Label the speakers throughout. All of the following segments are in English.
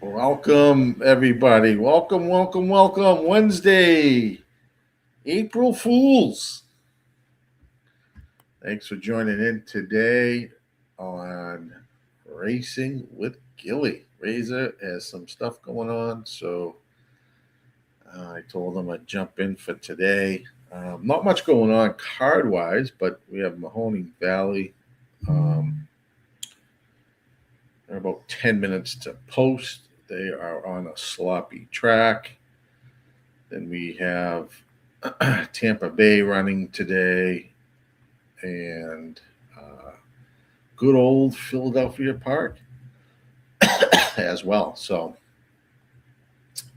Speaker 1: Welcome, everybody. Welcome, welcome, welcome. Wednesday, April Fools. Thanks for joining in today on Racing with Gilly. Razor has some stuff going on, so I told him I'd jump in for today. Not much going on card-wise, but we have Mahoning Valley. They're about 10 minutes to post. They are on a sloppy track. Then we have Tampa Bay running today and good old Philadelphia Park as well. So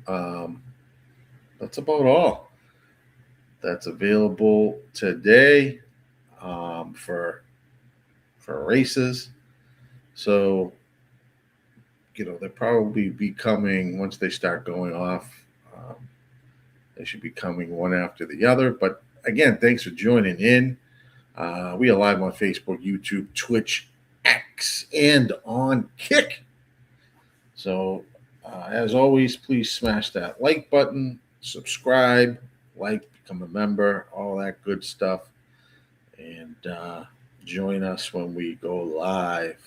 Speaker 1: that's about all that's available today for races. So, they'll probably be coming once they start going off. They should be coming one after the other. But again, thanks for joining in. We are live on Facebook, YouTube, Twitch, X, and on Kick. So, as always, please smash that like button, subscribe, become a member, all that good stuff. And join us when we go live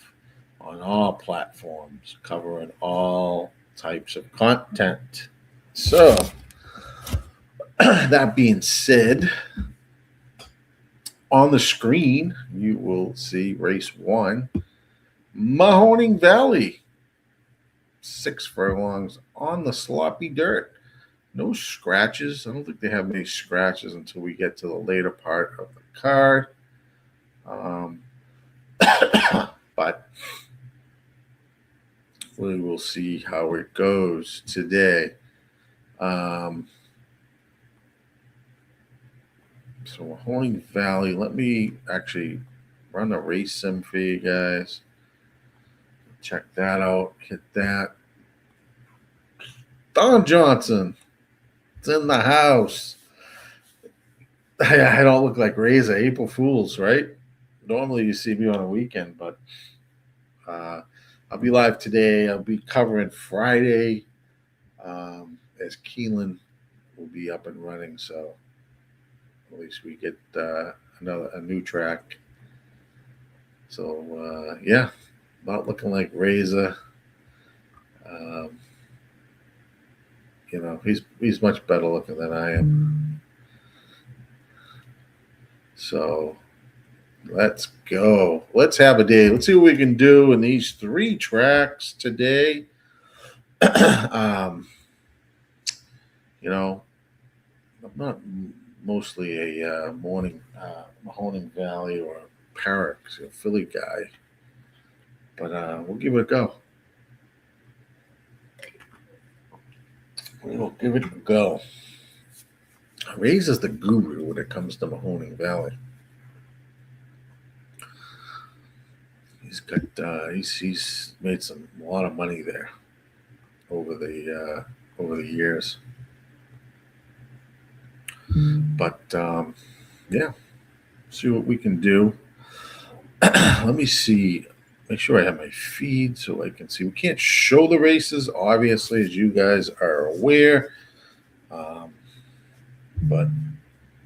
Speaker 1: on all platforms, covering all types of content. So, that being said, on the screen, you will see race 1, Mahoning Valley. 6 furlongs on the sloppy dirt. No scratches. I don't think they have any scratches until we get to the later part of the card. But we will see how it goes today. So Mahoning Valley, let me actually run a race sim for you guys. Check that out. Hit that. Don Johnson. It's in the house. I don't look like Razor. April Fools, right? Normally you see me on a weekend, but I'll be live today. I'll be covering Friday as Keelan will be up and running. So at least we get a new track. So yeah, not looking like Razor. He's much better looking than I am. So let's go. Let's have a day. Let's see what we can do in these 3 tracks today. I'm not mostly a Mahoning Valley or Parx, Philly guy, but we'll give it a go. We'll give it a go. Razor's the guru when it comes to Mahoning Valley. He's got he's made a lot of money there over the years. But yeah, see what we can do. Let me see. Make sure I have my feed so I can see. We can't show the races, obviously, as you guys are aware. But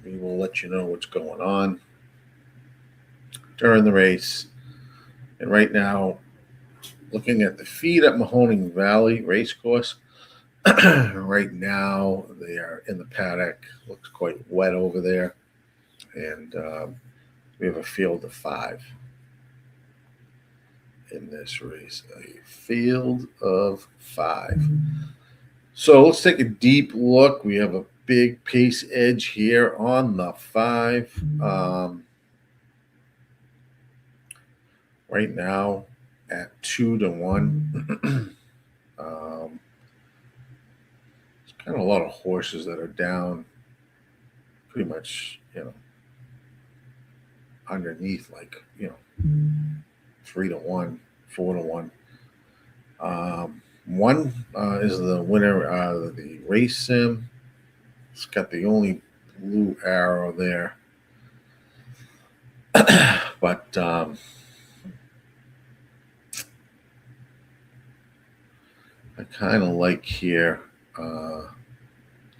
Speaker 1: we will let you know what's going on during the race. And right now, looking at the feed at Mahoning Valley Racecourse, right now they are in the paddock. Looks quite wet over there. And we have a field of 5 in this race. A field of 5. So let's take a deep look. We have a big pace edge here on the 5. Right now at 2-1. There's kind of a lot of horses that are down pretty much, underneath, like, 3-1, 4-1. One is the winner of the race sim. It's got the only blue arrow there. But I kind of like here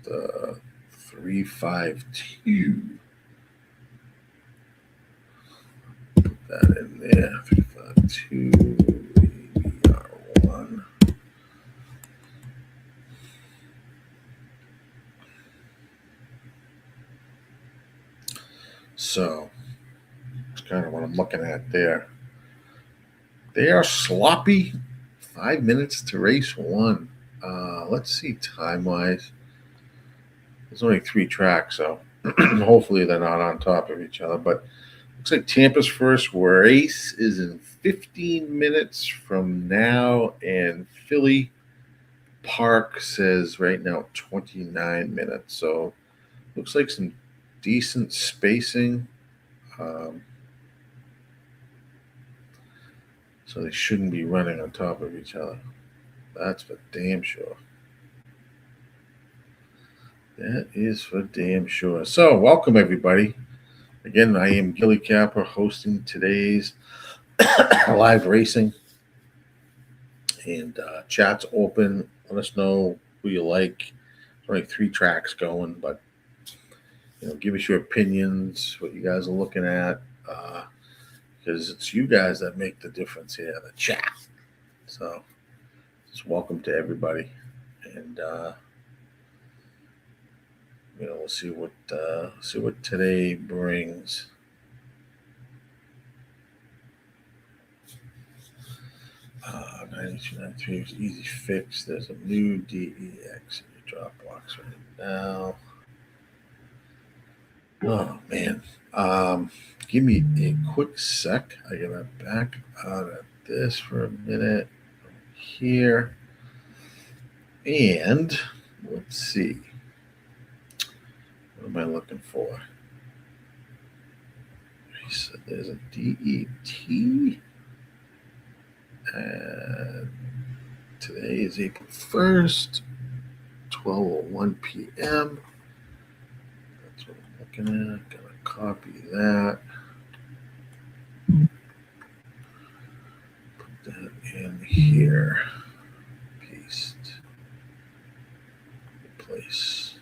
Speaker 1: the 352. Put that in there. 352 ABR1. So that's kind of what I'm looking at there. They are sloppy. 5 minutes to race one. Let's see time wise. There's only 3 tracks, so hopefully they're not on top of each other. But looks like Tampa's first race is in 15 minutes from now, and Philly Park says right now 29 minutes. So looks like some decent spacing. So they shouldn't be running on top of each other. That's for damn sure. That is for damn sure. So welcome everybody. Again, I am GillyCapper hosting today's live racing. And chat's open. Let us know who you like. There's only 3 tracks going, but give us your opinions, what you guys are looking at, because it's you guys that make the difference here, the chat. So, just welcome to everybody, and we'll see what today brings. 9293 is easy fix. There's a new DEX in your Dropbox right now. Oh man. Give me a quick sec. I gotta back out of this for a minute here. And let's see. What am I looking for? So there's a DET. And today is April 1st, 12:01 p.m. That's what I'm looking at. Gotta copy that. Put that in here. Paste. Replace.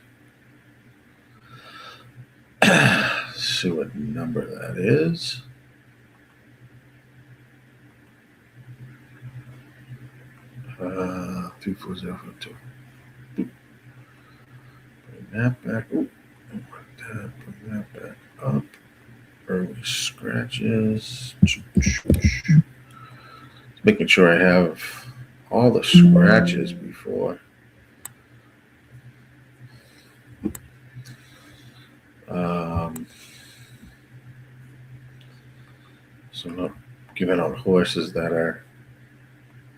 Speaker 1: See what number that is. Uh, 34042. Bring that back. Oh, bring that back up. Early scratches. Making sure I have all the scratches before. So I'm not giving out horses that are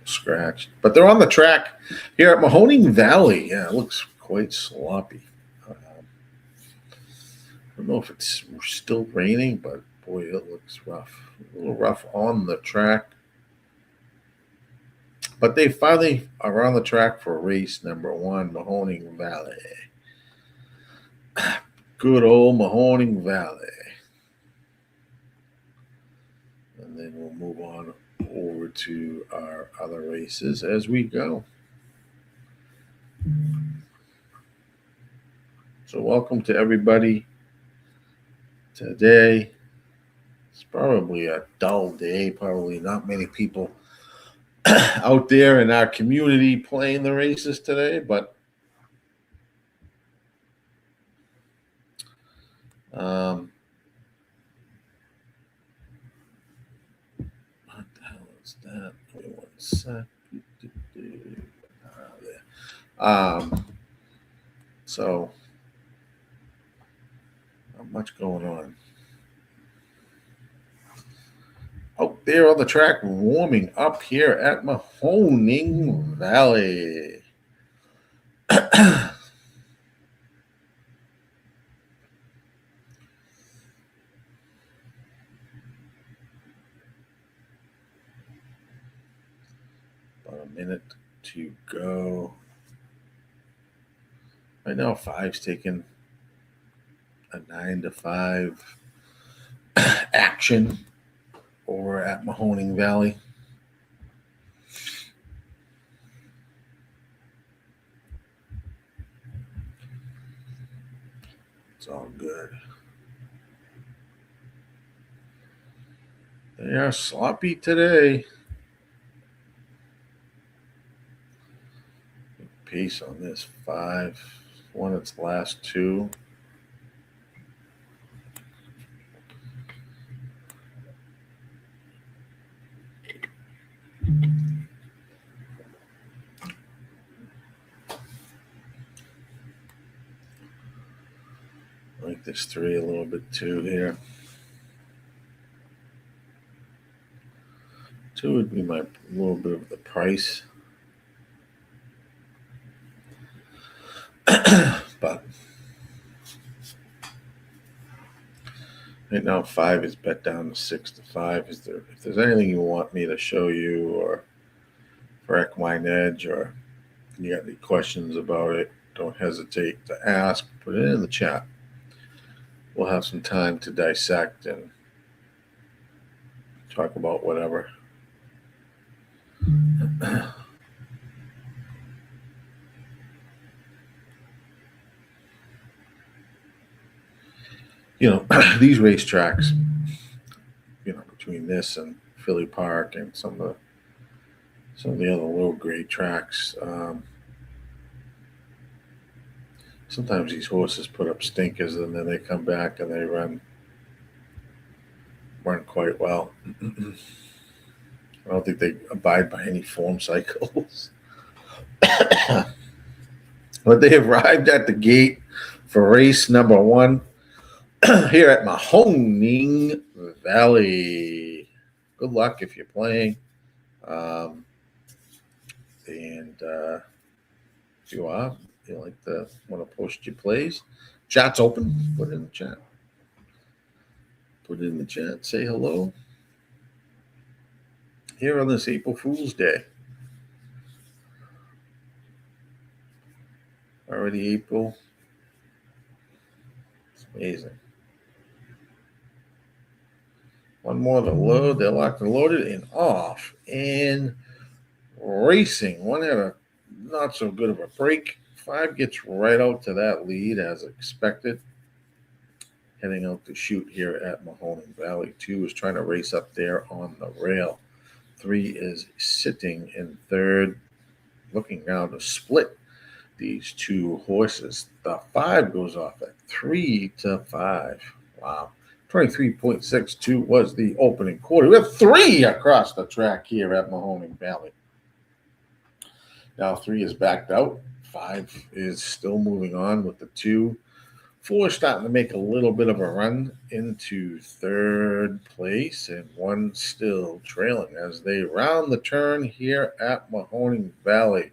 Speaker 1: scratched, but they're on the track here at Mahoning Valley. Yeah, it looks quite sloppy. I don't know if it's still raining, but boy, it looks rough. A little rough on the track. But they finally are on the track for race number 1, Mahoning Valley. Good old Mahoning Valley. And then we'll move on over to our other races as we go. So welcome to everybody. Today, it's probably a dull day. Probably not many people out there in our community playing the races today, but what the hell is that? Wait 1 sec. So not much going on. Out there on the track, warming up here at Mahoning Valley. Bottom minute to go. Right now, 5's taking a 9-5 action over at Mahoning Valley. It's all good. They are sloppy today. Pace on this 5. Won its last 2. I like this 3 a little bit too here. 2 would be my little bit of the price. But right now 5 is bet down to 6-5. If there's anything you want me to show you or for Equine Edge, or you got any questions about it, don't hesitate to ask. Put it in the chat. We'll have some time to dissect and talk about whatever. You know, these racetracks, you know, between this and Philly Park and some of the other low grade tracks, sometimes these horses put up stinkers and then they come back and they run quite well. I don't think they abide by any form cycles. But they arrived at the gate for race number 1 here at Mahoning Valley. Good luck if you're playing. And if you are, you like to want to post your plays, chat's open. Put it in the chat. Put it in the chat. Say hello. Here on this April Fool's Day. Already April. It's amazing. One more to load. They're locked and loaded and off. And racing. One had a not so good of a break. 5 gets right out to that lead as expected. Heading out to shoot here at Mahoning Valley. 2 is trying to race up there on the rail. 3 is sitting in 3rd, looking now to split these 2 horses. The 5 goes off at 3-5. Wow. 23.62 was the opening quarter. We have 3 across the track here at Mahoning Valley. Now 3 is backed out. 5 is still moving on with the 2. 4 starting to make a little bit of a run into 3rd place, and 1 still trailing as they round the turn here at Mahoning Valley.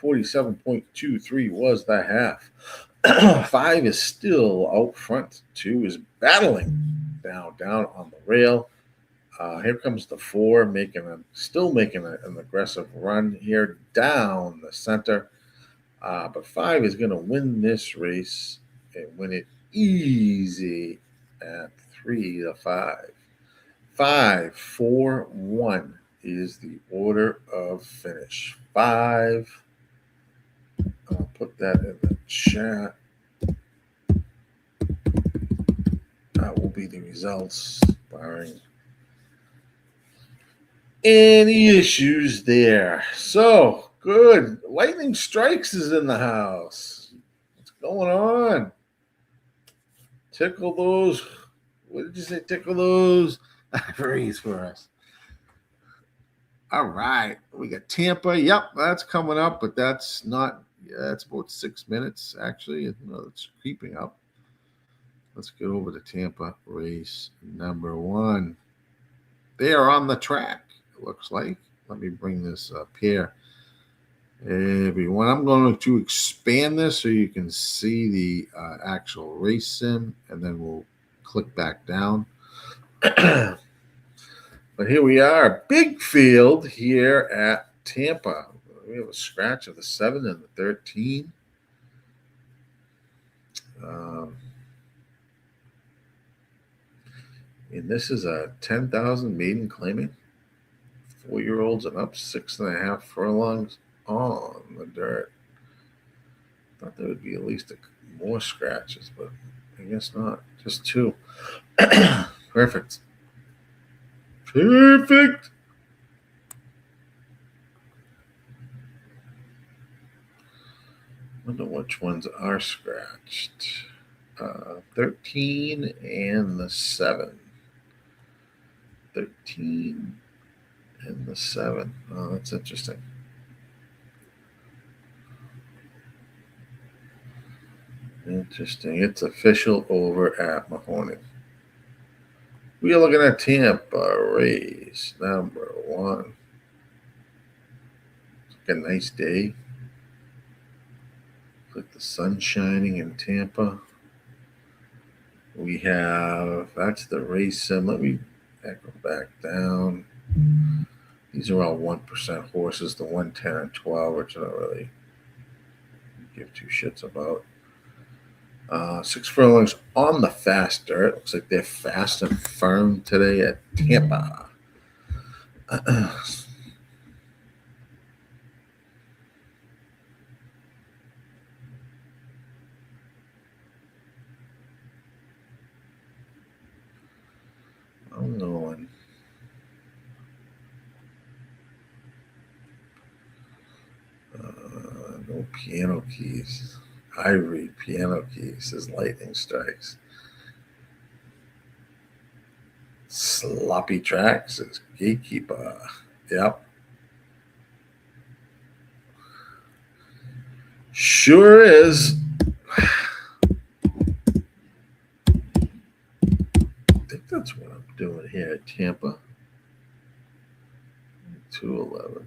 Speaker 1: 47.23 was the half. 5 is still out front. 2 is battling down on the rail. Here comes the 4, still making an aggressive run here down the center. But 5 is going to win this race and win it easy at 3-5. 5, 4, 1 is the order of finish. 5. I'll put that in the chat. That will be the results, barring any issues there. So, good. Lightning Strikes is in the house. What's going on? Tickle those. What did you say? Tickle those ivories for us. All right. We got Tampa. Yep, that's coming up, but that's not. Yeah, that's about 6 minutes, actually. No, it's creeping up. Let's get over to Tampa, race number 1. They are on the track, it looks like. Let me bring this up here. Everyone, I'm going to expand this so you can see the actual race sim, and then we'll click back down. But here we are, big field here at Tampa, we have a scratch of the 7 and the 13. And this is a 10,000 maiden claiming. 4-year-olds and up, 6.5 furlongs on the dirt. Thought there would be at least more scratches, but I guess not. Just 2. Perfect. Perfect. Wonder which ones are scratched. 13 and the 7. 13 and the 7. Oh, that's interesting. Interesting. It's official over at Mahoning. We are looking at Tampa race number 1. It's like a nice day. Like the sun shining in Tampa. We have, that's the race sim. Let me echo back down. These are all 1% horses, the 1, 10, and 12, which I don't really give 2 shits about. 6 furlongs on the fast dirt. Looks like they're fast and firm today at Tampa. I'm going. No piano keys. Ivory piano keys is lightning strikes. Sloppy tracks is gatekeeper. Yep. Sure is. I think that's what I'm doing here at Tampa. 211.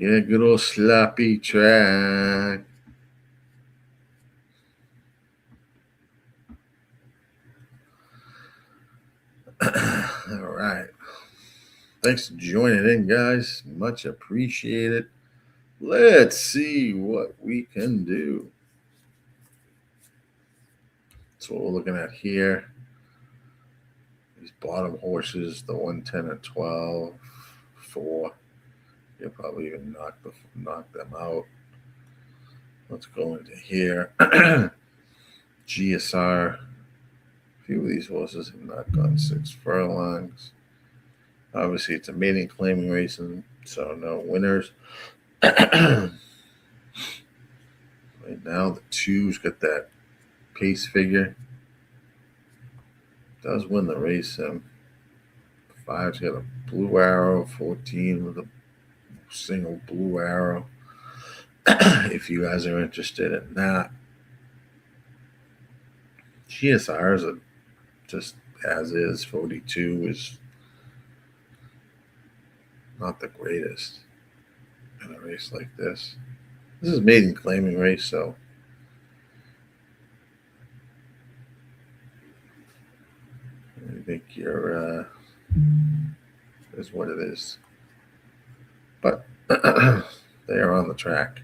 Speaker 1: Yeah, good old sloppy track. All right. Thanks for joining in, guys. Much appreciated. Let's see what we can do. That's what we're looking at here. These bottom horses, the 1, 10, and 12, 4. You'll probably even knock them out. Let's go into here. GSR. A few of these horses have not gone 6 furlongs. Obviously, it's a maiden claiming race, and so no winners. Right now, the 2's got that pace figure. Does win the race. 5's got a blue arrow. 14 with a single blue arrow. If you guys are interested in that. GSRs are just as is. 42 is not the greatest in a race like this. This is maiden claiming race, so I think you're is what it is. But they are on the track.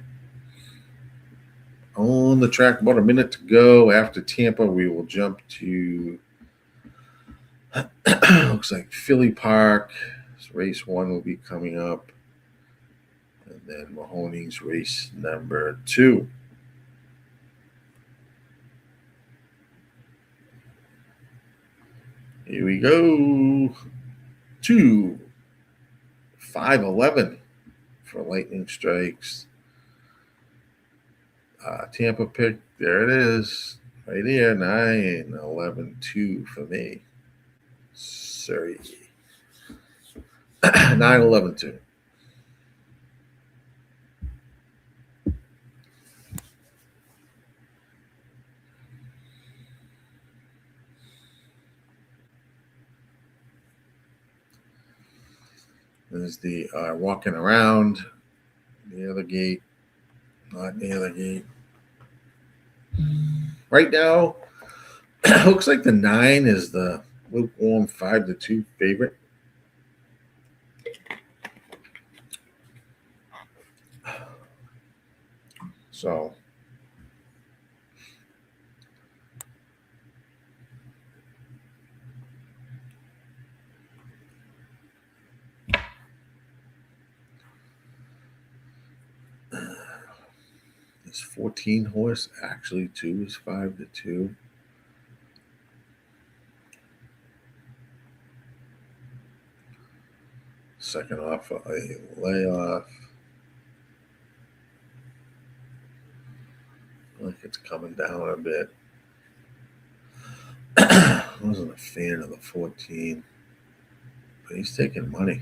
Speaker 1: On the track, about a minute to go. After Tampa, we will jump to looks like Philly Park. Race 1 will be coming up. And then Mahoning's race number 2. Here we go. 2, 5-11 for lightning strikes. Tampa pick, there it is. Right here, 9-11-2 for me. Sorry. 9-11-2. There's the walking around near the gate, not near the gate. Right now, looks like the 9 is the lukewarm 5-2 favorite. So it's 14 horse. Actually, 2 is 5-2. Second off a layoff. Like it's coming down a bit. I wasn't a fan of the 14, but he's taking money.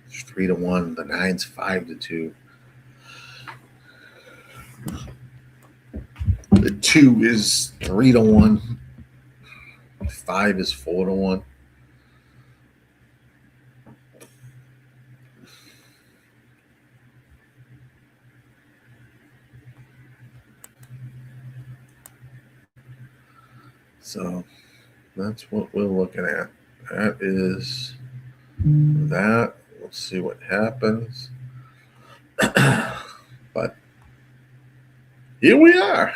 Speaker 1: It's 3-1. The 9's 5-2. The 2 is 3-1. 5 is 4-1. So that's what we're looking at. That is that. We'll see what happens. But here we are.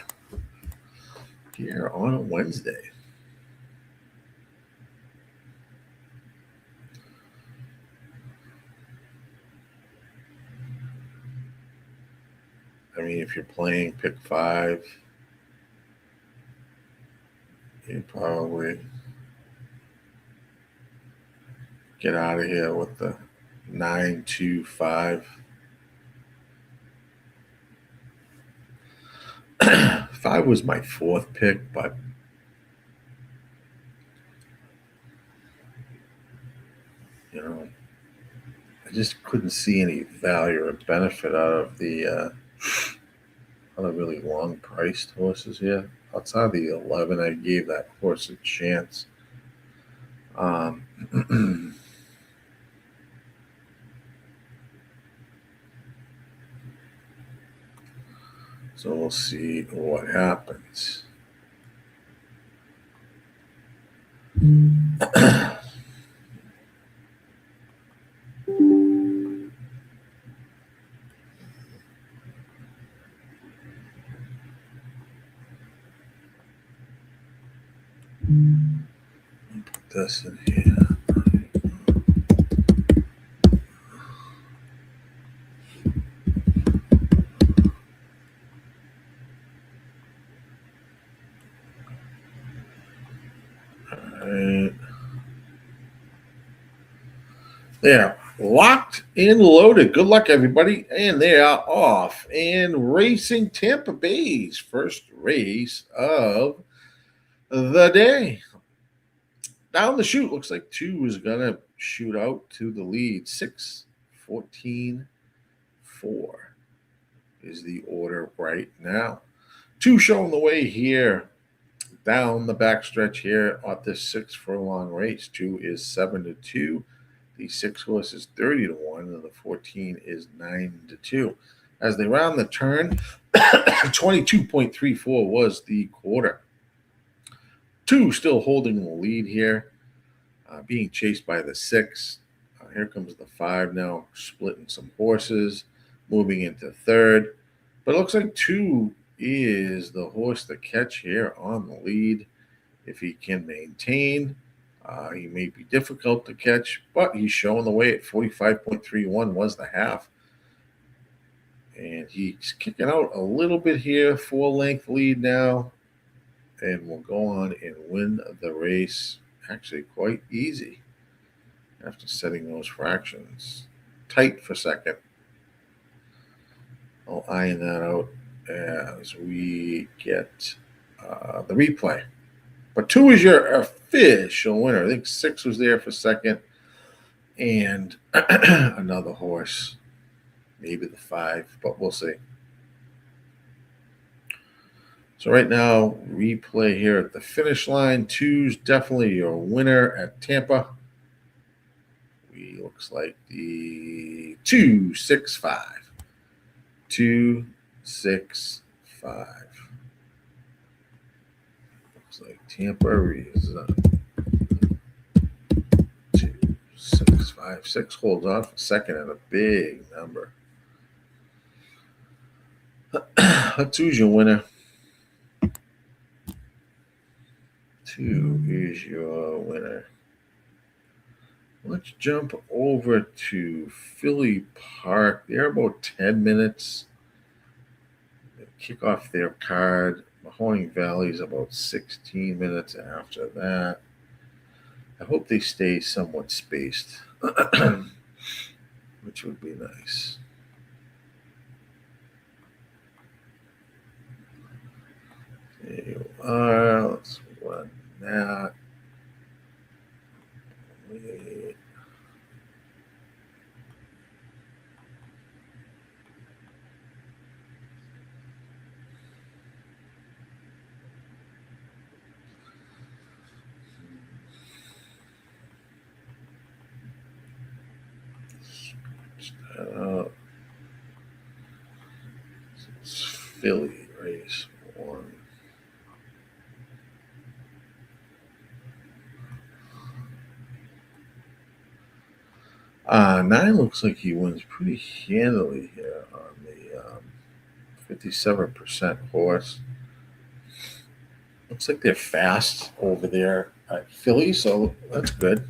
Speaker 1: Here on a Wednesday. I mean, if you're playing pick 5, you probably get out of here with the 9-2-5. 5 was my 4th pick, but you know, I just couldn't see any value or benefit out of the other really long priced horses here. Outside the 11, I gave that horse a chance. So we'll see what happens. Put this in here. They're locked and loaded. Good luck, everybody. And they are off and racing Tampa Bay's first race of the day. Down the chute, looks like 2 is going to shoot out to the lead. 6-14-4 is the order right now. 2 showing the way here down the backstretch here at this 6 furlong race. 2 is 7-2. The 6 horse is 30-1, and the 14 is 9-2. As they round the turn, 22.34 was the quarter. 2 still holding the lead here, being chased by the 6. Here comes the 5 now, splitting some horses, moving into third. But it looks like 2 is the horse to catch here on the lead. If he can maintain, he may be difficult to catch, but he's showing the way at 45.31 was the half. And he's kicking out a little bit here, 4-length lead now, and will go on and win the race actually quite easy after setting those fractions tight for second. I'll iron that out as we get the replay. But 2 is your official winner. I think 6 was there for second. And another horse. Maybe the 5, but we'll see. So right now, replay here at the finish line. 2's definitely your winner at Tampa. Looks like the 2-6-5. 2-6-5. Like Tampa is 2-6-5. 6 holds on for second at a big number. Let's choose your winner. 2 is your winner. Let's jump over to Philly Park. They're about 10 minutes. They kick off their card. Mahoning Valley is about 16 minutes after that. I hope they stay somewhat spaced, which would be nice. There you are. Let's run that. Wait. It's Philly race 1. 9 looks like he wins pretty handily here on the 57% horse. Looks like they're fast over there at Philly, so that's good.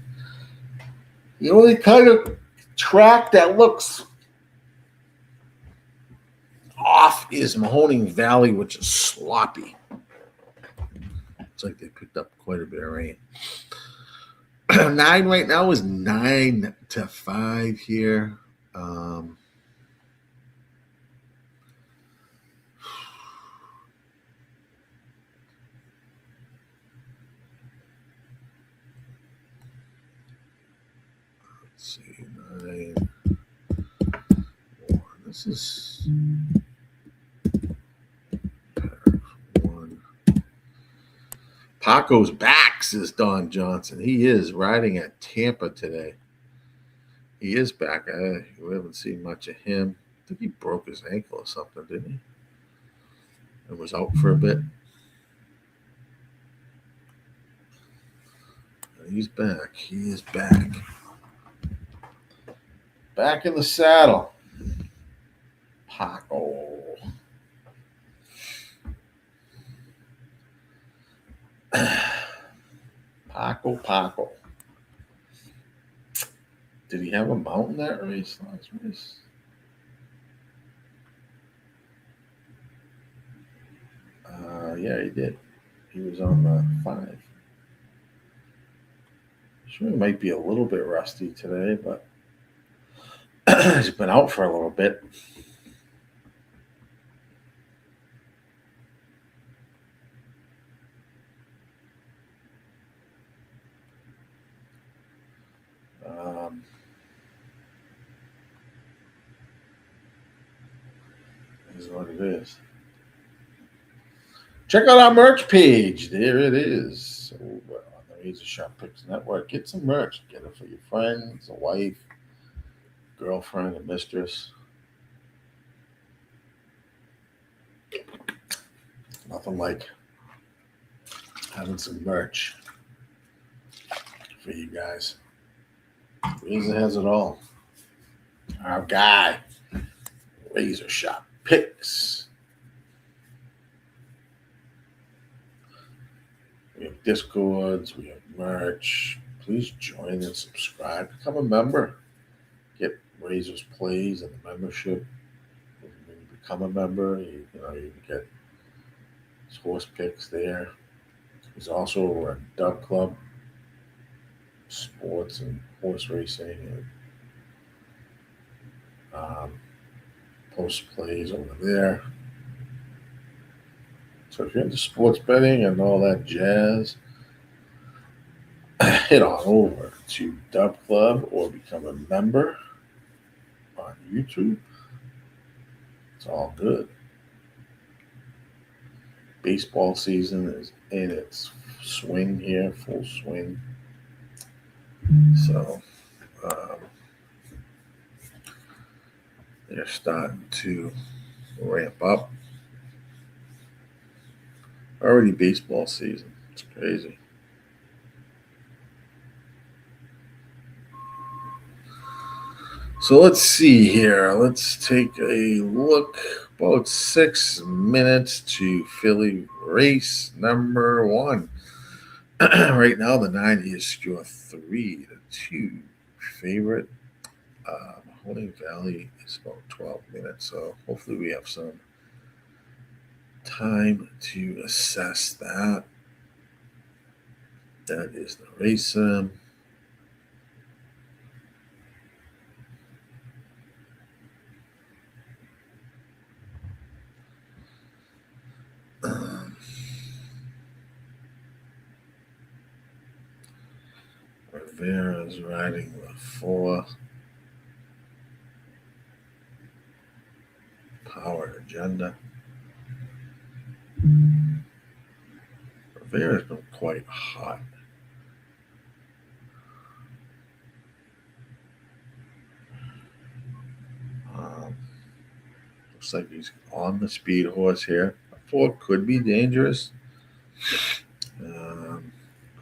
Speaker 1: The only kind of track that looks off is Mahoning Valley, which is sloppy. It's like they picked up quite a bit of rain. 9 right now is 9-5 here. Let's see, 9. 1. This is 1. Paco's back, says Don Johnson. He is riding at Tampa today. He is back. We haven't seen much of him. I think he broke his ankle or something, didn't he? And was out for a bit. And he's back. He is back. Back in the saddle. Paco. Paco. Did he have a mount in that race last race? Yeah, he did. He was on the 5. Sure, he might be a little bit rusty today, but he's been out for a little bit. This is what it is. Check out our merch page. There it is. Over on the RazorSharpPicks Network. Get some merch. Get it for your friends, a wife, girlfriend, a mistress. Nothing like having some merch for you guys. Razor has it all. Our guy, RazorSharpPicks. We have Discords, we have merch. Please join and subscribe. Become a member. Get Razor's Plays and the membership. When you become a member, you can get his horse picks there. He's also a Dove Club, sports and horse racing, and post plays over there. So if you're into sports betting and all that jazz, head on over to Dove Club or become a member on YouTube. It's all good. Baseball season is in its swing here, full swing. So they're starting to ramp up. Already baseball season. It's crazy. So let's see here. Let's take a look about 6 minutes to Philly race number 1. Right now, the 9 is your 3-2 favorite. Mahoning Valley is about 12 minutes, so hopefully we have some time to assess that. That is the race sim. Rivera's riding the 4. Power Agenda. Rivera's been quite hot. Looks like he's on the speed horse here. A 4 could be dangerous.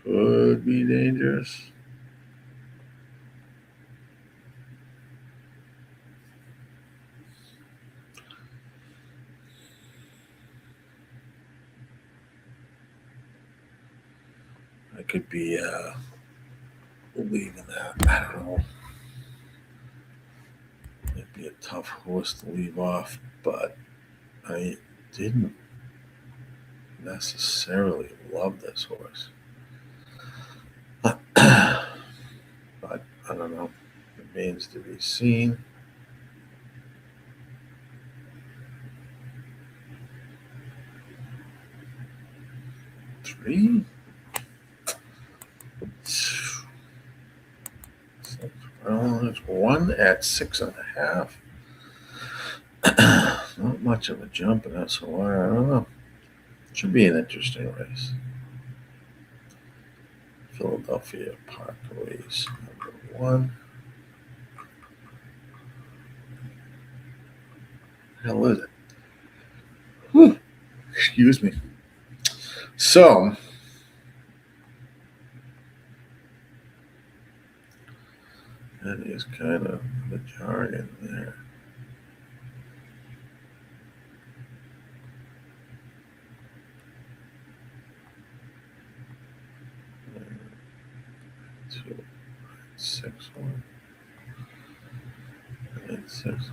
Speaker 1: Could be dangerous. I could be leaving that. I don't know. It'd be a tough horse to leave off, but I didn't necessarily love this horse. But I don't know. Remains to be seen. Three. Well, it's 1 at 6.5. Not much of a jump in that, so I don't know. Should be an interesting race. Philadelphia Park race number 1. Hell is it? Whew. Excuse me. So, that is kind of the jargon there. Two, 6-1. 6-1.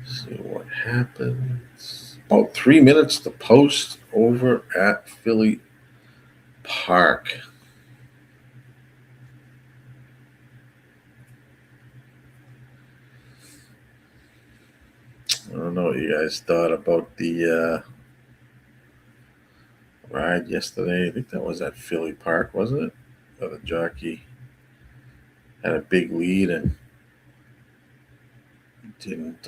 Speaker 1: See what happens. About 3 minutes to post over at Philly Park. I don't know what you guys thought about the ride yesterday. I think that was at Philly Park, wasn't it? Where the jockey had a big lead and didn't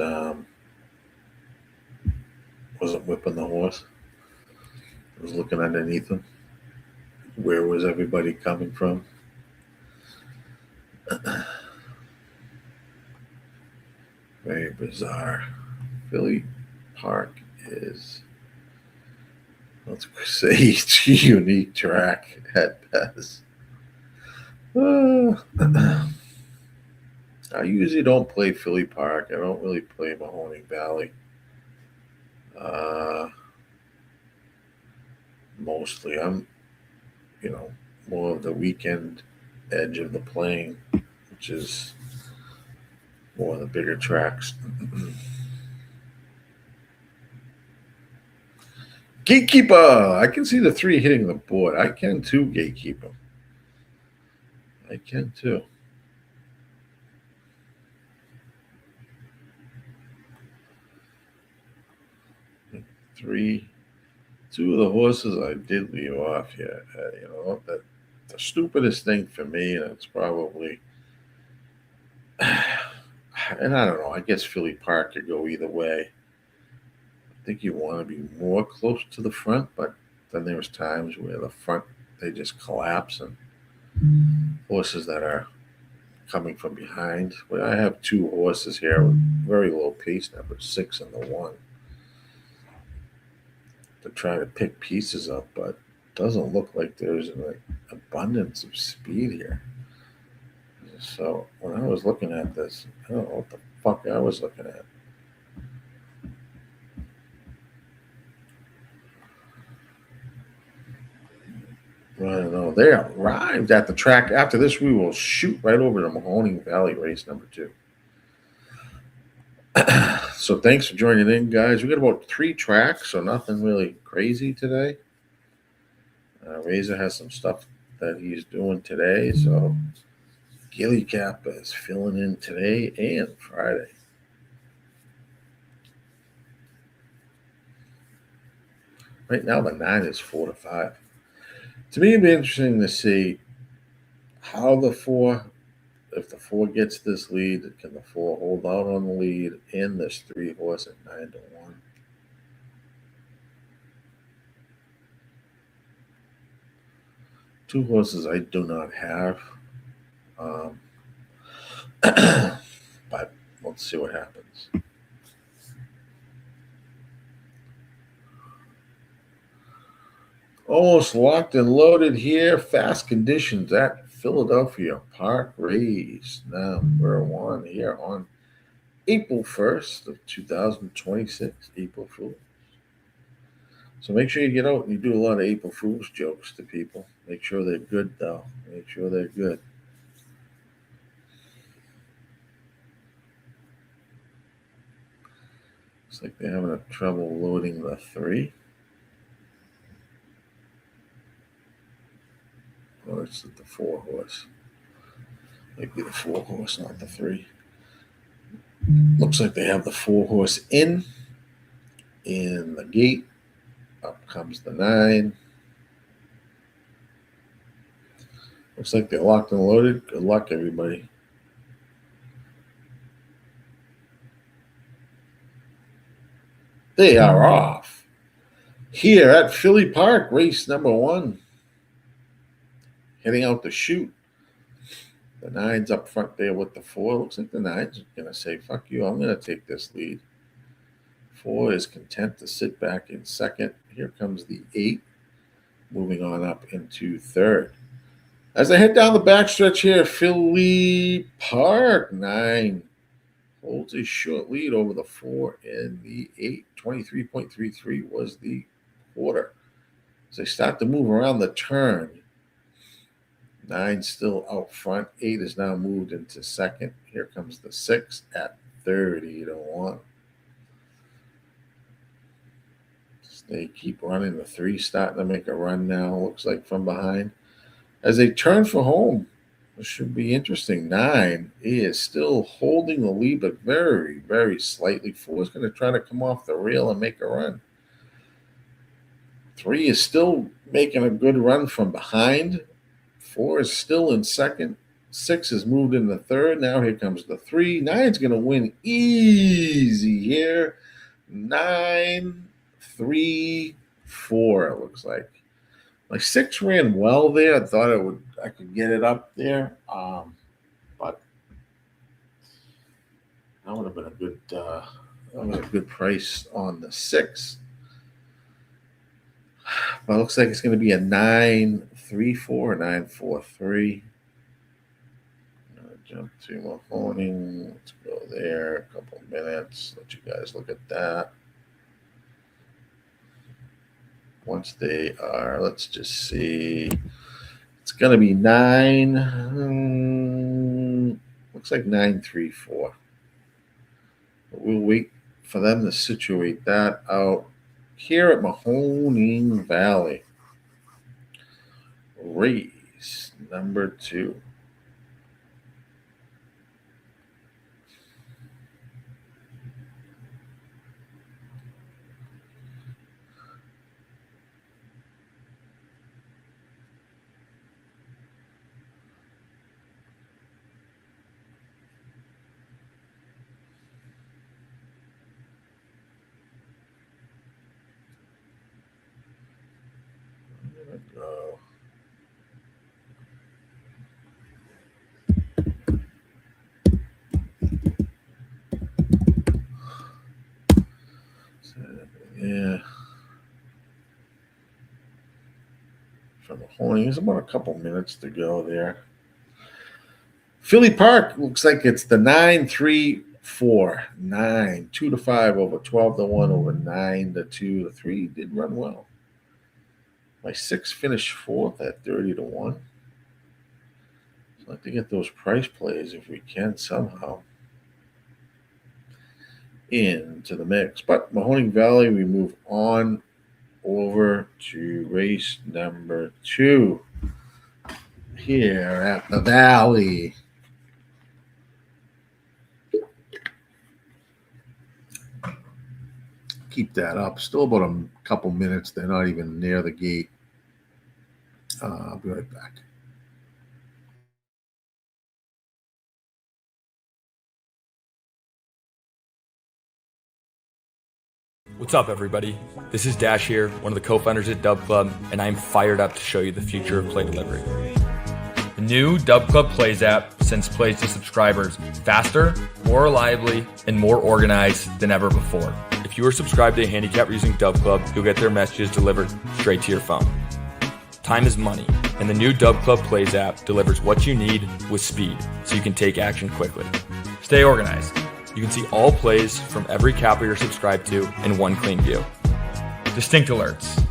Speaker 1: wasn't whipping the horse. Was looking underneath him. Where was everybody coming from? Very bizarre. Philly Park is, let's say, it's a unique track at best. I usually don't play Philly Park. I don't really play Mahoning Valley. Mostly, I'm, more of the weekend edge of the playing, which is more of the bigger tracks. Gatekeeper! I can see the 3 hitting the board. I can too, Gatekeeper. I can too. 3. 2 of the horses I did leave off here. That the stupidest thing for me, and it's probably, and I don't know, I guess Philly Park could go either way. I think you want to be more close to the front, but then there's times where the front, they just collapse, and horses that are coming from behind. Well, I have 2 horses here with very low pace, number 6 and the 1. To try to pick pieces up, but it doesn't look like there's an abundance of speed here. So when I was looking at this, I don't know what the fuck I was looking at. I don't know. They arrived at the track. After this, we will shoot right over to Mahoning Valley, race number 2. So thanks for joining in, guys. We got about 3 tracks, so nothing really crazy today. Razor has some stuff that he's doing today, so GillyCapper is filling in today and Friday. Right now, the 9 is 4 to 5. To me, it'd be interesting to see how the 4, if the 4 gets this lead, can the 4 hold out on the lead in this 3 horse at 9 to 1? Two horses I do not have. But let's see what happens. Almost locked and loaded here. Fast conditions at Philadelphia Park race number 1 here on April 1st of 2026. April Fool. So make sure you get out and you do a lot of April Fool's jokes to people. Make sure they're good, though. Make sure they're good. Looks like they're having trouble loading the 3. Or it's the 4 horse. Maybe the 4 horse, not the 3. Looks like they have the 4 horse in the gate. Up comes the 9. Looks like they're locked and loaded. Good luck, everybody. They are off. Here at Philly Park, race number 1. Heading out to shoot. The 9's up front there with the 4. Looks like the 9's going to say, fuck you, I'm going to take this lead. 4 is content to sit back in second. Here comes the 8, moving on up into third. As I head down the backstretch here, Philly Park, 9 holds a short lead over the 4 and the 8. 23.33 was the quarter. As they start to move around the turn, 9 still out front. 8 is now moved into second. Here comes the 6 at 30 to 1. They keep running. The 3 starting to make a run now, looks like from behind. As they turn for home, this should be interesting. 9 is still holding the lead, but very, very slightly. 4 is going to try to come off the rail and make a run. 3 is still making a good run from behind. 4 is still in second. 6 is moved in the third. Now here comes the 3. 9's going to win easy here. 9, 3, 4, it looks like. My 6 ran well there. I thought I could get it up there. But that would have been a good price on the 6. But it looks like it's going to be a 9, 3, 4, 9, 4, 3. Jump to Mahoning. Let's go there. A couple minutes. Let you guys look at that. Once they are, let's just see. It's going to be 9. Looks like 9, 3, 4. But we'll wait for them to situate that out here at Mahoning Valley. Race number 2. Go. Yeah. From Mahoning, there's about a couple minutes to go there. Philly Park looks like it's the 9-3-4. 9. 2-5 over 12-1 over 9-2. The 3 did run well. My 6 finished 4th at 30-1. So I'd like to get those price plays if we can somehow into the mix. But Mahoning Valley, we move on over to race number 2 here at the Valley. Keep that up. Still about a couple minutes. They're not even near the gate. I'll be right back.
Speaker 2: What's up, everybody? This is Dash here, one of the co-founders at Dub Club, and I'm fired up to show you the future of play delivery. The new Dub Club Plays app sends plays to subscribers faster, more reliably, and more organized than ever before. If you are subscribed to a handicapper using Dub Club, you'll get their messages delivered straight to your phone. Time is money, and the new Dub Club Plays app delivers what you need with speed, so you can take action quickly. Stay organized. You can see all plays from every capper you're subscribed to in one clean view. Distinct alerts.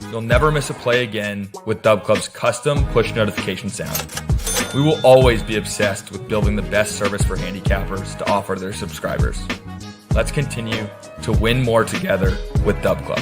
Speaker 2: You'll never miss a play again with Dub Club's custom push notification sound. We will always be obsessed with building the best service for handicappers to offer their subscribers. Let's continue to win more together with Dub Club.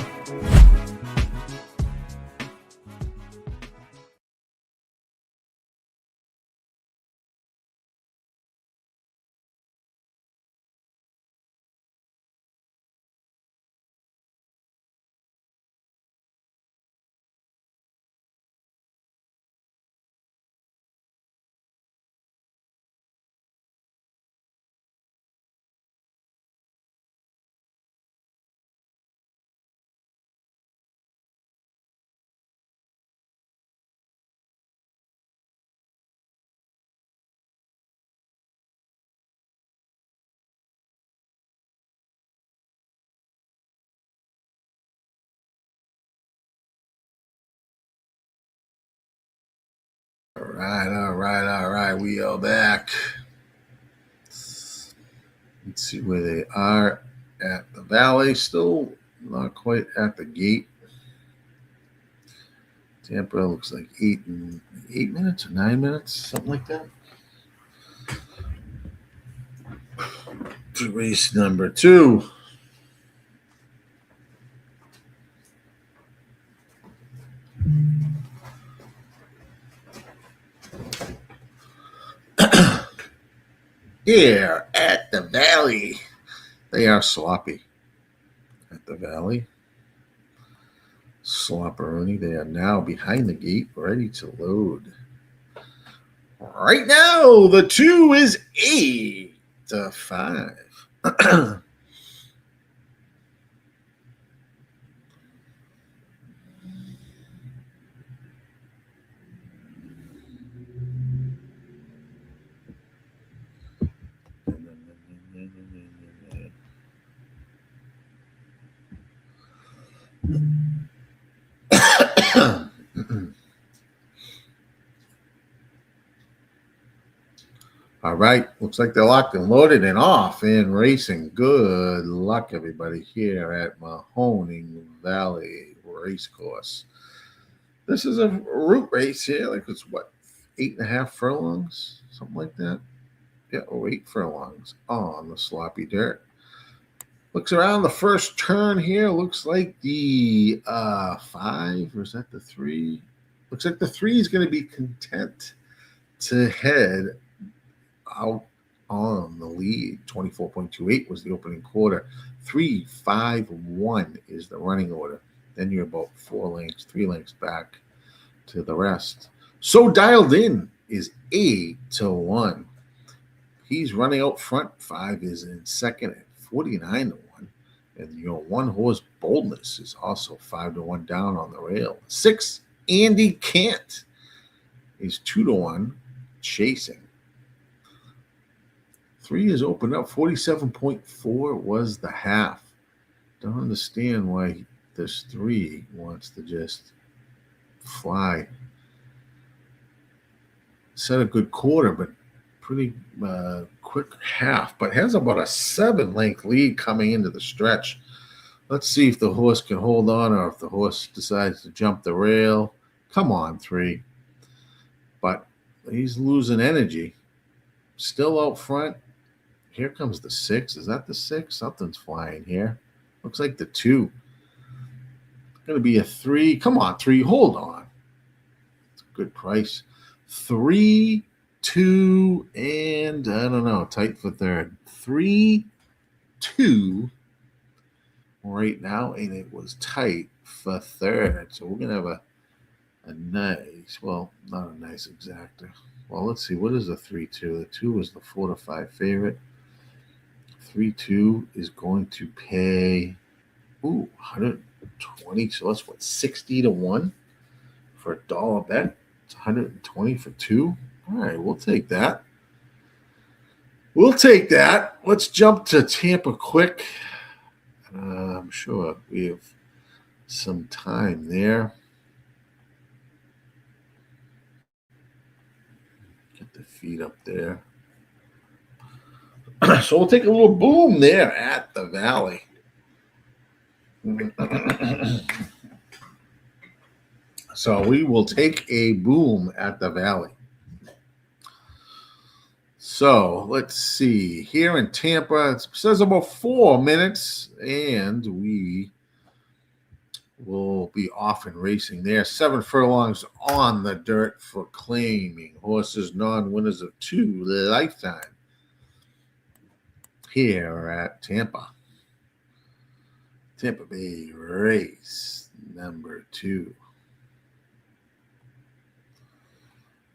Speaker 1: All right. We are back. Let's see where they are at the Valley. Still not quite at the gate. Tampa looks like 8 minutes or 9 minutes, something like that. To race number 2. Here at the Valley. They are sloppy at the Valley. Slopperoni. They are now behind the gate, ready to load. Right now, the 2 is 8-5. All right, looks like they're locked and loaded and off and racing. Good luck, everybody, here at Mahoning Valley Racecourse. This is a route race here, like it's what, 8.5 furlongs, something like that. Yeah, 8 furlongs on the sloppy dirt. Looks around the first turn here. Looks like the 5, or is that the 3? Looks like the 3 is going to be content to head out on the lead. 24.28 was the opening quarter. 3-5-1 is the running order. Then you're about 3 lengths back to the rest. So Dialed In is 8-1. He's running out front. 5 is in second at 49-1. And your 1 horse Boldness is also 5-1 down on the rail. 6, Andy Can't is 2-1 chasing. 3 is opened up. 47.4 was the half. Don't understand why this 3 wants to just fly. Set a good quarter, but pretty quick half, but has about a 7-length lead coming into the stretch. Let's see if the horse can hold on or if the horse decides to jump the rail. Come on, 3. But he's losing energy. Still out front. Here comes the 6. Is that the 6? Something's flying here. Looks like the 2. Going to be a 3. Come on, 3. Hold on. It's a good price. 3, 2, and I don't know. Tight for third. 3, 2 right now, and it was tight for third. So we're going to have a nice, well, not a nice exacta. Well, let's see. What is the 3, 2? The 2 is the 4 to 5 favorite. 3, 2 is going to pay, 120. So that's what, 60 to 1 for a $1 bet. It's 120 for 2. All right, we'll take that. We'll take that. Let's jump to Tampa quick. I'm sure we have some time there. Get the feet up there. So we'll take a little boom there at the Valley. So we will take a boom at the Valley. So let's see. Here in Tampa, it says about 4 minutes, and we will be off and racing there. 7 furlongs on the dirt for claiming horses, non-winners of 2 lifetime here at Tampa. Tampa Bay race number 2.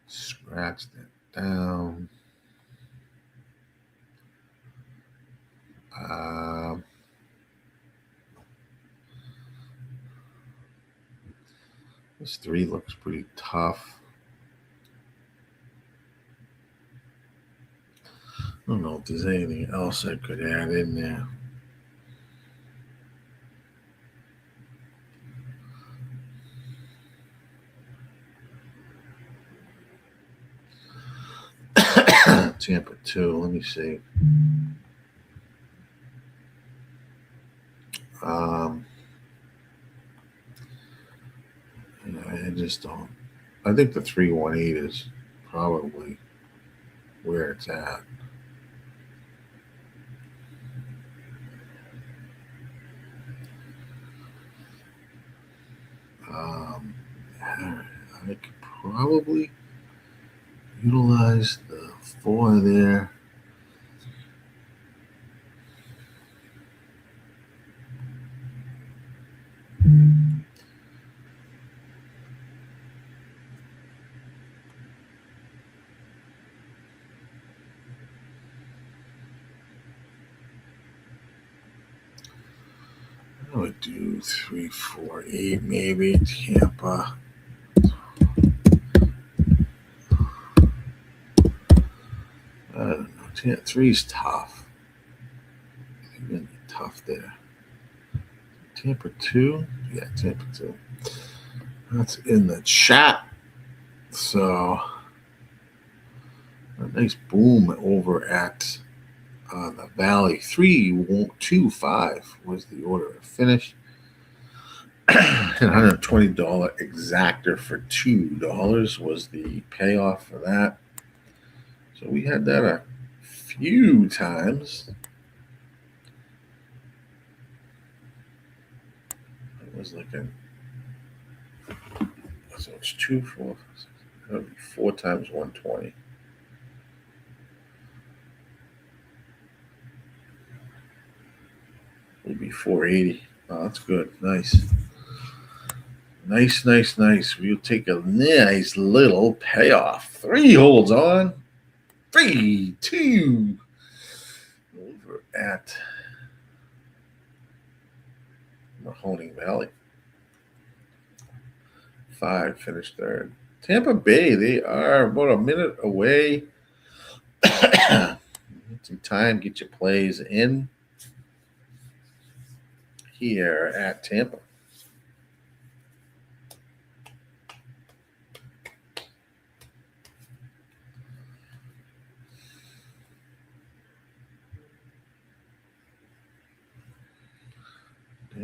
Speaker 1: Scratch that down. This 3 looks pretty tough. I don't know if there's anything else I could add in there. Tampa 2, let me see. I just don't. I think the 318 is probably where it's at. I could probably utilize the 4 there. I would do 3, 4, 8 maybe. Tampa. I don't know. 3's tough. It's going to be tough there. Tampa 2? Yeah, Tampa 2. That's in the chat. So, a nice boom over at the Valley. 3-2-5 was the order of finish. $120 exactor for $2 was the payoff for that. So we had that a few times. It was like so it's 2, 4, that would be 4 times 120. Would be 480. Oh, that's good. Nice. Nice. We'll take a nice little payoff. 3 holds on. 3, 2. Over at Mahoning Valley. 5 finished third. Tampa Bay, they are about a minute away. Some time, get your plays in here at Tampa.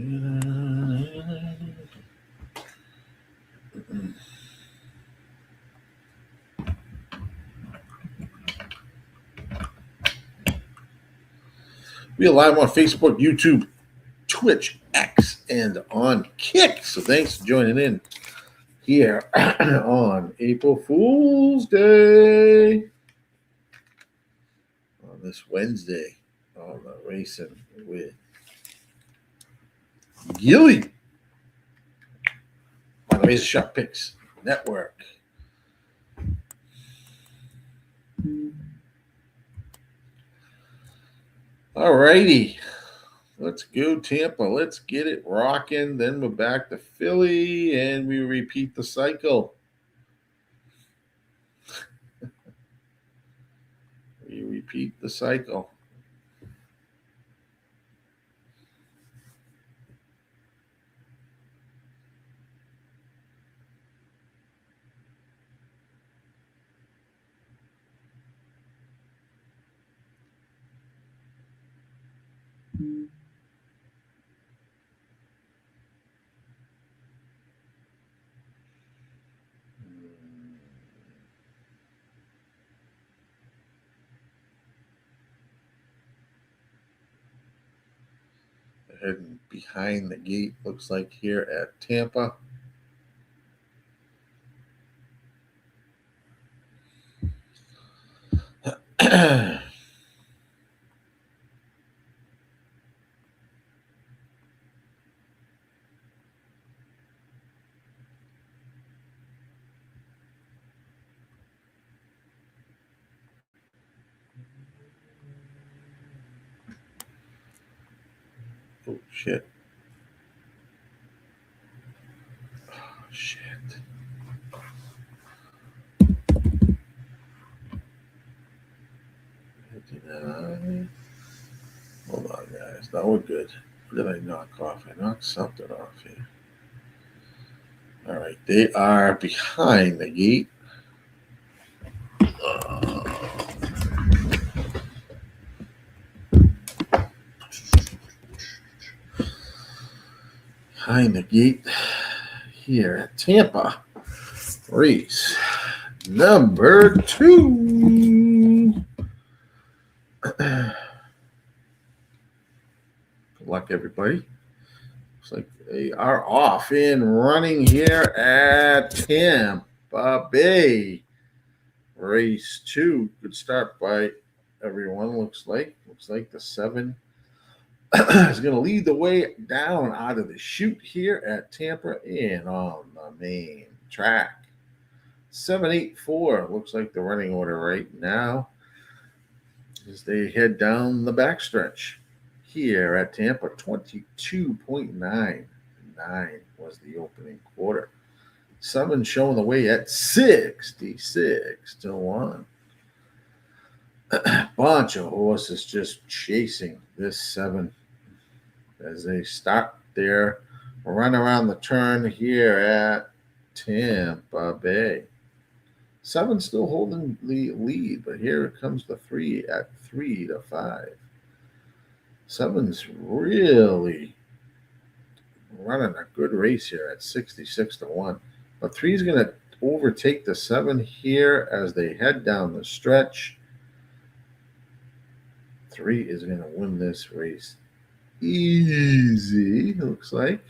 Speaker 1: We are live on Facebook, YouTube, Twitch, X, and on Kick. So thanks for joining in here on April Fool's Day. On this Wednesday, on the Racing with Gilly on the RazorSharpPicks Network. All righty. Let's go Tampa. Let's get it rocking. Then we're back to Philly and we repeat the cycle. We repeat the cycle. Heading behind the gate, looks like here at Tampa. Oh, shit. Oh, shit. Hold on, guys. Now we're good. What did I knock off? I knocked something off here. All right. They are behind the gate. Behind the gate here at Tampa. Race number 2. Good luck, everybody. Looks like they are off and running here at Tampa Bay. Race 2. Good start by everyone, looks like. Looks like the 7 is going to lead the way down out of the chute here at Tampa and on the main track. 784 looks like the running order right now as they head down the backstretch here at Tampa. 22.99 was the opening quarter. 7 showing the way at 66 to 1. Bunch of horses just chasing this 7 as they start their run around the turn here at Tampa Bay. 7 still holding the lead, but here comes the 3 at 3 to 5. 7's really running a good race here at 66 to 1. But 3's going to overtake the 7 here as they head down the stretch. 3 is going to win this race easy, looks like.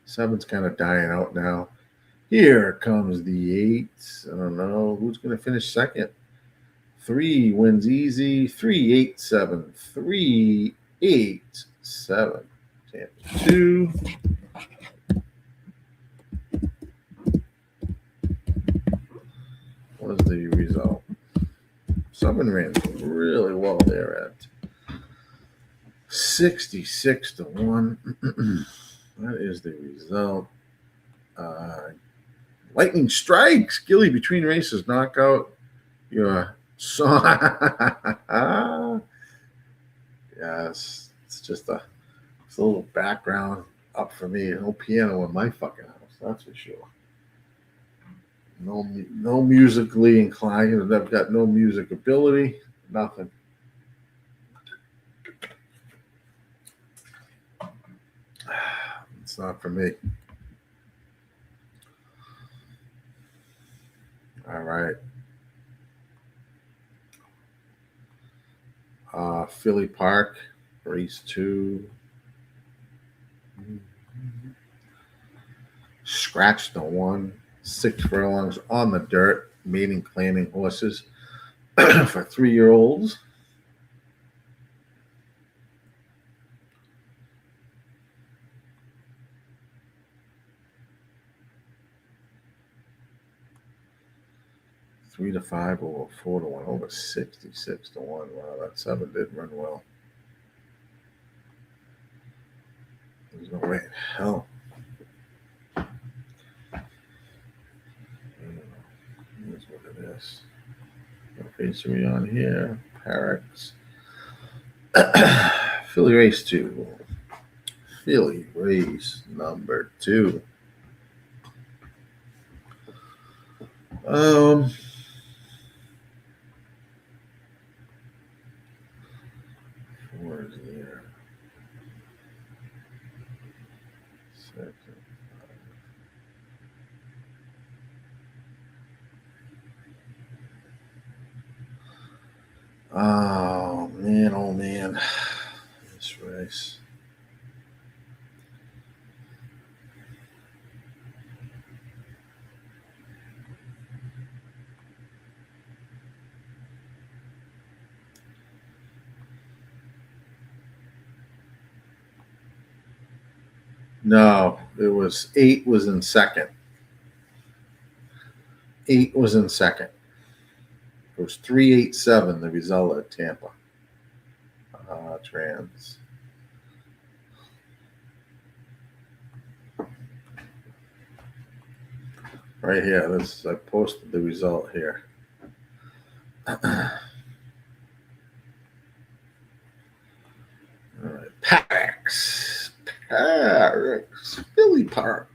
Speaker 1: 7's kind of dying out now. Here comes the 8. I don't know who's going to finish second. 3 wins easy. 3-8-7. 3-8-7. Tampa 2. What is the result? 7 ran really well there at 66 to 1. That is the result. Lightning strikes. Gilly between races knockout. Your song. Yes, it's just a little background up for me. No piano in my fucking house, that's for sure. No musically inclined. I've got no music ability. Nothing. It's not for me. All right. Philly Park, race 2. Scratched the 1. 6 furlongs on the dirt, mating claiming horses for 3-year-olds. Three to 5 over 4 to 1 over 66 to 1. Wow, that 7 did run well. There's no way in hell. Here's what it is. No facery on here. Parx. Philly race 2. Philly race number 2. Four is there. 6 and 5. Oh man. This race. No, it was 8 was in second. 8 was in second. It was 387, the result at Tampa. Trans. Right here. This I posted the result here. All right. Parx. Philly Park.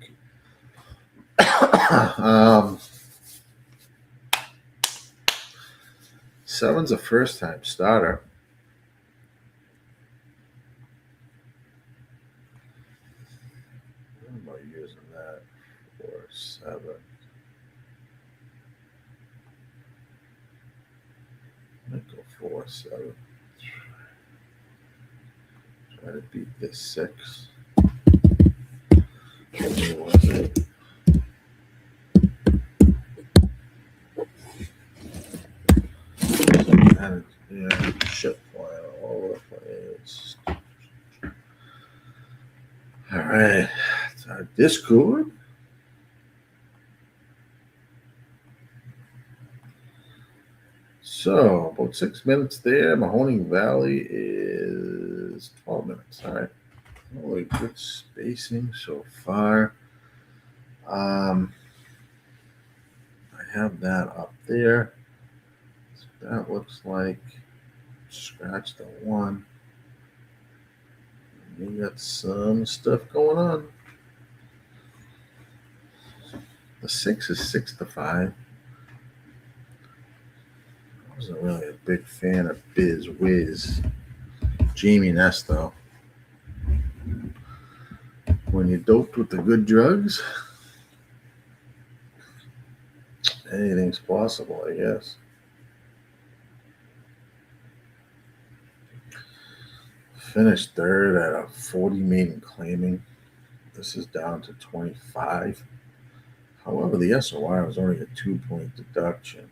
Speaker 1: Seven's a first-time starter. What am I using that for? 7. Might go 4, 7. Try to beat this 6. What was it? Yeah, shit flying all over the place. All right, it's our Discord. So, about 6 minutes there. Mahoning Valley is 12 minutes. All right. Really good spacing so far. I have that up there. So that looks like scratch the 1. We got some stuff going on. The 6 is 6 to 5. I wasn't really a big fan of Biz Wiz. Jamie Ness, though. When you're doped with the good drugs, anything's possible, I guess. Finished third at a 40 maiden claiming. This is down to 25. However, the SOI was only a 2-point deduction.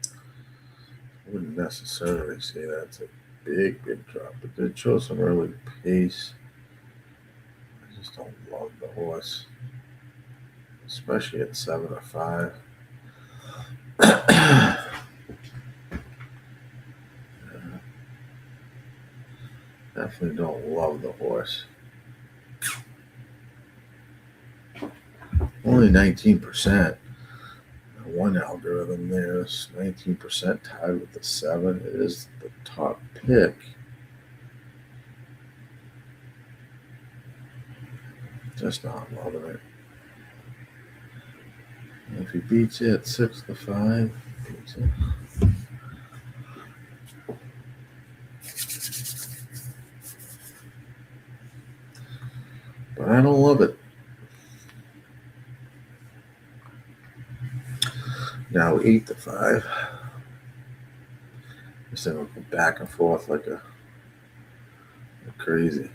Speaker 1: I wouldn't necessarily say that's a big drop, but did show some early pace. I just don't love the horse, especially at 7 to 5. Definitely don't love the horse. Only 19%. One algorithm there is 19% tied with the 7. It is the top pick. Just not loving it. If he beats it at 6 to 5, beats it. but I don't love it. Now 8-5. This thing will go back and forth like crazy.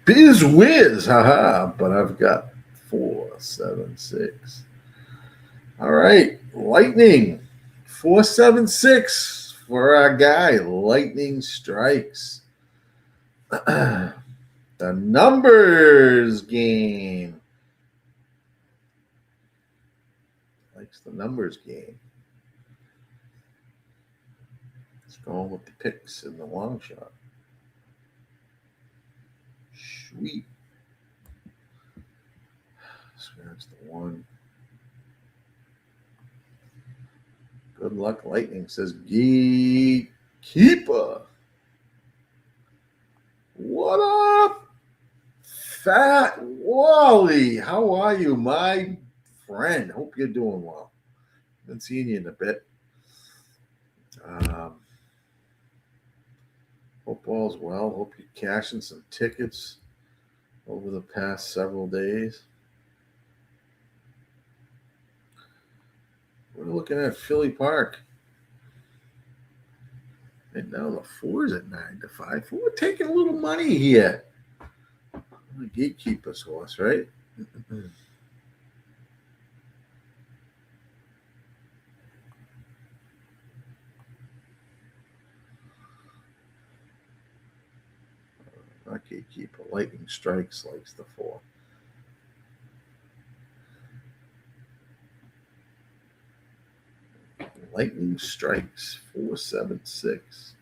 Speaker 1: Biz whiz, haha! But I've got 4, 7, 6. All right, lightning 4, 7, 6 for our guy. Lightning strikes. The numbers game. Likes the numbers game. It's going with the picks in the long shot. Sweet. Scratch the 1. Good luck, Lightning, says GillyCapper. What up, Fat Wally? How are you, my friend? Hope you're doing well. Been seeing you in a bit. Hope all's well. Hope you're cashing some tickets over the past several days. We're looking at Philly Park. And now the 4's at 9-5. We're taking a little money here. The gatekeeper's horse, right? Not gatekeeper. Lightning strikes likes the 4. Lightning strikes 4, 7, 6.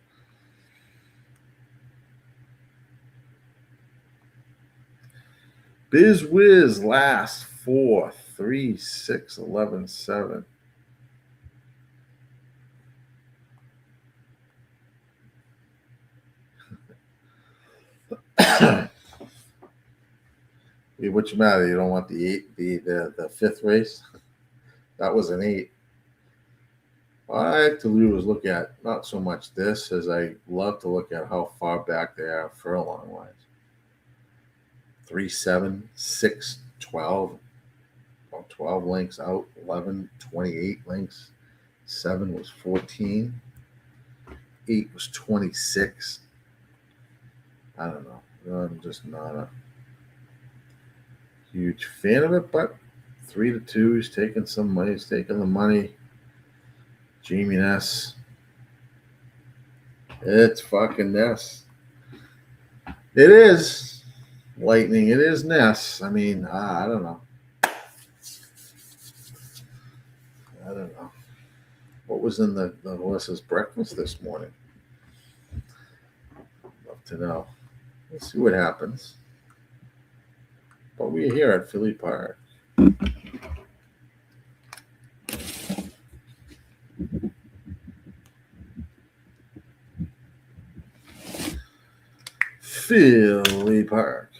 Speaker 1: Biz whiz last 4, 3, 6, 11, 7. What's the matter? You don't want the 8, the 5th race? That was an 8. All I have to do is look at not so much this as I love to look at how far back they are furlong wise. 3, 7, 6, 12. About 12 lengths out. 11, 28 lengths. 7 was 14. 8 was 26. I don't know. I'm just not a huge fan of it, but 3-2. He's taking some money. He's taking the money. Jamie Ness. It's fucking Ness. It is. Lightning. It is Ness. I mean, I don't know. I don't know. What was in the horse's breakfast this morning? Love to know. Let's see what happens. But we're here at Philly Park. Philly Park.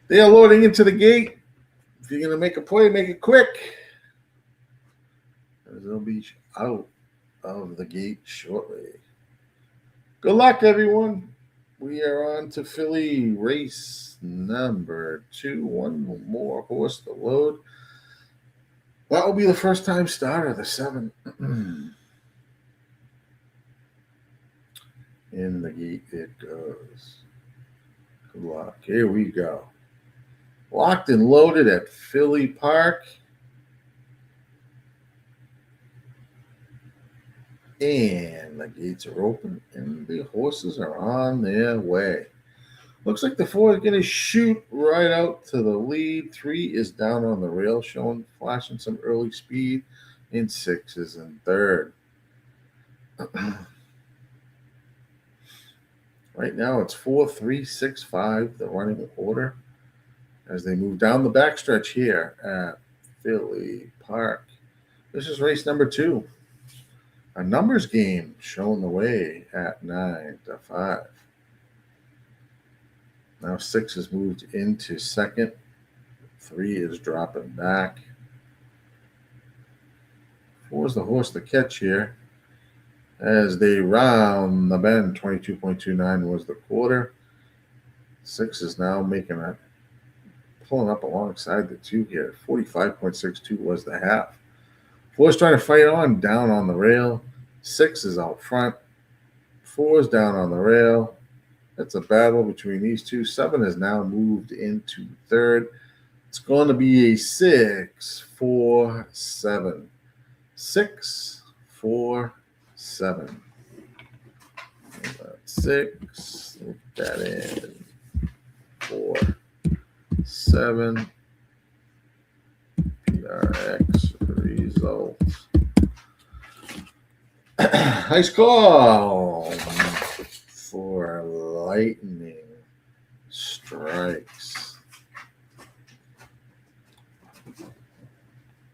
Speaker 1: They are loading into the gate. If you're going to make a play, make it quick. They'll be out of the gate shortly. Good luck, everyone. We are on to Philly race number 2. One more horse to load. That will be the first time starter, the 7. In the gate it goes. Good luck. Here we go. Locked and loaded at Philly Park. And the gates are open and the horses are on their way. Looks like the 4 is going to shoot right out to the lead. 3 is down on the rail, flashing some early speed. And 6 is in third. Right now it's 4, 3, 6, 5, the running order, as they move down the backstretch here at Philly Park. This is race number 2. A numbers game showing the way at 9-5. Now 6 has moved into second. 3 is dropping back. 4 is the horse to catch here As they round the bend, 22.29 was the quarter. 6 is now making a pulling up alongside the 2 here. 45.62 was the half. 4 is trying to fight on, down on the rail. 6 is out front. 4 is down on the rail. It's a battle between these two. 7 has now moved into third. It's going to be a 6-4-7. 6-4-7. 6. Look that in. 4, 7. PRX results. Nice call for lightning strikes.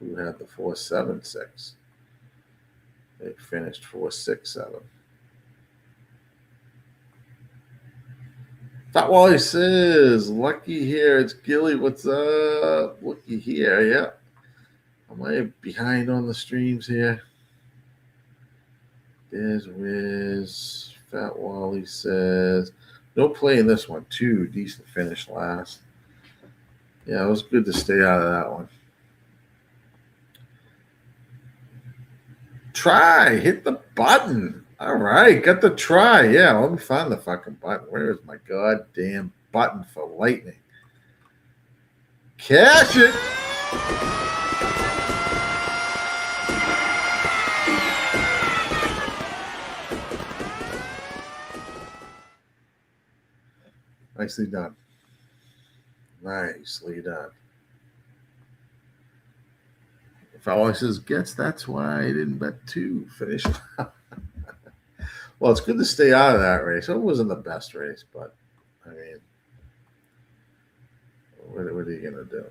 Speaker 1: Who had the 4-7-6? They finished 4-6-7. Fat Wally says, lucky here. It's Gilly. What's up? Lucky here. Yeah. Am I behind on the streams here? There's Wiz. Fat Wally says, no play in this one. 2 decent finish last. Yeah, it was good to stay out of that one. Try. Hit the button. All right. Got the try. Yeah, let me find the fucking button. Where is my goddamn button for lightning? Cash it. Nicely done. Nicely done. If I always says gets, that's why I didn't bet 2. Finish. Well, it's good to stay out of that race. It wasn't the best race, but I mean, what are you gonna do?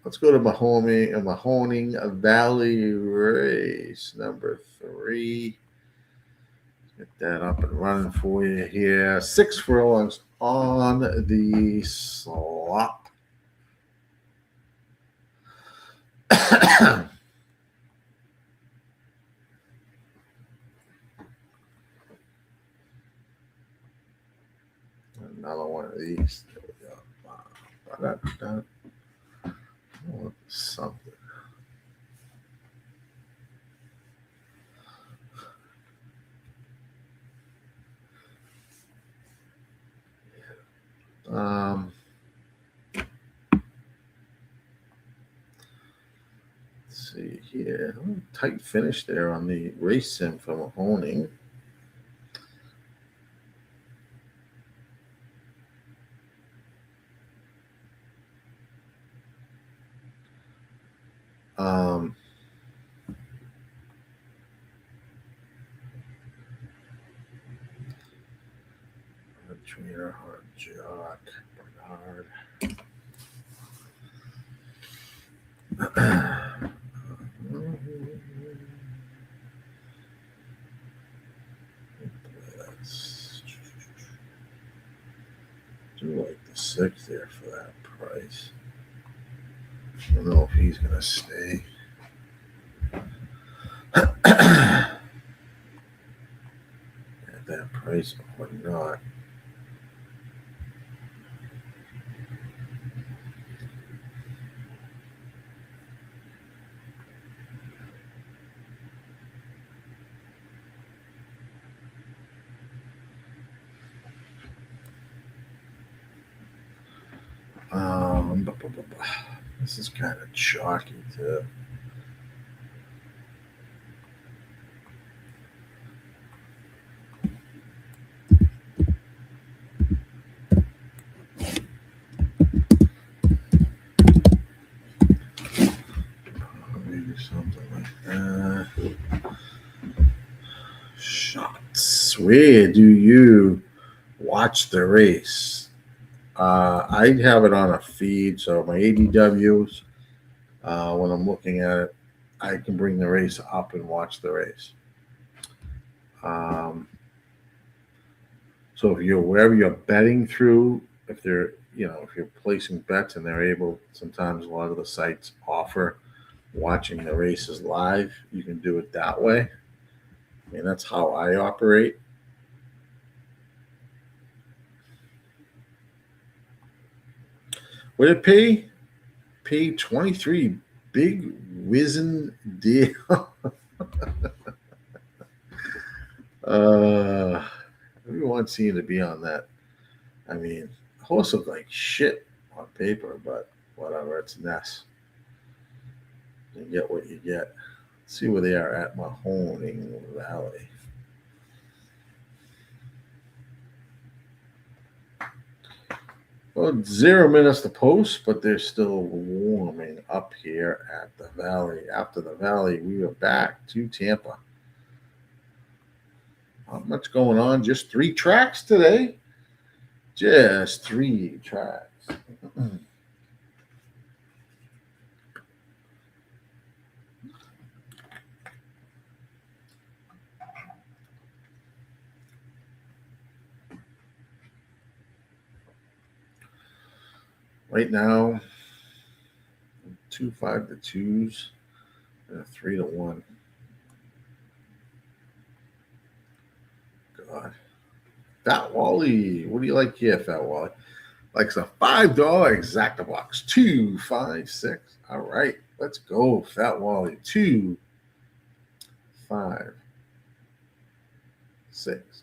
Speaker 1: Let's go to Mahoning Valley race number 3. Get that up and running for you here. 6 furlongs on the slot. Another one of these. There we go. Oh, something. Let's see here. Tight finish there on the race sim from Mahoning. Trainer, hard jock, Bernard. Do like the 6 there for that price. I don't know if he's gonna stay. At that price or not. This is kind of chalky too. Maybe something like that. Shots. Where do you watch the race? I have it on a feed, so my ADWs, when I'm looking at it, I can bring the race up and watch the race. So if you're wherever you're betting through, if you're placing bets and they're able, sometimes a lot of the sites offer watching the races live. You can do it that way. mean, that's how I operate. What did it pay? Paid 23. Big whizzing deal. Everyone seemed to be on that. I mean, the horse looked like shit on paper, but whatever, it's Ness. You get what you get. Let's see where they are at Mahoning Valley. Well, 0 minutes to post, but they're still warming up here at the Valley. After the Valley, we are back to Tampa. Not much going on. Just 3 tracks today. Just 3 tracks. Right now, 2 5-2s and a 3-1. God. Fat Wally. What do you like here, Fat Wally? Likes a $5 exacta box. 2 5 6. All right. Let's go, Fat Wally. 2 5 6.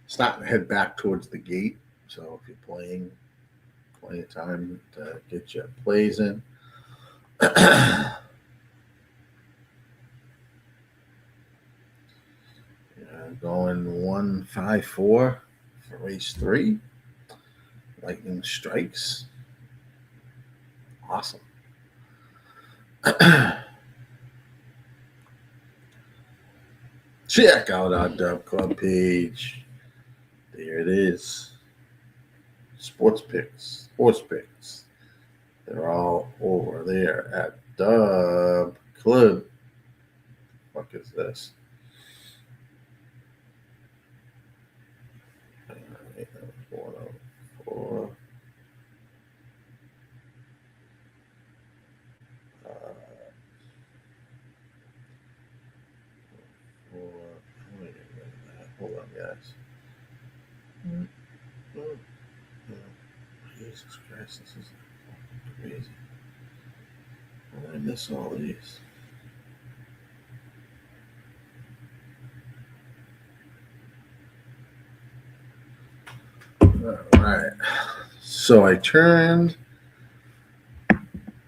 Speaker 1: Starting to head back towards the gate. So if you're playing, plenty of time to get your plays in. Going 1-5-4 for race 3. Lightning strikes. Awesome. Check out our Dub Club page. There it is. Sports picks, horse picks. They're all over there at Dub Club. What is this? Right, that was 104. Hold on, guys. Jesus Christ, this is crazy. How did I miss all these? All right. So I turned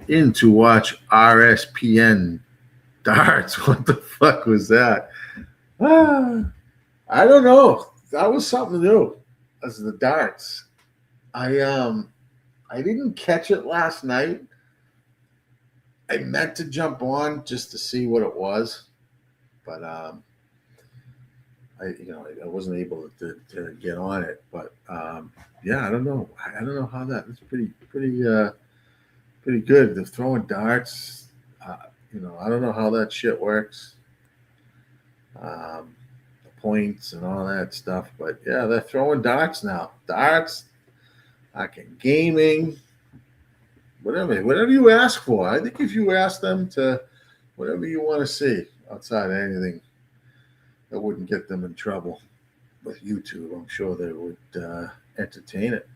Speaker 1: in to watch RSPN darts. What the fuck was that? I don't know. That was something new. As the darts. I didn't catch it last night. I meant to jump on just to see what it was, but I wasn't able to get on it. But yeah, I don't know. I don't know how that's pretty good. They're throwing darts. I don't know how that shit works. The points and all that stuff, but yeah, they're throwing darts now. Darts, gaming. Whatever you ask for. I think if you ask them to whatever you want to see outside of anything that wouldn't get them in trouble with YouTube, I'm sure they would entertain it.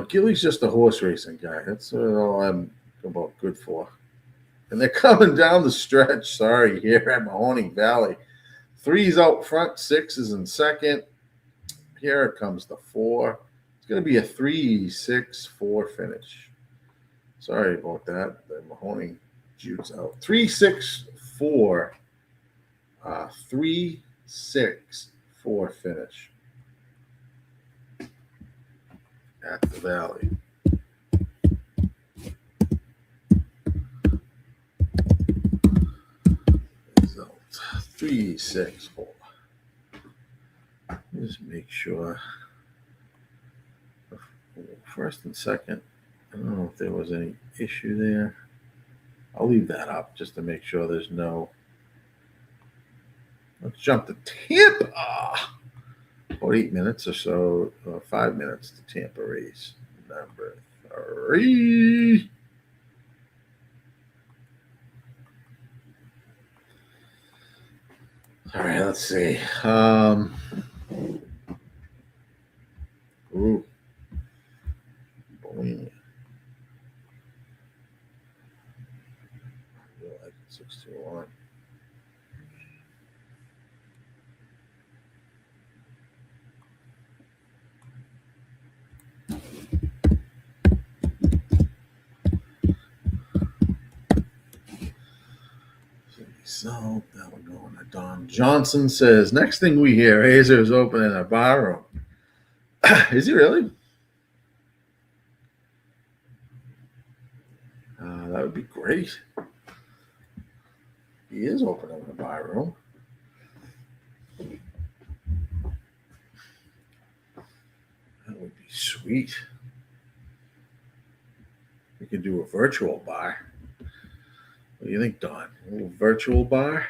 Speaker 1: Gilly's just a horse racing guy. That's all I'm about good for. And they're coming down the stretch, here at Mahoning Valley. 3's out front, 6 is in second. Here comes the 4. It's going to be a 3-6-4 finish. Sorry about that. The Mahoning jukes out. 3-6-4. 3-6-4 finish at the Valley. Result 3-6-4. Just make sure. First and second, I don't know if there was any issue there. I'll leave that up just to make sure there's no. Let's jump to Tampa. About 8 minutes or so, 5 minutes to Tampa race number 3. All right, let's see. Ooh. Boing. 621. So that we're going to Don Johnson says, next thing we hear, Razor is opening a bar room. Is he really? That would be great. He is opening a bar room. That would be sweet. We could do a virtual bar. What do you think, Don? A little virtual bar?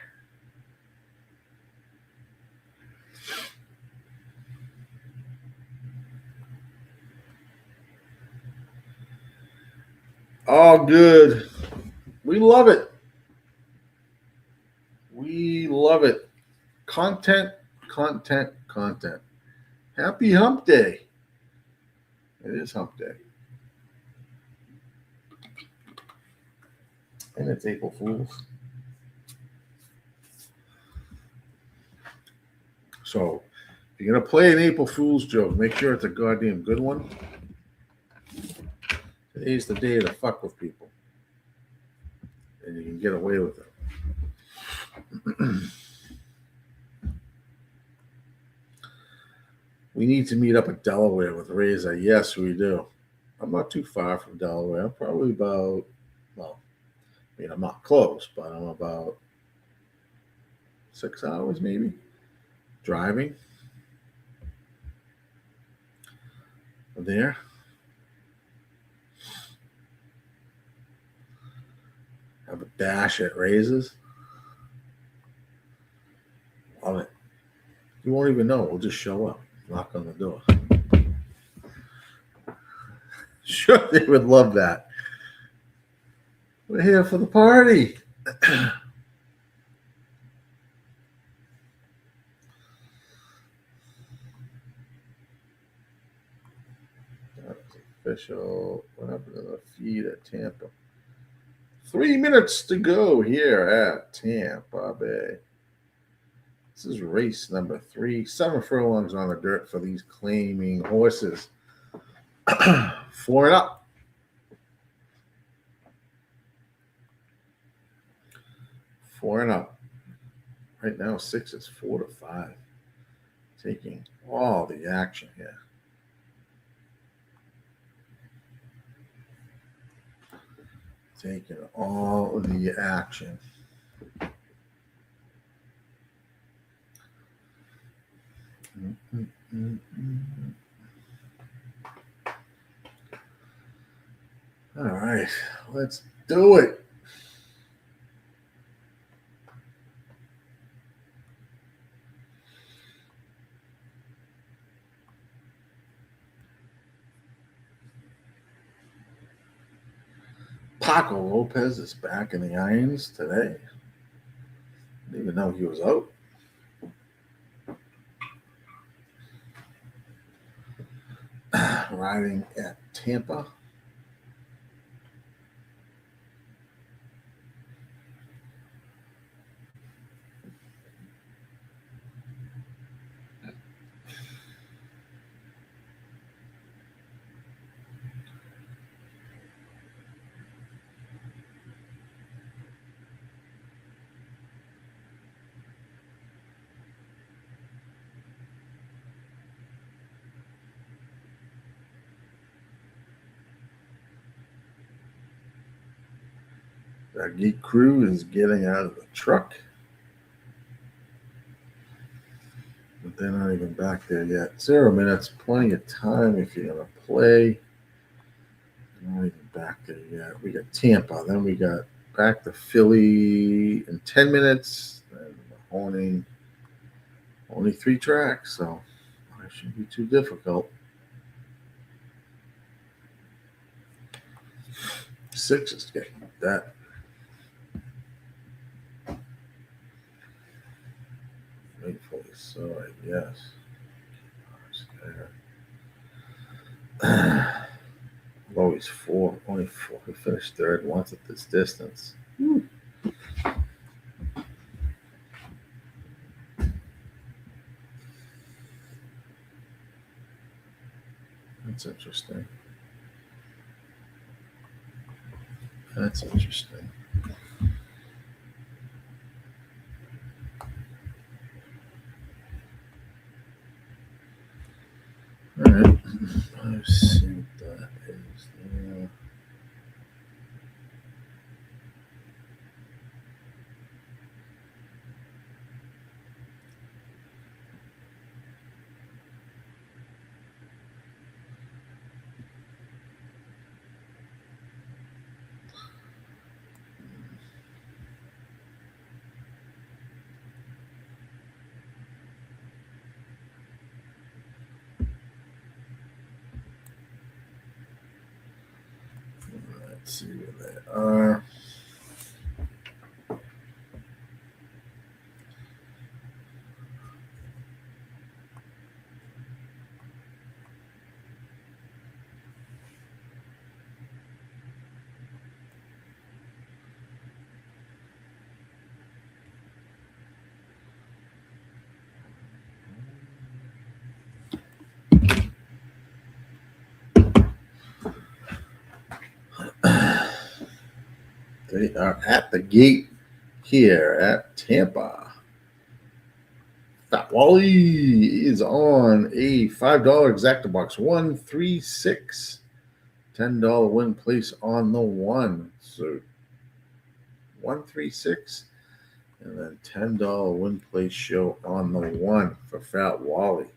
Speaker 1: All good. We love it. We love it. Content, content, content. Happy hump day. It is hump day. And it's April Fool's. So, if you're going to play an April Fool's joke, make sure it's a goddamn good one. Today's the day to fuck with people. And you can get away with it. We need to meet up at Delaware with Razor. Yes, we do. I'm not too far from Delaware. I'm probably about, well, I mean, I'm not close, but I'm about 6 hours maybe driving there. Have a dash at Razor's. Love it. You won't even know. We'll just show up, knock on the door. Sure, they would love that. We're here for the party. Official. What happened to the feed at Tampa? 3 minutes to go here at Tampa Bay. This is race number 3. 7 furlongs on the dirt for these claiming horses. 4 and up. 4 and up. Right now, 6 is 4 to 5. Taking all the action here. Taking all the action. All right, let's do it. Paco Lopez is back in the irons today. Didn't even know he was out. Riding at Tampa. Our geek crew is getting out of the truck. They're not even back there yet. 0 minutes, plenty of time if you're gonna play. Not even back there yet. We got Tampa, then we got back to Philly in 10 minutes, and Mahoning, only 3 tracks, so it shouldn't be too difficult. 6 is getting that. Gratefully so, I guess. Always 4, only 4. We finished third once at this distance. Woo. That's interesting. That's interesting. All right. Let's see what that is there. Let's see where they are. They are at the gate here at Tampa. Fat Wally is on a $5 exacta box. 136. $10 win place on the 1. So 136. And then $10 win place show on the 1 for Fat Wally.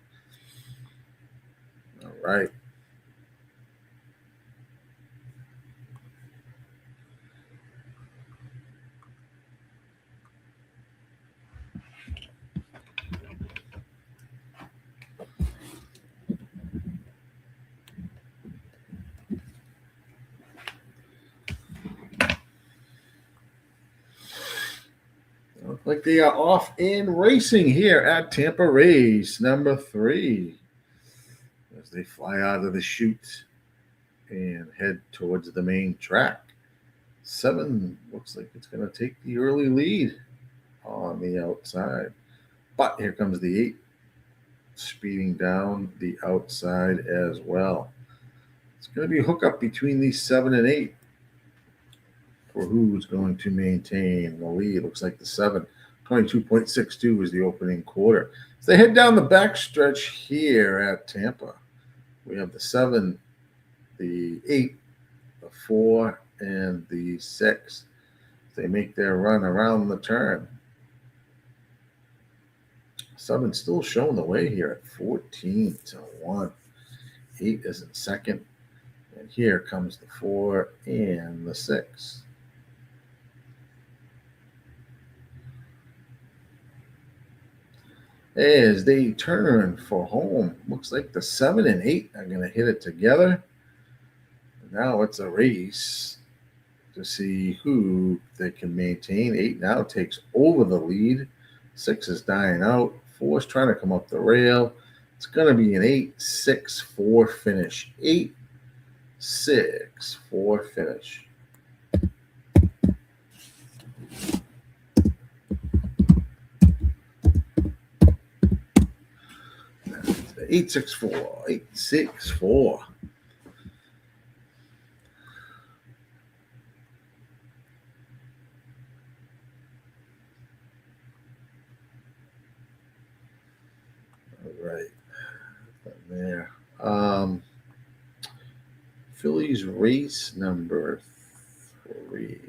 Speaker 1: All right. Look like they are off and racing here at Tampa race number 3 as they fly out of the chute and head towards the main track. 7 looks like it's going to take the early lead on the outside, but here comes the 8 speeding down the outside as well. It's going to be a hookup between these 7 and 8 for who's going to maintain the lead. Looks like the 7, 22.62 is the opening quarter. As they head down the backstretch here at Tampa, we have the 7, the 8, the 4, and the 6. They make their run around the turn. 7 still showing the way here at 14-1. 8 is in second. And here comes the 4 and the 6. As they turn for home, looks like the 7 and 8 are going to hit it together. Now it's a race to see who they can maintain. 8 now takes over the lead. 6 is dying out. 4 is trying to come up the rail. It's going to be an 8-6-4 finish. 8-6-4 finish. That's the 8-6-4. 8-6-4. Right there. Phillies race number 3.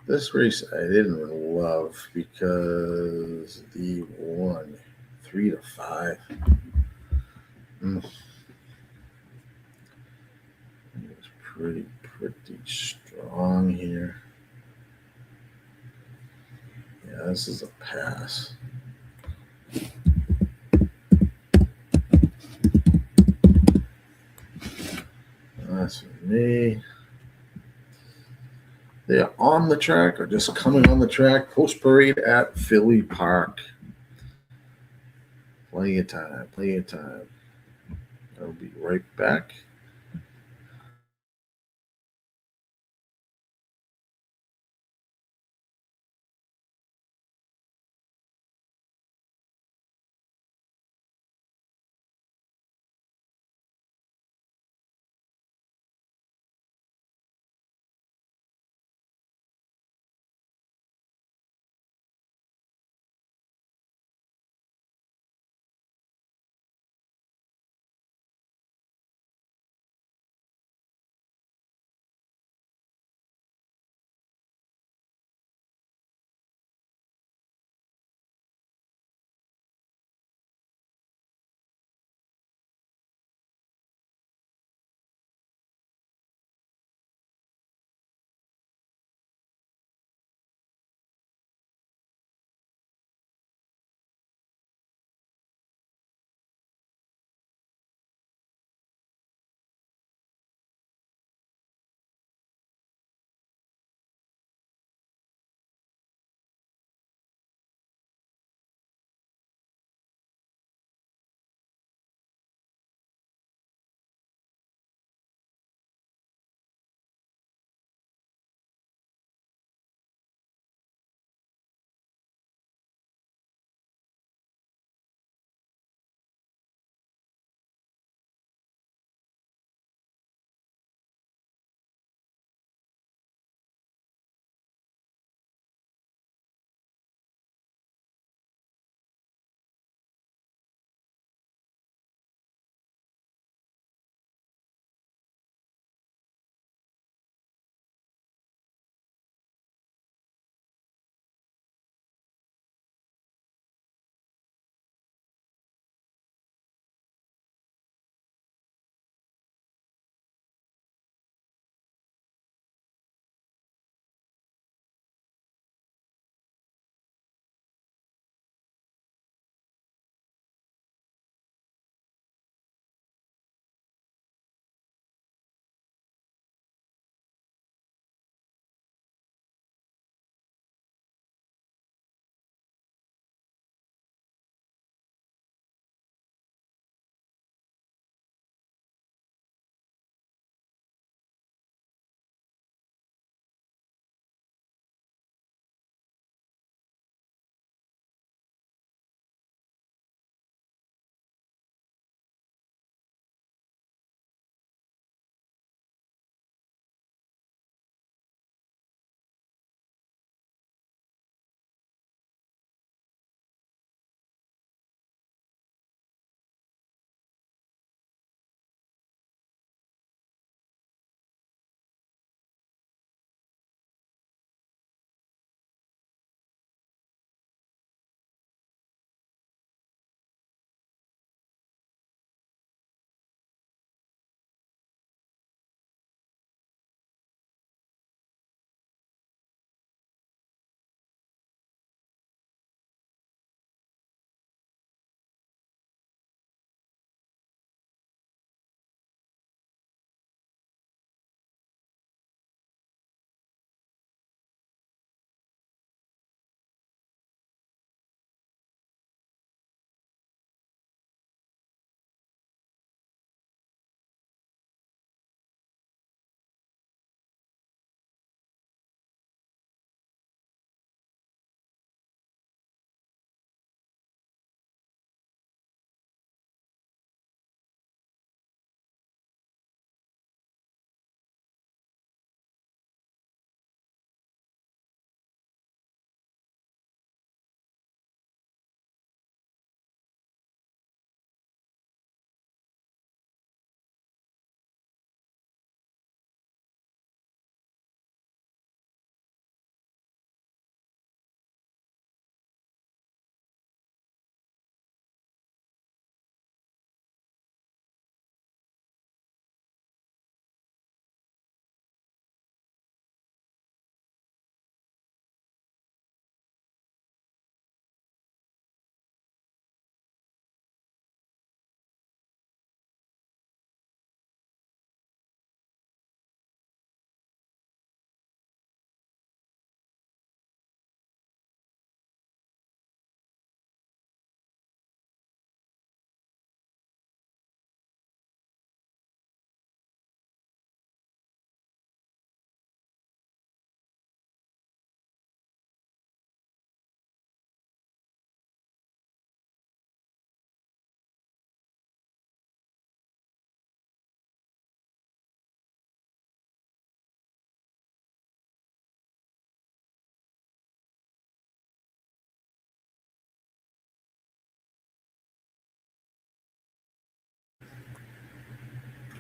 Speaker 1: This race I didn't love because the 3 to 5. It was pretty strong here. Yeah, this is a pass. That's for me. They're on the track or just coming on the track. Post parade at Philly Park. Plenty of time. I'll be right back.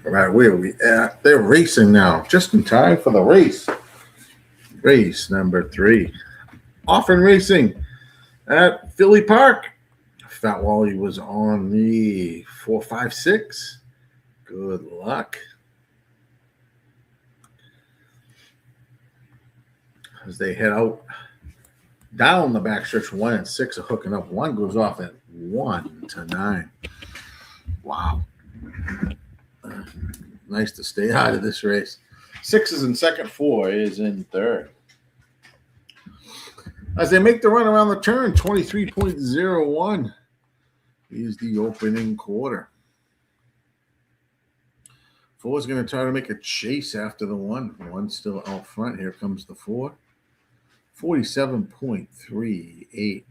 Speaker 1: All right, where are we at? They're racing now, just in time for the race. Race number 3. Often racing at Philly Park. Fat Wally was on the 456. Good luck. As they head out down the backstretch, 1 and 6 are hooking up. 1 goes off at 1 to 9. Wow. Nice to stay out of this race. 6 is in second, 4 is in third. As they make the run around the turn, 23.01 is the opening quarter. 4 is going to try to make a chase after the 1. 1's still out front. Here comes the 4. 47.38.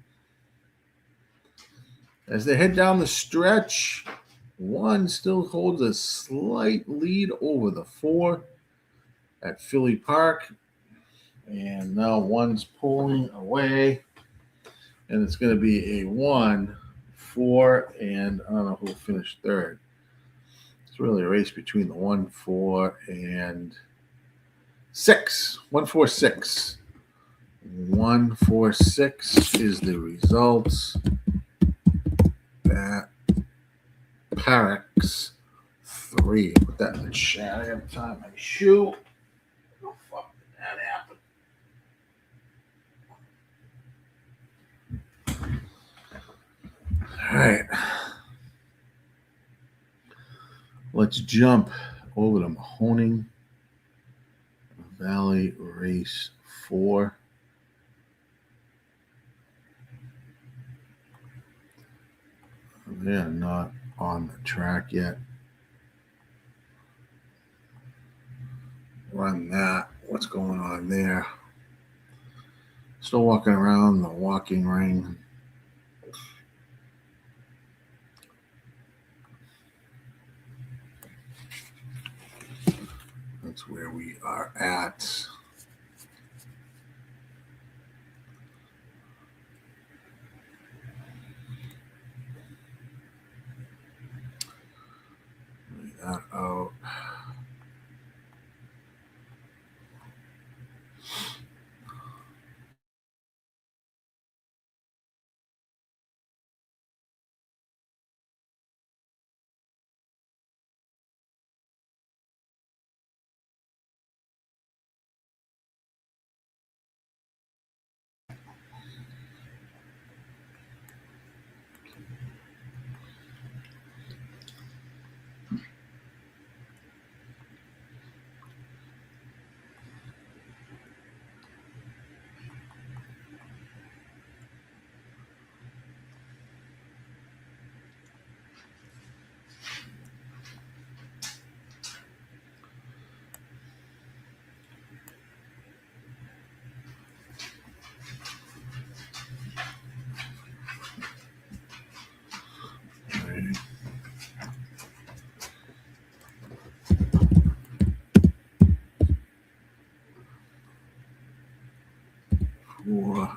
Speaker 1: As they head down the stretch, 1 still holds a slight lead over the 4 at Philly Park. And now 1's pulling away. And it's going to be a 1, 4, and I don't know who will finish third. It's really a race between the 1, 4, and 6. 1, 4, 6. 1, 4, 6 is the results. That Parx 3. Put that in the chat. I have time. My shoe. Oh, fuck did that happen? All right. Let's jump over to Mahoning Valley Race 4. They are not on the track yet. Run that. What's going on there? Still walking around the walking ring. That's where we are at. Lay that out.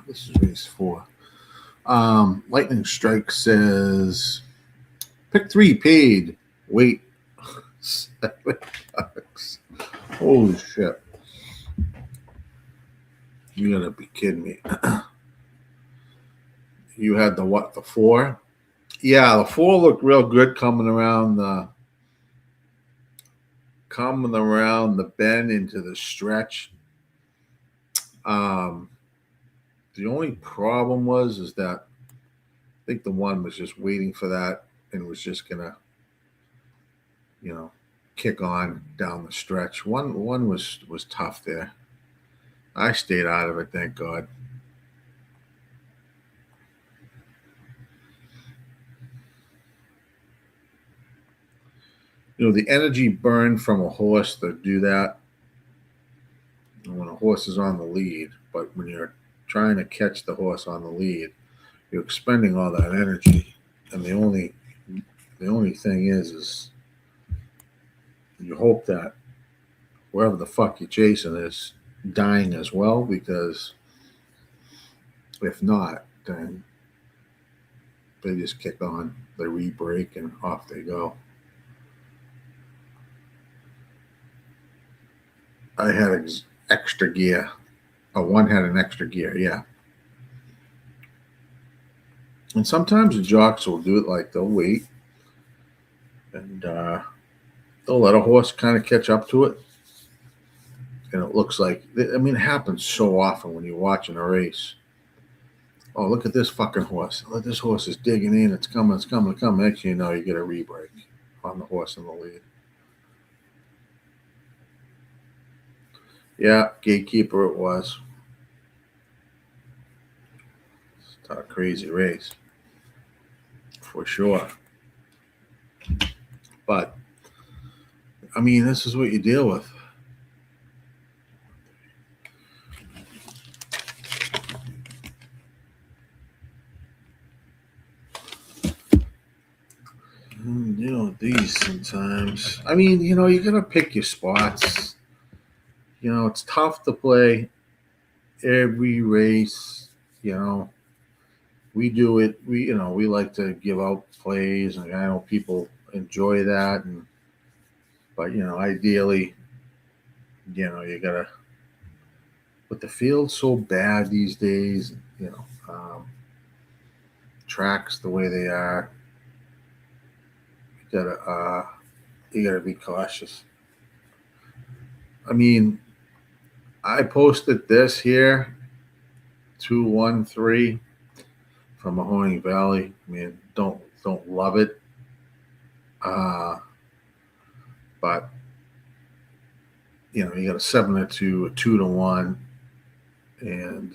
Speaker 1: This is race 4. Lightning Strike says pick 3 paid. Wait. $7. Holy shit. You gotta be kidding me. You had the what? The 4? Yeah, the 4 looked real good coming around the bend into the stretch. The only problem is that I think the 1 was just waiting for that and was just gonna, kick on down the stretch. One was tough there. I stayed out of it, thank God. The energy burned from a horse to do that when a horse is on the lead, but when you're trying to catch the horse on the lead, you're expending all that energy, and the only thing is you hope that wherever the fuck you're chasing is dying as well, because if not, then they just kick on, they re-brake, and off they go. I had extra gear. Oh, one had an extra gear, yeah. And sometimes the jocks will do it like they'll wait and they'll let a horse kind of catch up to it. And it looks like, I mean, it happens so often when you're watching a race. Oh, look at this fucking horse. Look, this horse is digging in. It's coming, it's coming, it's coming. Next thing you know, you get a re-break on the horse in the lead. Yeah, gatekeeper it was. It's a crazy race. For sure. But, I mean, this is what you deal with. You know, these sometimes. I mean, you know, you got to pick your spots. You know, it's tough to play every race. You know, we do it. We like to give out plays, and I know people enjoy that. But you know, ideally, you know, you gotta. But the field's so bad these days. You know, tracks the way they are. You gotta be cautious. I mean, I posted this here, 213 from Mahoning Valley. I mean, don't love it, but you know, you got a 7-2, a 2-1, and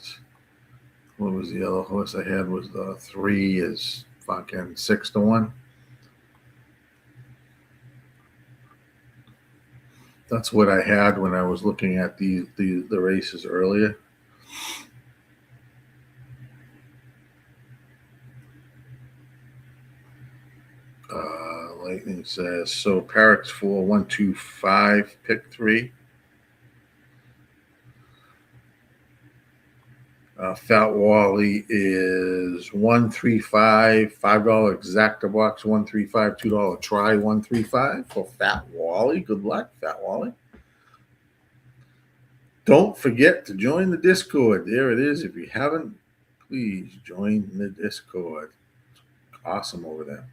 Speaker 1: what was the other horse I had? Was the 3 is fucking 6-1. That's what I had when I was looking at the races earlier. Lightning says, so Parx 4125, pick 3. Fat Wally is 135, $5 exacta box, 135, $2 try, 135 for Fat Wally. Good luck, Fat Wally. Don't forget to join the Discord. There it is. If you haven't, please join the Discord. It's awesome over there.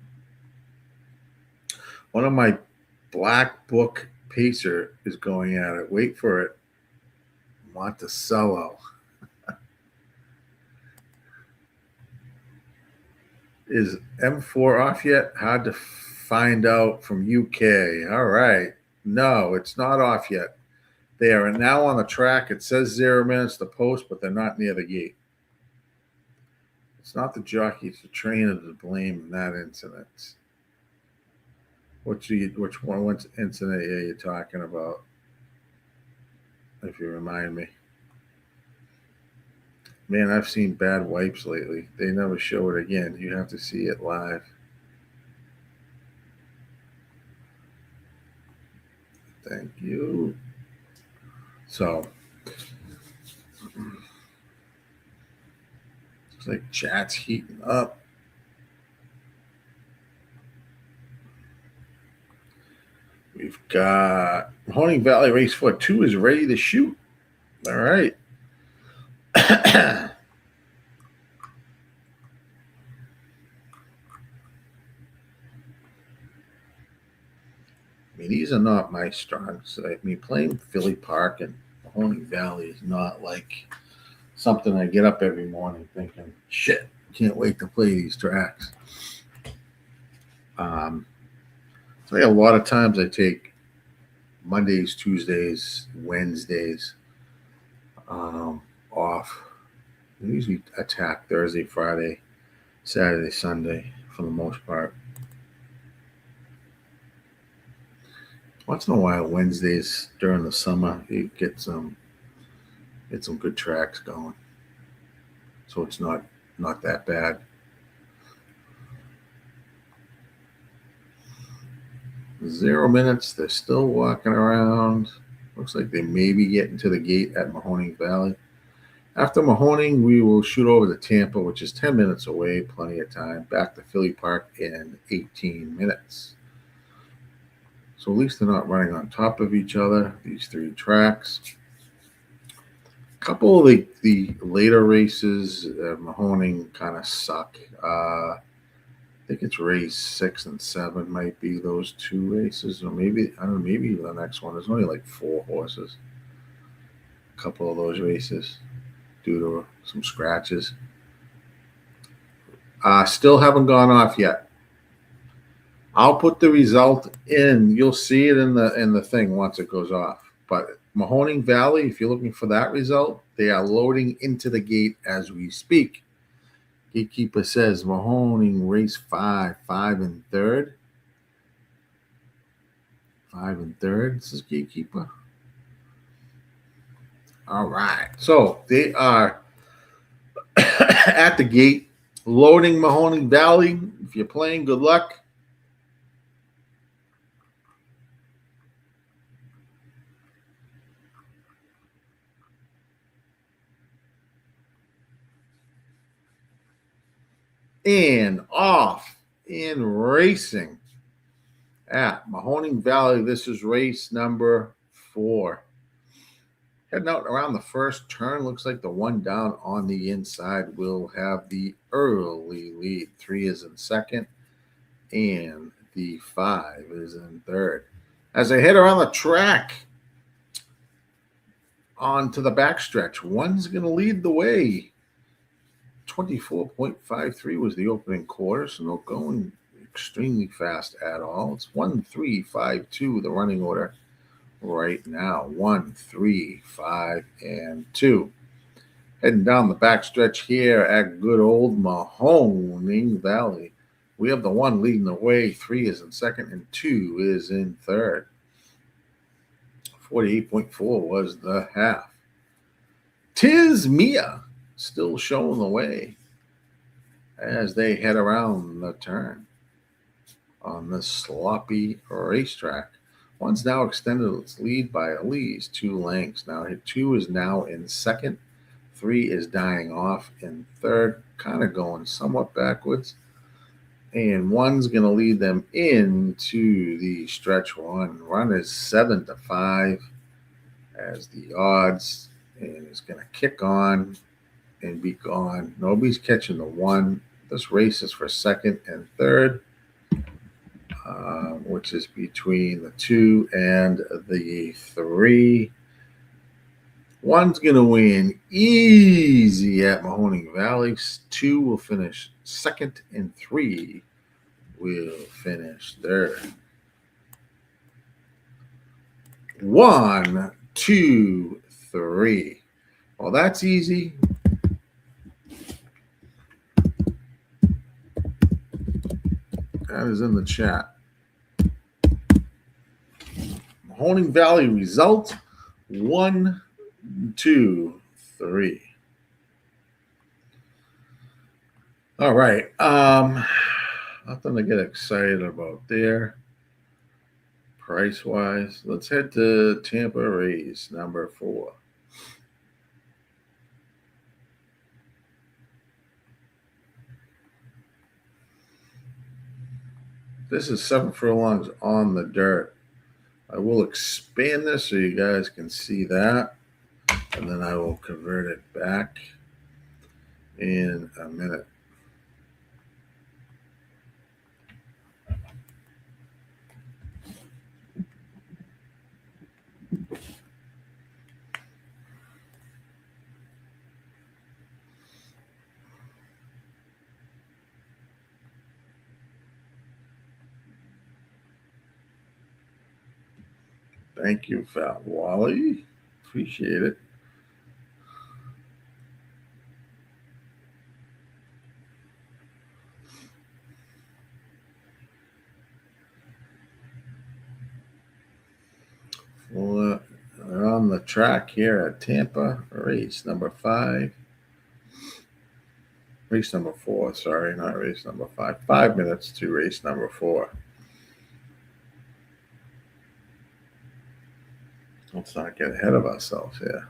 Speaker 1: One of my Black Book Pacer is going at it. Wait for it. Monticello. Is M4 off yet? Hard to find out from UK. All right. No, it's not off yet. They are now on the track. It says 0 minutes to post, but they're not near the gate. It's not the jockey, it's the trainer to blame in that incident. Which incident are you talking about? If you remind me. Man, I've seen bad wipes lately. They never show it again. You have to see it live. Thank you. So, looks like chat's heating up. We've got Mahoning Valley Race 4-2 is ready to shoot. All right. I mean, these are not my strengths. I mean, playing Philly Park and Mahoning Valley is not like something I get up every morning thinking, shit, can't wait to play these tracks. So a lot of times I take Mondays, Tuesdays, Wednesdays off. I usually attack Thursday, Friday, Saturday, Sunday for the most part. Once in a while, Wednesdays during the summer, you get some good tracks going. So it's not that bad. Zero minutes. They're still walking around. Looks like they may be getting to the gate at Mahoning Valley. After Mahoning, we will shoot over to Tampa, which is 10 minutes away, plenty of time. Back to Philly Park in 18 minutes. So at least they're not running on top of each other, these three tracks. A couple of the later races, Mahoning kind of suck. I think it's race 6 and 7 might be those two races, or maybe, I don't know, maybe the next one. There's only like 4 horses. A couple of those races due to some scratches. Still haven't gone off yet. I'll put the result in. You'll see it in the thing once it goes off. But Mahoning Valley, if you're looking for that result, they are loading into the gate as we speak. Gatekeeper says Mahoning race 5, 5 and 3rd. 5 and 3rd. This is Gatekeeper. All right. So they are at the gate loading Mahoning Valley. If you're playing, good luck. And off in racing at Mahoning Valley. This is race number 4. Heading out around the first turn. Looks like the one down on the inside will have the early lead. 3 is in second, and the 5 is in third. As they head around the track onto the backstretch, one's going to lead the way. 24.53 was the opening quarter, so not going extremely fast at all. It's 1-3-5-2, the running order right now. 1, 3, 5, and 2. Heading down the backstretch here at good old Mahoning Valley. We have the 1 leading the way. 3 is in second, and 2 is in third. 48.4 was the half. Tis Mia still showing the way as they head around the turn on this sloppy racetrack. One's now extended its lead by at least 2 lengths. Now 2 is now in second. 3 is dying off in third, kind of going somewhat backwards. And 1's going to lead them into the stretch 1. Run is 7-5 as the odds, and it's going to kick on and be gone. Nobody's catching the 1. This race is for second and third, which is between the 2 and the 3. 1's going to win easy at Mahoning Valley. 2 will finish second, and 3 will finish third. 1, 2, 3. Well, that's easy. That is in the chat. Mahoning Valley result 1, 2, 3. All right. Nothing to get excited about there. Price wise, let's head to Tampa race number 4. This is 7 furlongs on the dirt. I will expand this so you guys can see that, and then I will convert it back in a minute. Thank you, Fat Wally. Appreciate it. Well, we're on the track here at Tampa, race number 5. Race number 4, sorry, not race number 5. 5 minutes to race number 4. Let's not get ahead of ourselves here.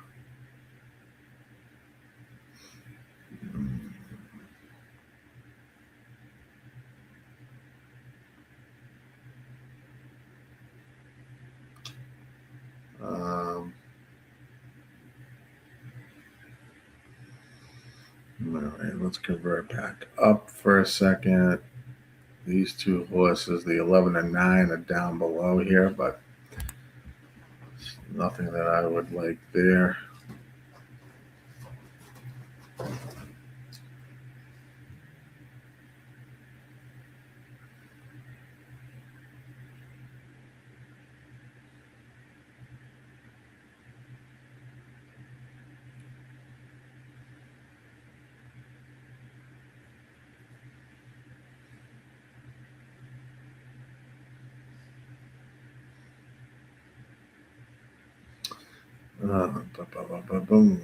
Speaker 1: let's convert back up for a second. These two horses, the 11 and 9, are down below here, but nothing that I would like there. Boom.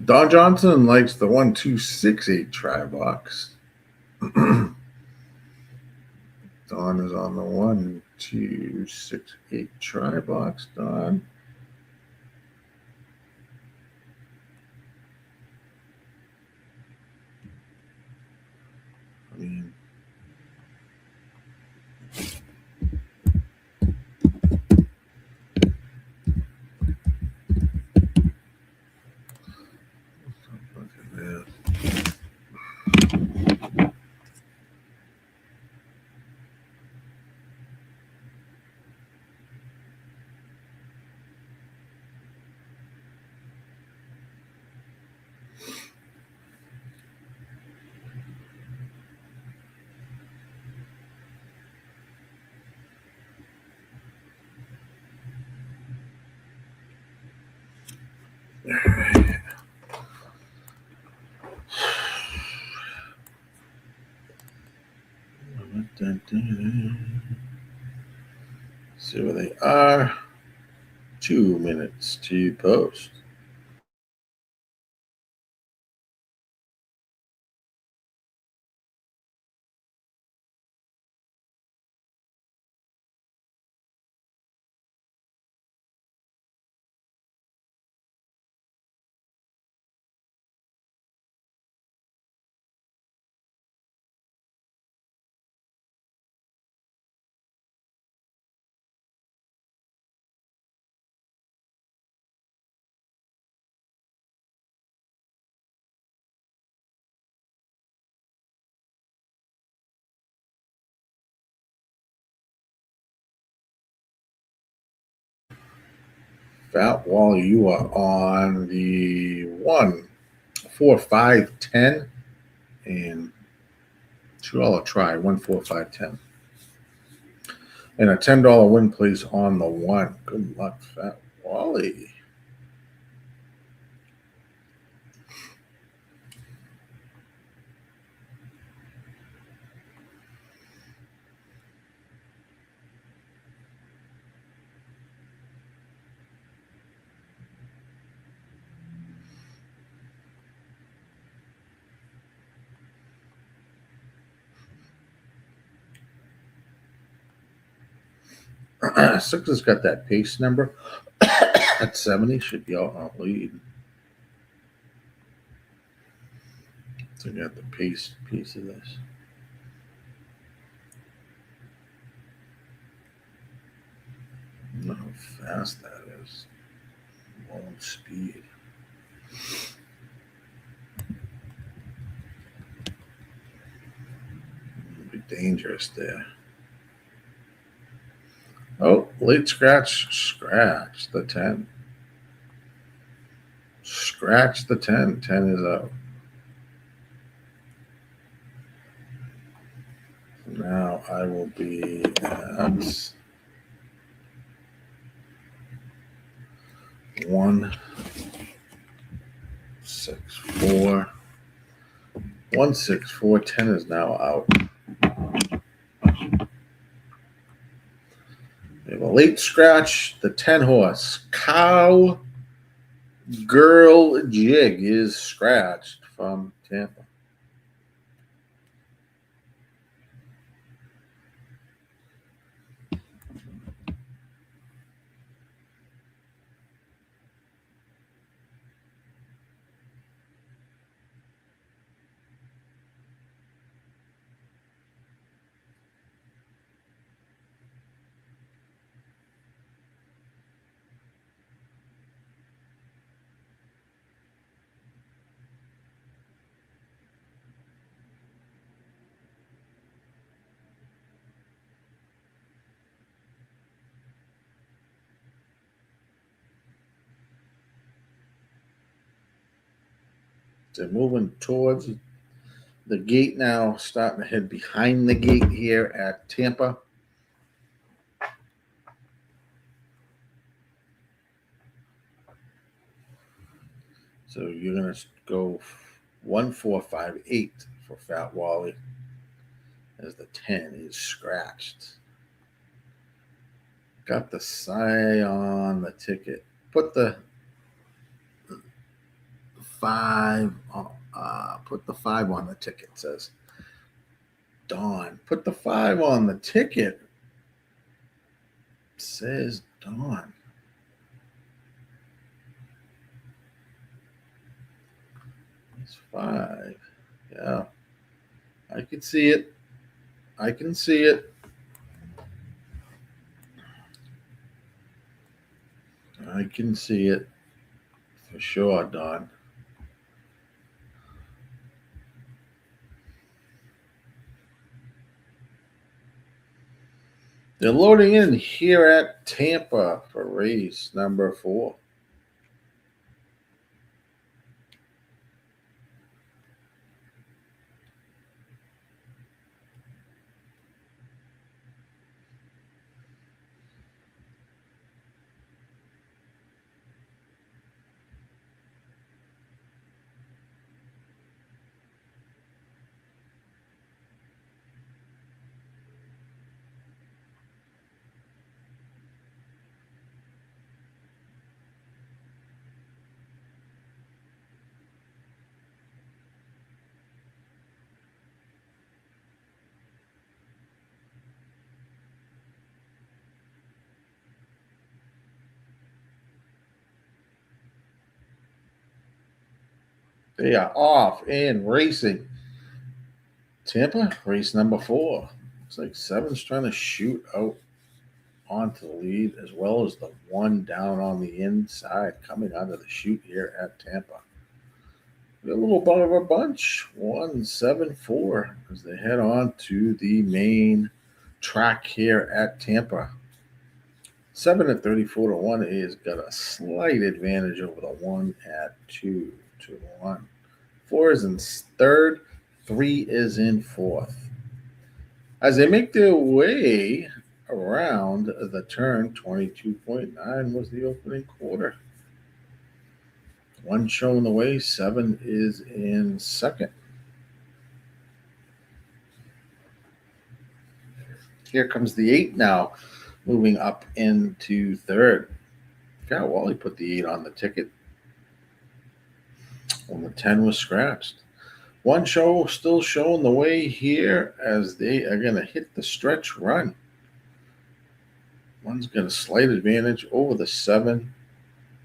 Speaker 1: Don Johnson likes the 1268 try box. Don is on the 1268 try box. Don. I mean, look at that. See where they are. 2 minutes to post. Fat Wall, you are on the 1, 4, 5, 10, and $2 try, 1, 4, 5, 10. And a $10 win, please, on the 1. Good luck, Fat Wally. Six has got that pace number at 70, should be out on lead. So you got the pace piece of this. I don't know how fast that is. Low speed. It'll be dangerous there. Oh, late scratch the 10. Scratch the 10. 10 is out. Now I will be at 164. 164. 10 is now out. We have a late scratch. The 10 horse Cow Girl Jig is scratched from Tampa. They're moving towards the gate now, starting to head behind the gate here at Tampa. So you're going to go 1, 4, 5, 8 for Fat Wally, as the 10 is scratched. Got the sign on the ticket. Put the 5 on, on the ticket, says Dawn. Put the 5 on the ticket, says Dawn. It's 5. Yeah. I can see it. I can see it. I can see it for sure, Don. They're loading in here at Tampa for race number 4. They are off and racing. Tampa, race number 4. Looks like 7's trying to shoot out onto the lead, as well as the 1 down on the inside coming out of the chute here at Tampa. A little bit of a bunch. 1, 7, 4 as they head on to the main track here at Tampa. 7 at 34 to 1 is got a slight advantage over the 1 at 2 to 1. 4 is in third. 3 is in fourth. As they make their way around the turn, 22.9 was the opening quarter. 1 showing the way. 7 is in second. Here comes the 8 now, moving up into third. Fat Wally put the 8 on the ticket when the 10 was scratched. 1 show still showing the way here as they are going to hit the stretch run. 1's got a slight advantage over the 7.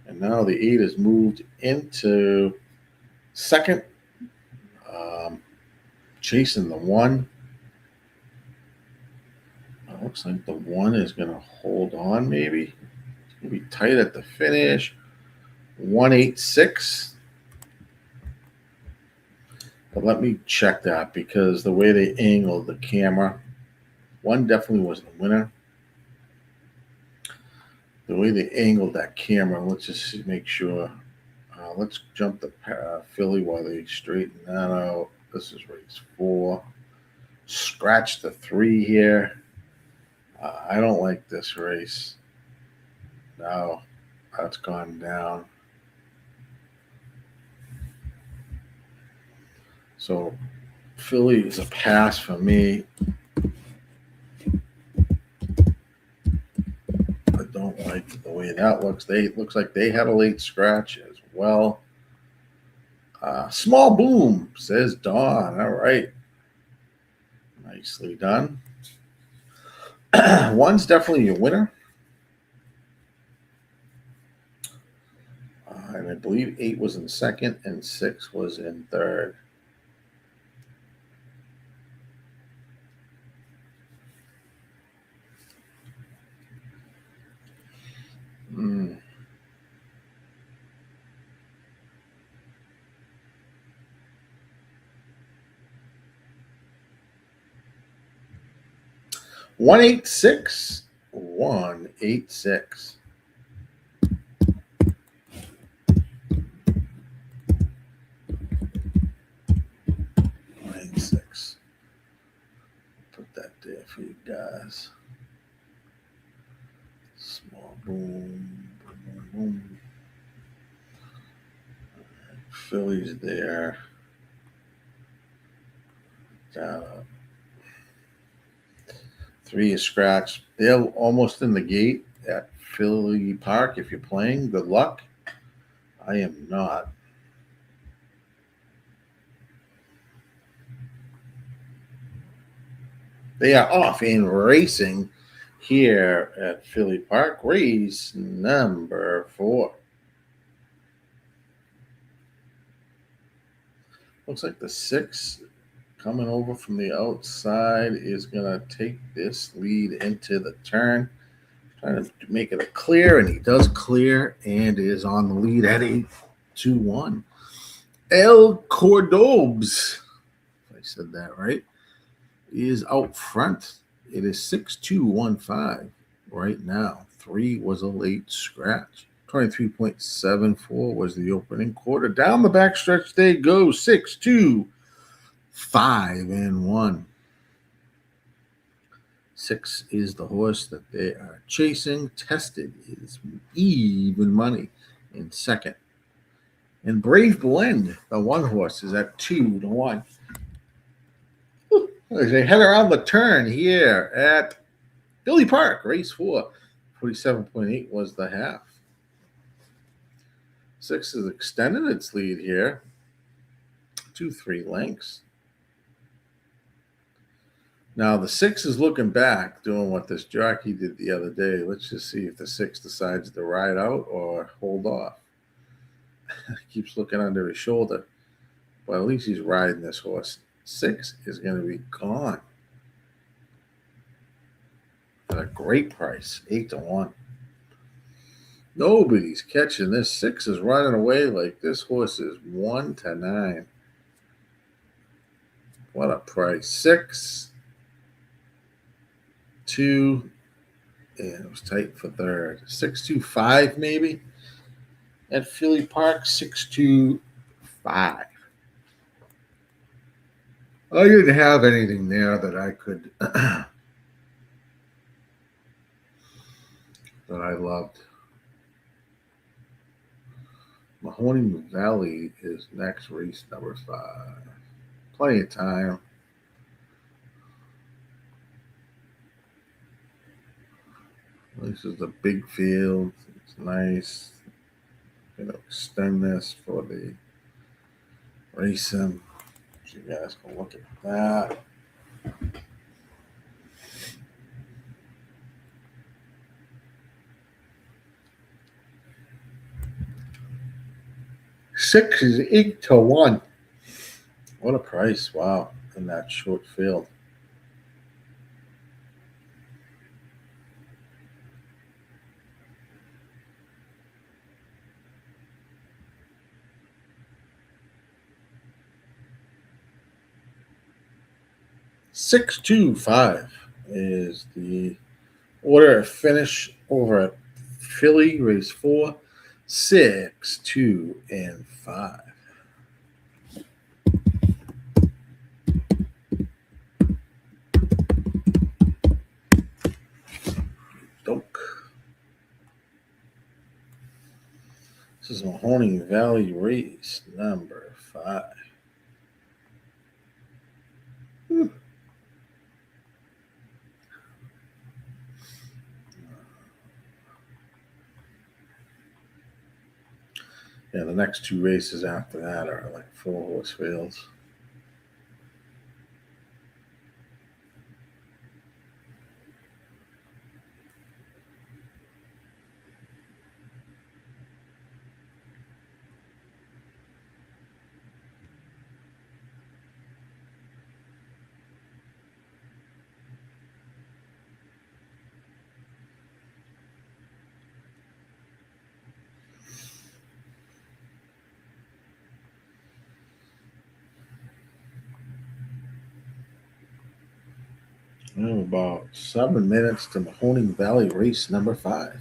Speaker 1: And now the 8 has moved into second, chasing the 1. It looks like the 1 is going to hold on maybe. It's going to be tight at the finish. 186. But let me check that, because the way they angled the camera, 1 definitely was the winner. The way they angled that camera, let's just make sure. Let's jump the filly while they straighten that out. This is race 4. Scratch the 3 here. I don't like this race. No, that's gone down. So filly is a pass for me. I don't like the way that looks. It looks like they had a late scratch as well. Small boom, says Dawn. All right. Nicely done. 1's definitely a winner. And I believe 8 was in second and 6 was in third. Mm. One 186. 186. there for you guys. Small boom, boom, boom. Phillies there. Down. 3 is scratched. They're almost in the gate at Philly Park. If you're playing, good luck. I am not. They are off in racing here at Philly Park. Race number 4. Looks like the 6 coming over from the outside is going to take this lead into the turn. Trying to make it a clear, and he does clear and is on the lead at 8-1. El Cordobes, if I said that right, is out front. It is 6-2-1-5 right now. 3 was a late scratch. 23.74 was the opening quarter. Down the backstretch they go. 6-2-5-1. 6 is the horse that they are chasing. Tested is even money in second. And Brave Blend, the 1 horse, is at 2-1. As they head around the turn here at Gully Park, race 4. 47.8 was the half. 6 has extended its lead here. 2-3 lengths. Now the 6 is looking back, doing what this jockey did the other day. Let's just see if the 6 decides to ride out or hold off. Keeps looking under his shoulder. But at least he's riding this horse. 6 is going to be gone. At a great price, 8-1. Nobody's catching this. 6 is running away like this horse is 1-9. What a price. 6, 2, and it was tight for third. 6-2-5 maybe at Philly Park. 6-2-5. I didn't have anything there that I could that I loved. Mahoning Valley is next, race number 5. Plenty of time. This is a big field. It's nice. Going to extend this for the racing. So you guys can look at that. Six is 8-1. What a price. Wow. In that short field. Six, 2-5 is the order of finish over at Philly, race 4. 6, 2, and 5. Donk. This is Mahoning Valley, race number 5. Yeah, the next 2 races after that are like 4-horse fields. About 7 minutes to Mahoning Valley, race number 5.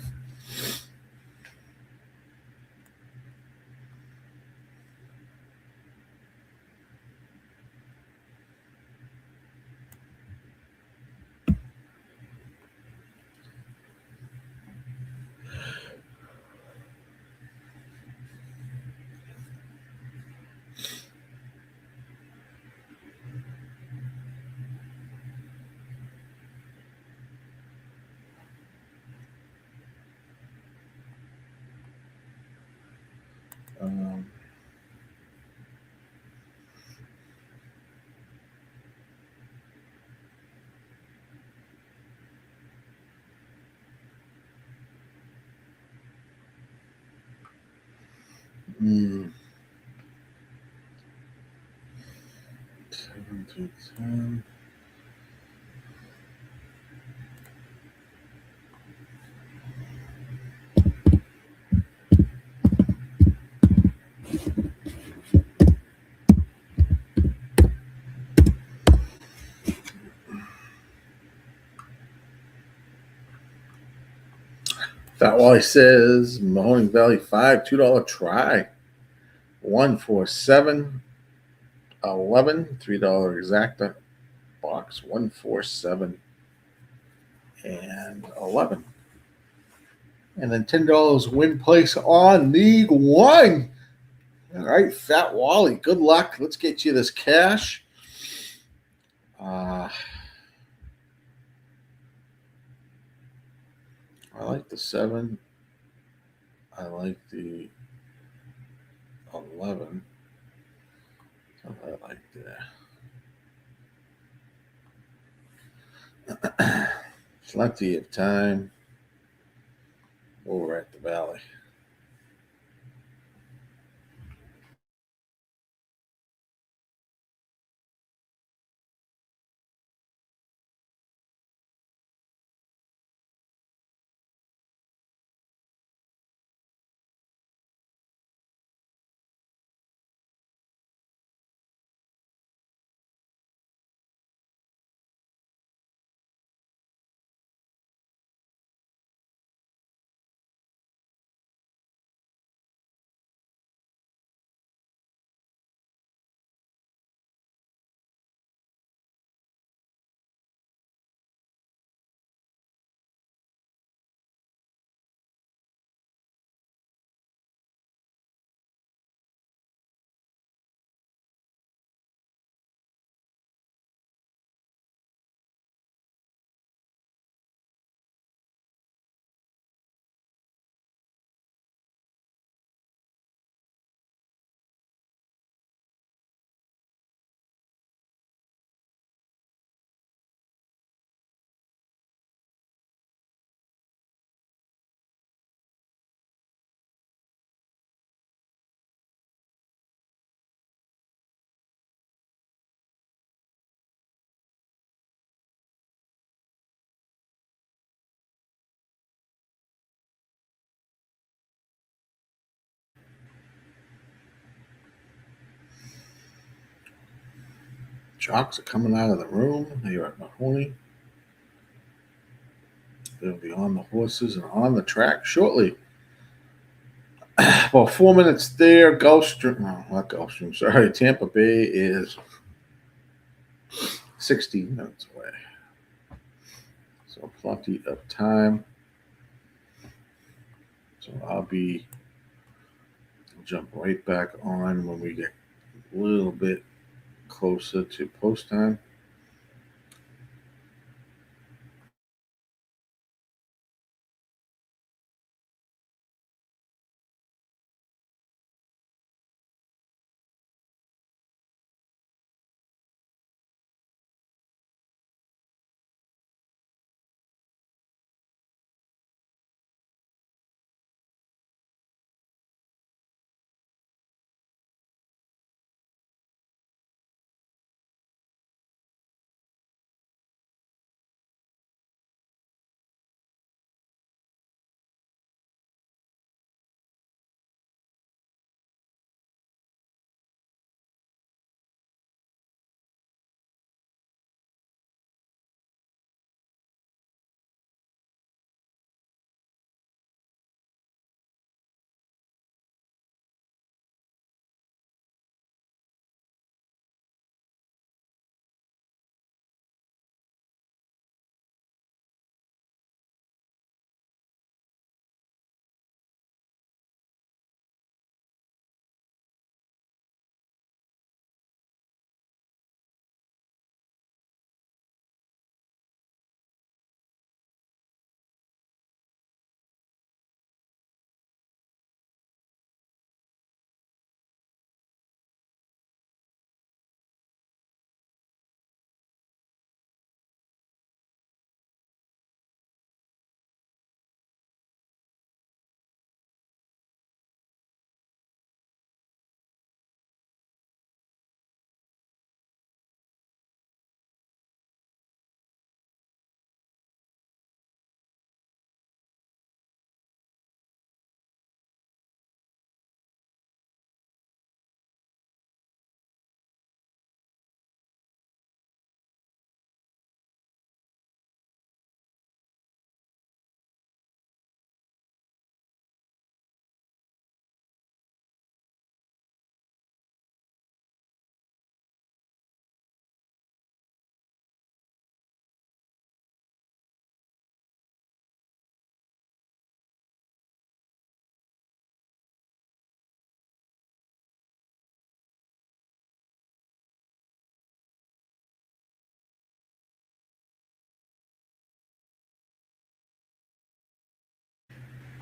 Speaker 1: 7 to 10. Fat Wally says Mahoning Valley 5, $2 try. 147 11, $3 exacta box 147 and 11. And then $10 win place on League One. All right, Fat Wally, good luck. Let's get you this cash. I like the 7. I like the 11. I like that. Plenty of time over at the Valley. Chalks are coming out of the room. Here at Mahoning. They'll be on the horses and on the track shortly. Well, 4 minutes there. Gulfstream, no, not Gulfstream. Sorry, Tampa Bay is 16 minutes away. So plenty of time. So I'll jump right back on when we get a little bit closer to post time.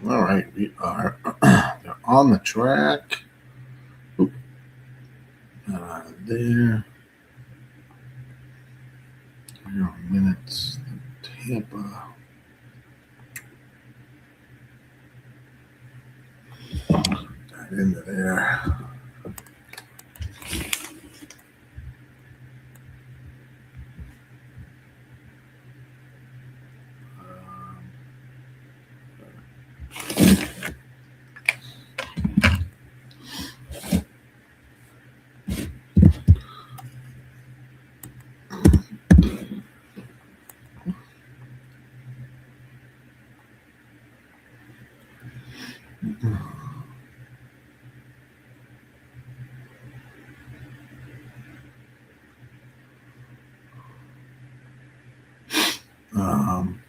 Speaker 1: All right, we are they're on the track. Oop, not out of there. 0 minutes. Tampa. That into there. Um,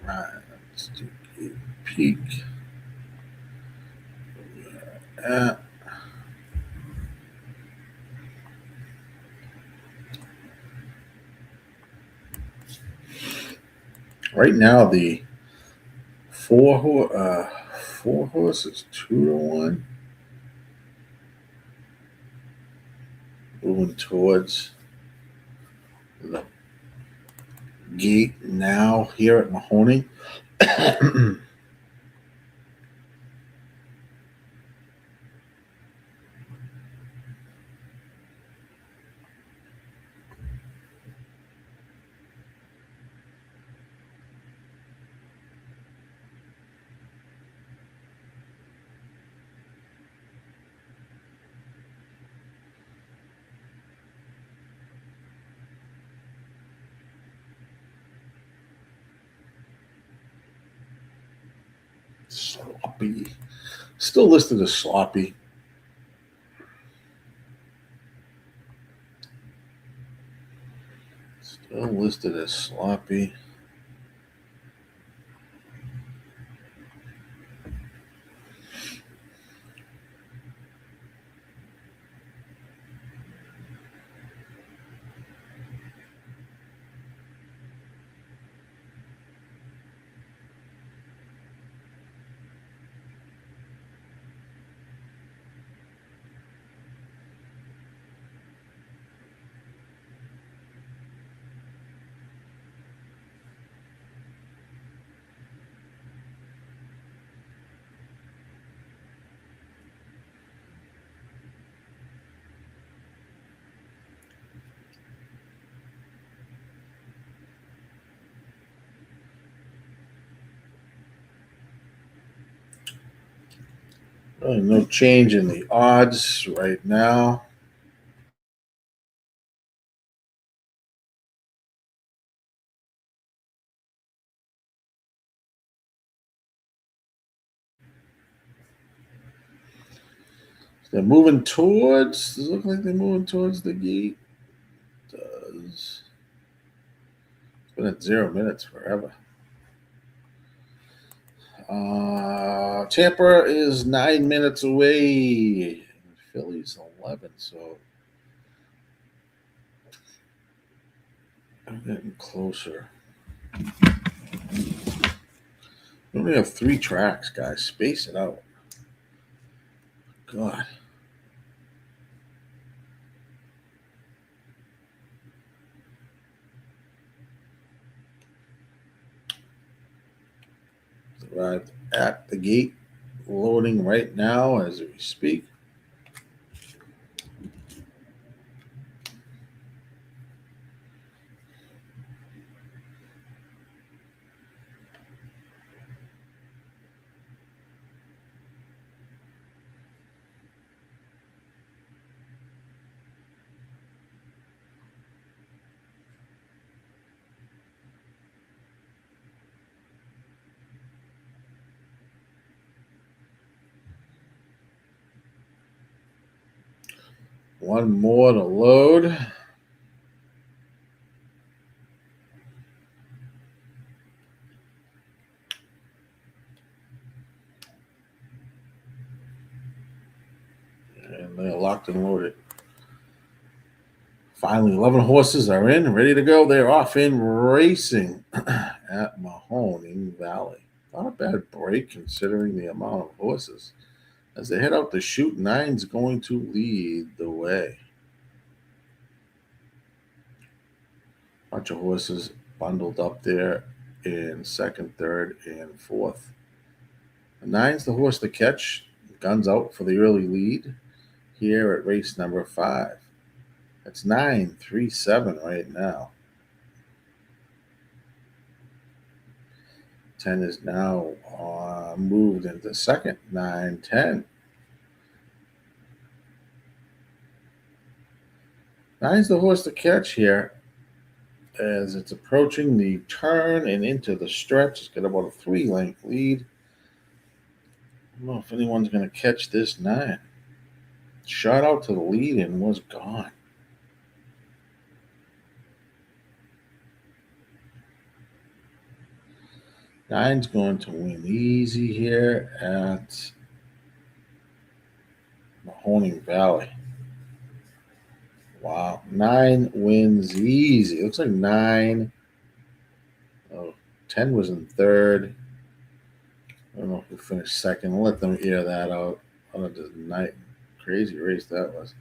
Speaker 1: right, let's take a peek at right now. The four horses 2-1, moving towards the gate now here at Mahoning. Sloppy. Still listed as sloppy. Still listed as sloppy. No change in the odds right now. They're moving towards. Does it look like they're moving towards the gate? It does. It's been at 0 minutes forever. Tampa is 9 minutes away. Philly's 11, so I'm getting closer. We only have 3 tracks, guys. Space it out. God. Arrived at the gate, loading right now as we speak. one more to load. And they're locked and loaded. Finally, 11 horses are in, ready to go. They're off in racing at Mahoning Valley. Not a bad break considering the amount of horses. As they head out to shoot, 9's going to lead the way. Bunch of horses bundled up there in second, third, and fourth. 9's the horse to catch. Guns out for the early lead here at race number 5. It's 9-3-7 right now. 10 is now moved into second. 9-10. 9's the horse to catch here as it's approaching the turn and into the stretch. It's got about a 3-length lead. I don't know if anyone's going to catch this 9. Shot out to the lead and was gone. Nine's going to win easy here at Mahoning Valley. Wow. 9 wins easy. It looks like 9. 10 was in third. I don't know who finished second. I'll let them air that out. Oh, the night. Crazy race that was.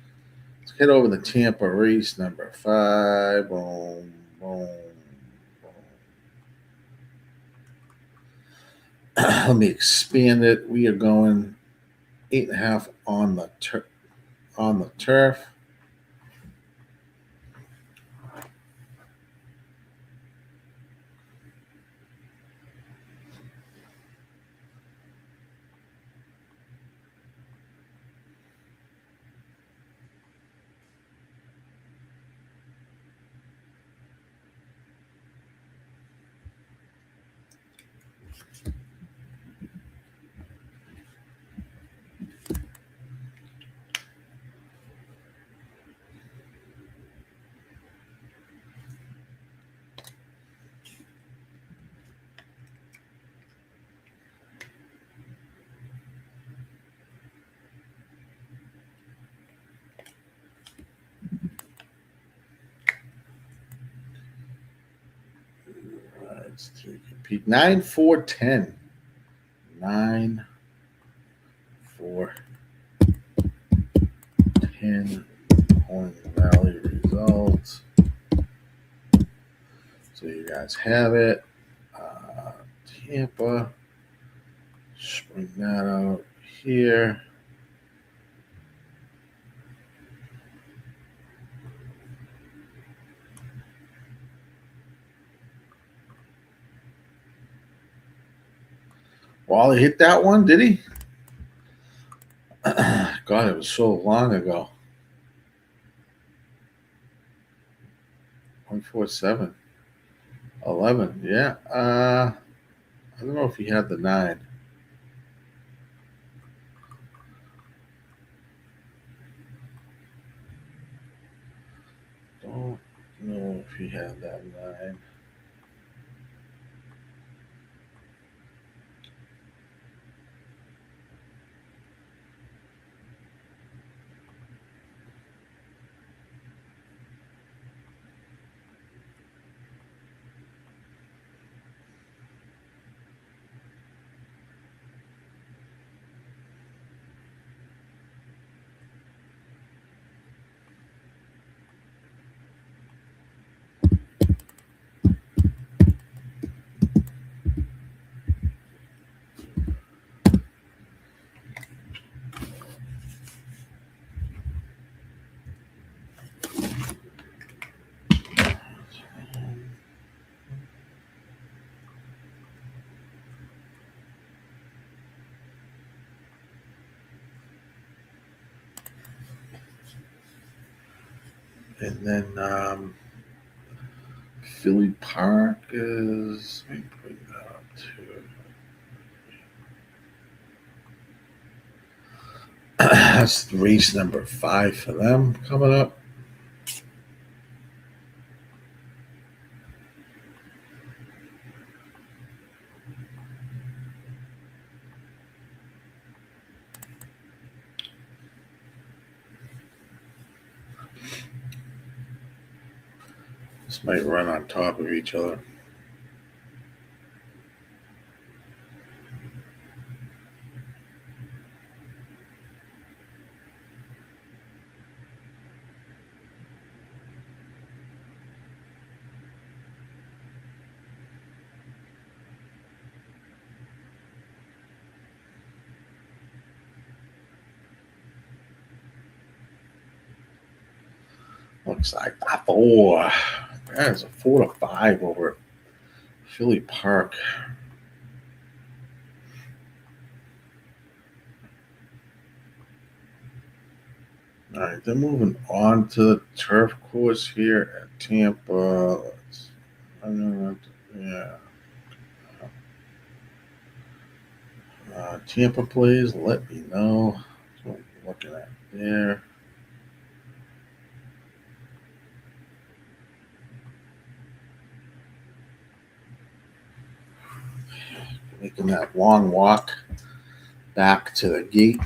Speaker 1: Let's head over to Tampa race number 5. Boom, boom, boom. Let me expand it. We are going 8.5 on the turf. Let's take a peek. 9-4-10. 9-4-10. Mahoning Valley results. So you guys have it. Tampa. Just bring that out here. Wally hit that one, did he? God, it was so long ago. 147. 11. Yeah. I don't know if he had the 9. Don't know if he had that 9. And then Philly Park is, let me bring that up too. That's race number 5 for them coming up. This might run on top of each other. Looks like that 4. That's a 4-5 over at Philly Park. All right, they're moving on to the turf course here at Tampa. Tampa plays, let me know. That's what I'm looking at there. Making that long walk back to the gate.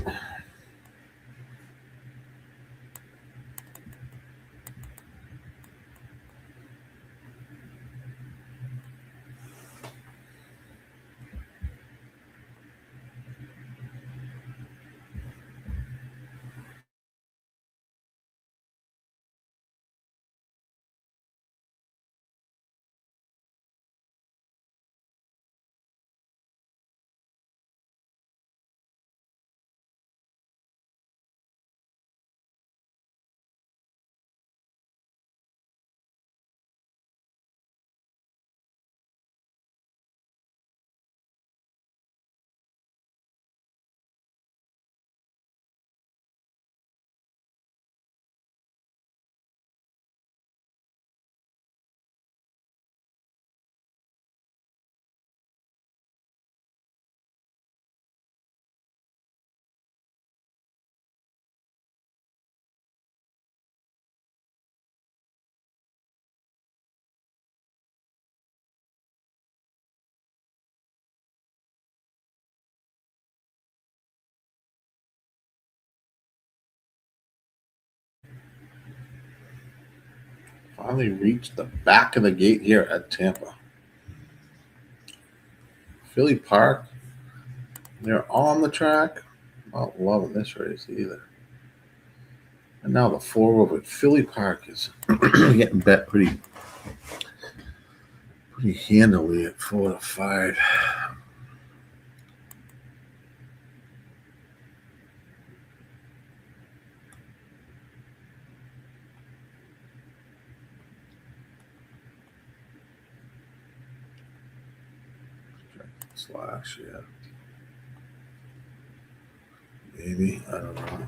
Speaker 1: Finally reached the back of the gate here at Tampa. Philly Park, they're on the track. Not loving this race either. And now the 4 over at Philly Park is getting bet pretty handily at 4-5. Slash, yeah. Maybe, I don't know.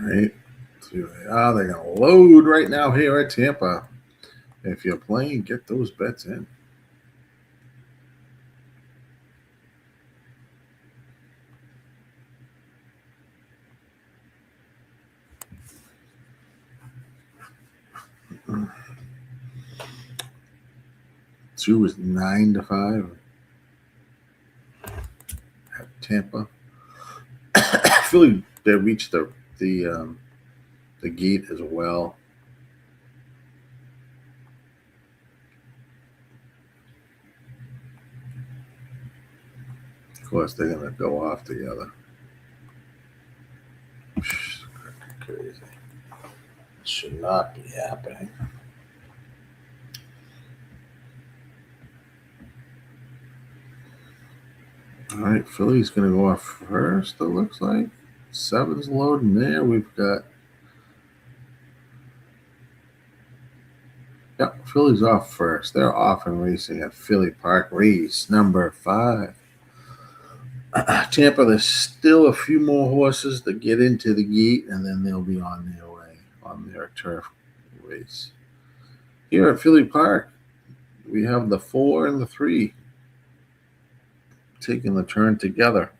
Speaker 1: Right. See where they are. They're going to load right now here at Tampa. If you're playing, get those bets in. Two is 9-5 at Tampa. Philly, they reached the gate as well. course, they're going to go off together. Crazy. Should not be happening. All right, Philly's going to go off first, it looks like. 7's loading there. We've got... Yep, Philly's off first. They're off and racing at Philly Park. Race number 5. Tampa, there's still a few more horses to get into the gate, and then they'll be on their way on their turf race. Here at Philly Park, we have the 4 and the 3 taking the turn together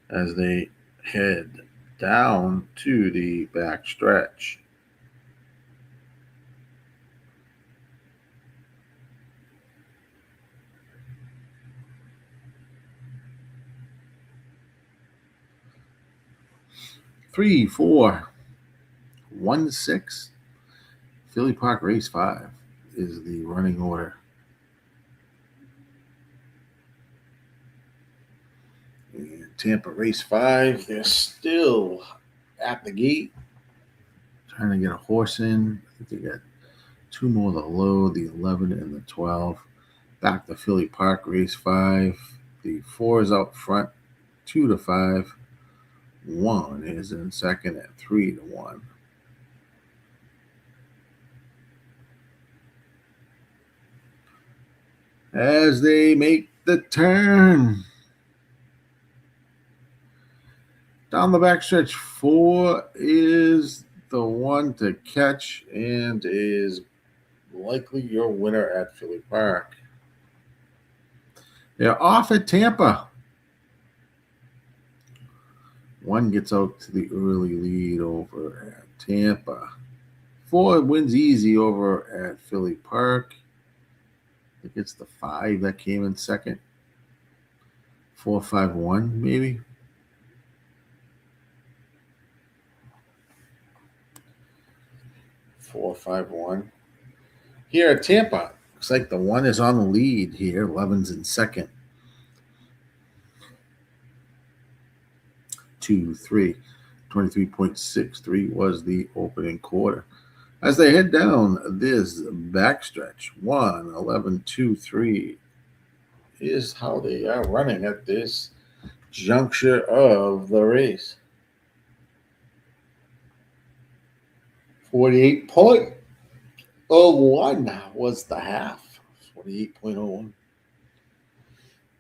Speaker 1: as they head down to the back stretch. Three, 4, 1, 6. Philly Park Race 5 is the running order. And Tampa Race 5, they're still at the gate trying to get a horse in. I think they got 2 more to load, the 11 and the 12. Back to Philly Park Race 5. The 4 is out front, 2 to 5. 1 is in second at 3 to 1. As they make the turn down the backstretch, 4 is the one to catch and is likely your winner at Philly Park. They're off at Tampa. 1 gets out to the early lead over at Tampa. 4 wins easy over at Philly Park. I think it's the 5 that came in second. 4, 5, 1 maybe. Four, 5, 1. Here at Tampa, looks like the 1 is on the lead here. 11's in second. 2, 3. 23.63 was the opening quarter. As they head down this backstretch, 1, 11, 2, 3 is how they are running at this juncture of the race. 48.01 was the half. 48.01.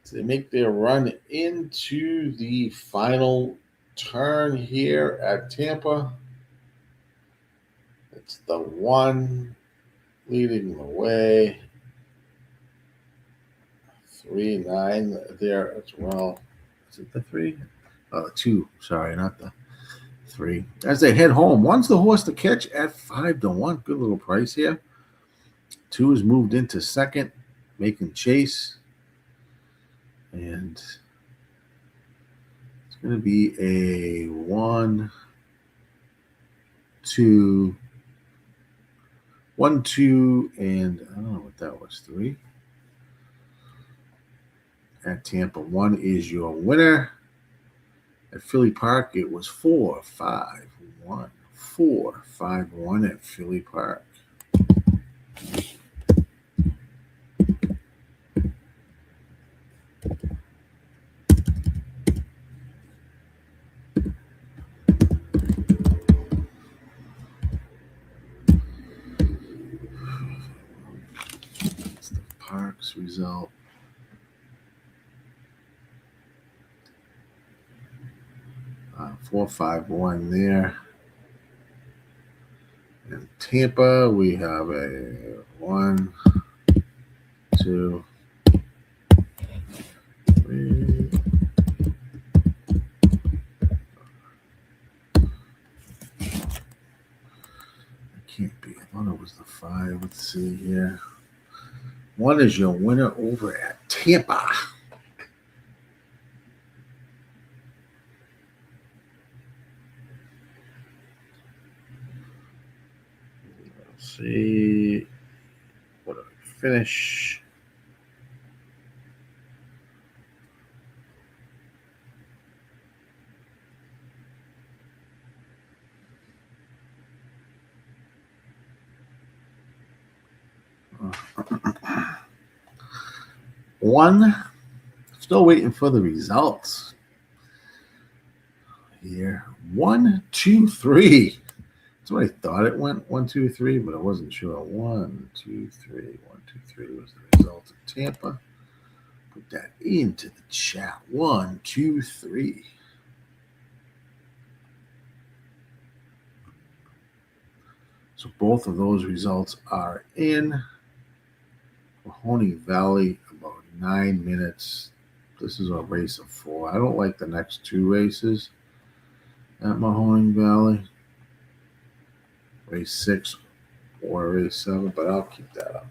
Speaker 1: So they make their run into the final turn here at Tampa. It's the 1 leading the way. 3, 9 there as well. Is it the 3? 2. Sorry, not the 3. As they head home, 1's the horse to catch at 5 to 1. Good little price here. 2 is moved into second, making chase. And it's going to be a 1, 2, 1, 2, and I don't know what that was, 3. At Tampa, 1 is your winner. At Philly Park, it was 4, 5, 1. 4, 5, 1 at Philly Park. That's the Parx result. Four, 5, 1 there. In Tampa, we have a 1, 2, 3. It can't be. I thought it was the 5. Let's see here. 1 is your winner over at Tampa. See what I finish. one. Still waiting for the results. Here. 1, 2, 3. That's what I thought it went. 1, 2, 3, but I wasn't sure. 1, 2, 3. 1, 2, 3 was the result of Tampa. Put that into the chat. 1, 2, 3. So both of those results are in. Mahoning Valley, about 9 minutes. This is a race of 4. I don't like the next 2 races at Mahoning Valley. Race 6 or race 7, but I'll keep that up.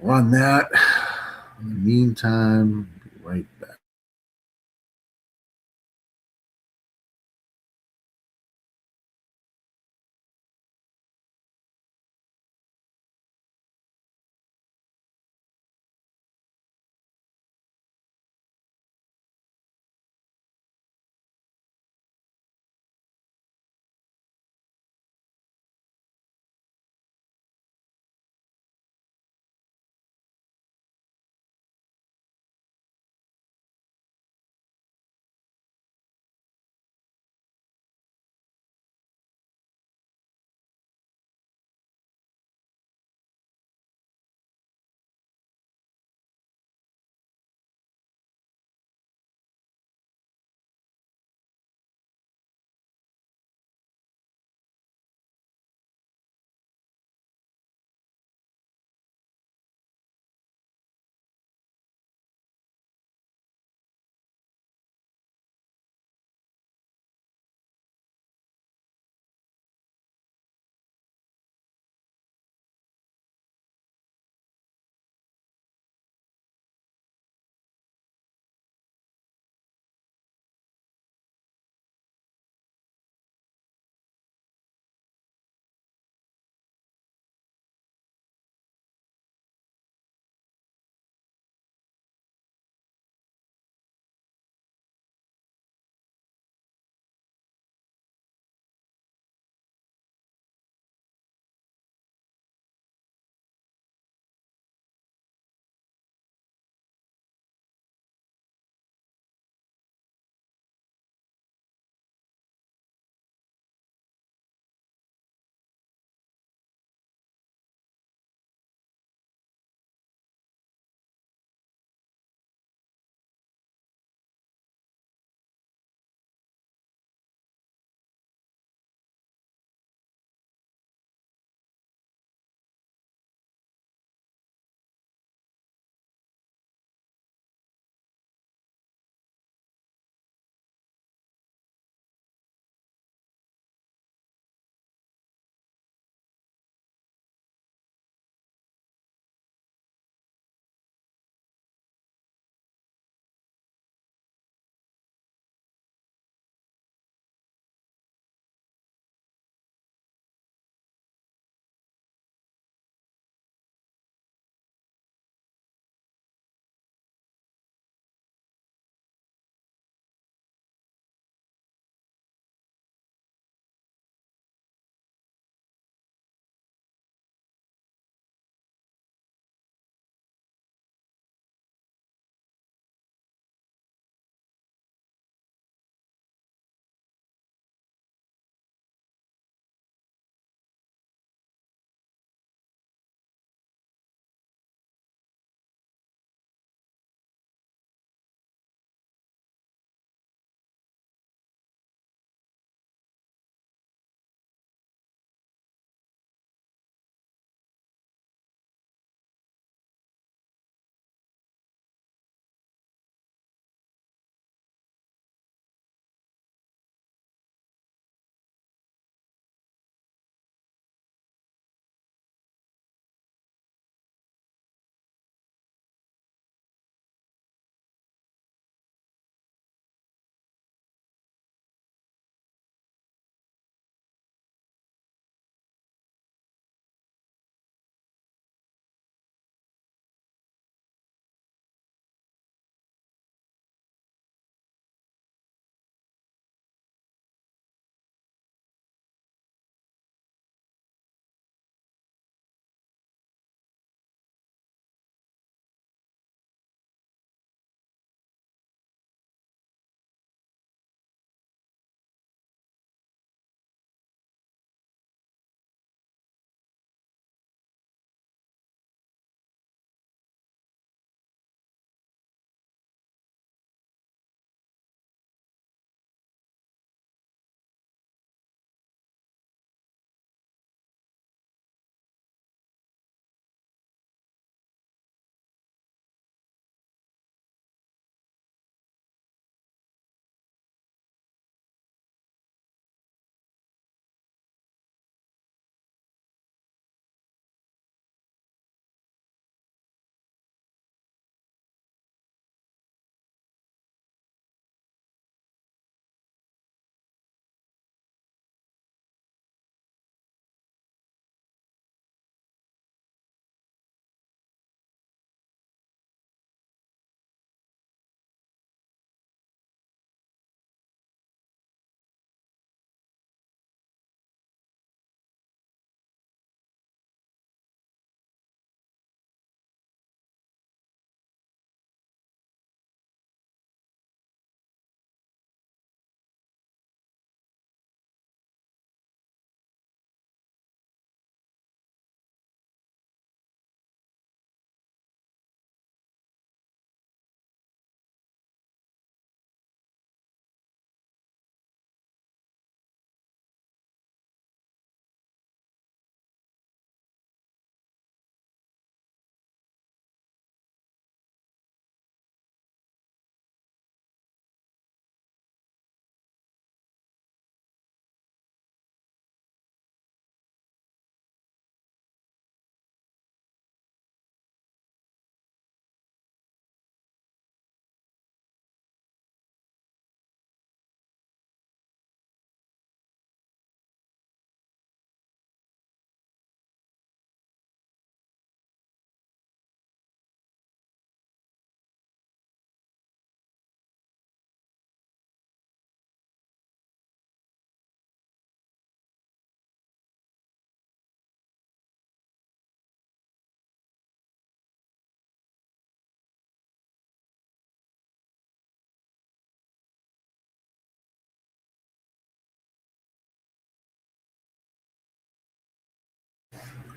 Speaker 1: Run that. In the meantime, be right back.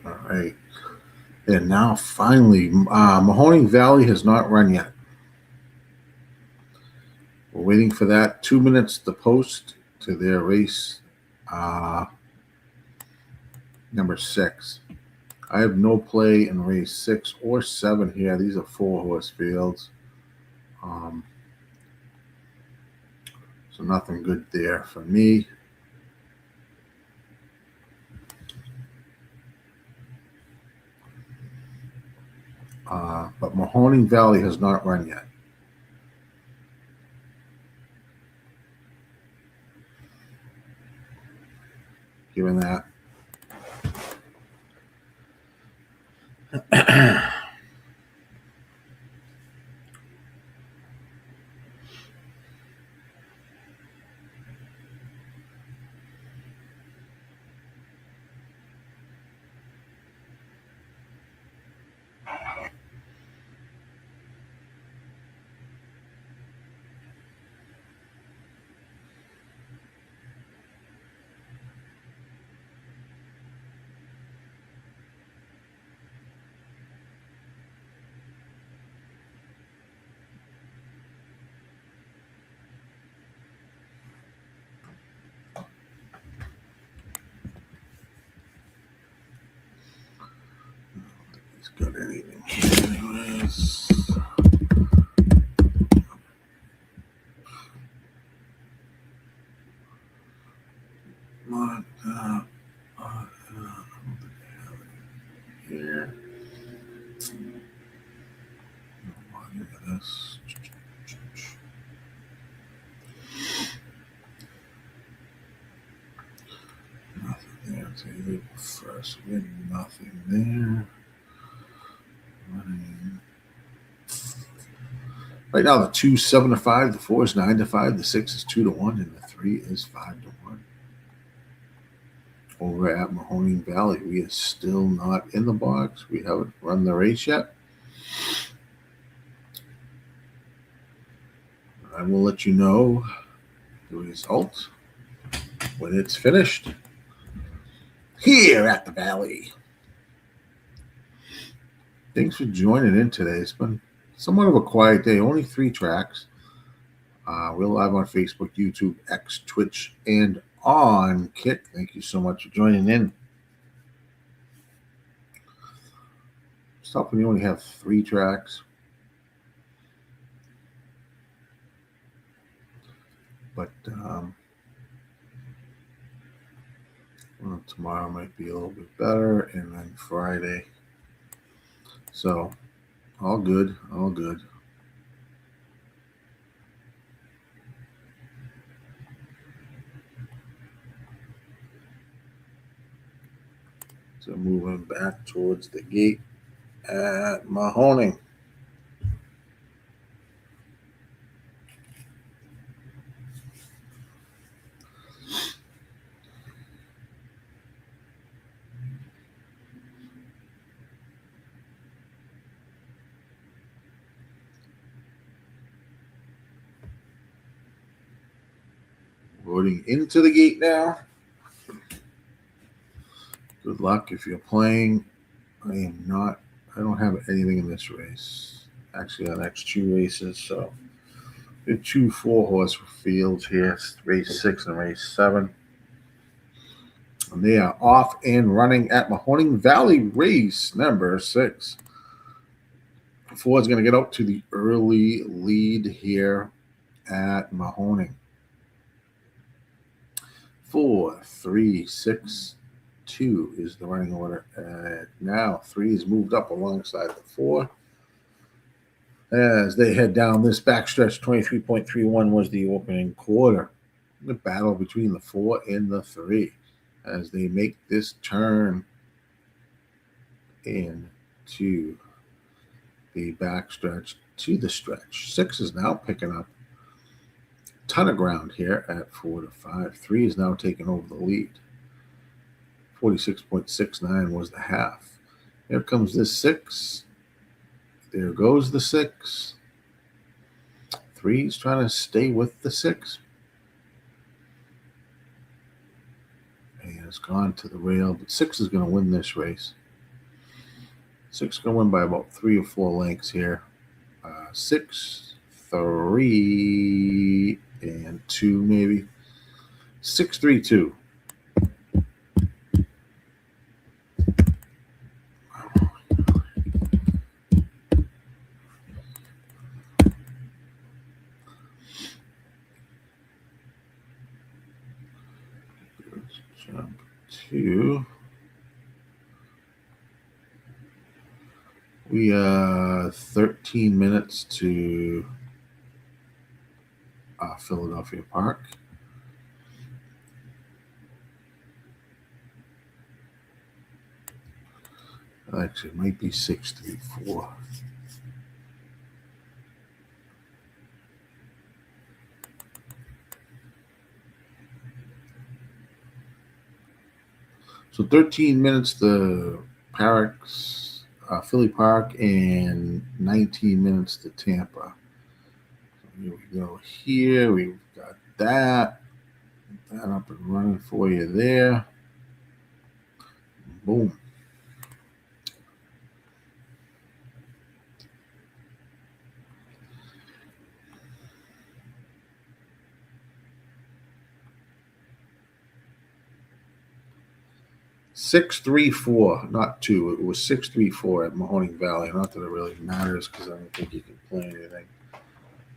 Speaker 1: All right. And now finally, Mahoning Valley has not run yet. We're waiting for that 2 minutes to post to their race number 6. I have no play in race 6 or 7 here. These are 4-horse fields. So nothing good there for me. But Mahoning Valley has not run yet. Given that. Got anything here anyways. Here. Look at this. Nothing there. So you first. We have nothing there. Right now, the 2 is 7-5, the 4 is 9-5, the 6 is 2-1, and the 3 is 5-1. Over at Mahoning Valley, we are still not in the box. We haven't run the race yet. I will let you know the result when it's finished here at the Valley. Thanks for joining in today. It's been somewhat of a quiet day. Only 3 tracks. We're live on Facebook, YouTube, X, Twitch, and on Kick. Thank you so much for joining in. Stop when you only have 3 tracks. But well, tomorrow might be a little bit better, and then Friday. So, all good, all good. So moving back towards the gate at Mahoning. Loading into the gate now. Good luck if you're playing. I don't have anything in this race. Actually, our next 2 races. So, we have 2 4-horse fields here, race 6 and race 7. And they are off and running at Mahoning Valley, race number 6. 4 is going to get out to the early lead here at Mahoning. 4, 3, 6, 2 is the running order. Now 3 is moved up alongside the 4. As they head down this backstretch, 23.31 was the opening quarter. The battle between the 4 and the 3 as they make this turn into the backstretch to the stretch. 6 is now picking up a ton of ground here at 4-5. 3 is now taking over the lead. 46.69 was the half. Here comes this 6. There goes the 6. 3 is trying to stay with the 6. And it's gone to the rail, but 6 is going to win this race. 6 gonna win by about 3 or 4 lengths here. 6, 3, and 2 maybe. 6, 3, 2. Jump 2. We 13 minutes to Philadelphia Park. Actually, it might be 634. So 13 minutes to Parx, Philly Park, and 19 minutes to Tampa. So here we go. Here we've got that up and running for you there. Boom. $634, not 2. It was 634 at Mahoning Valley. Not that it really matters because I don't think you can play anything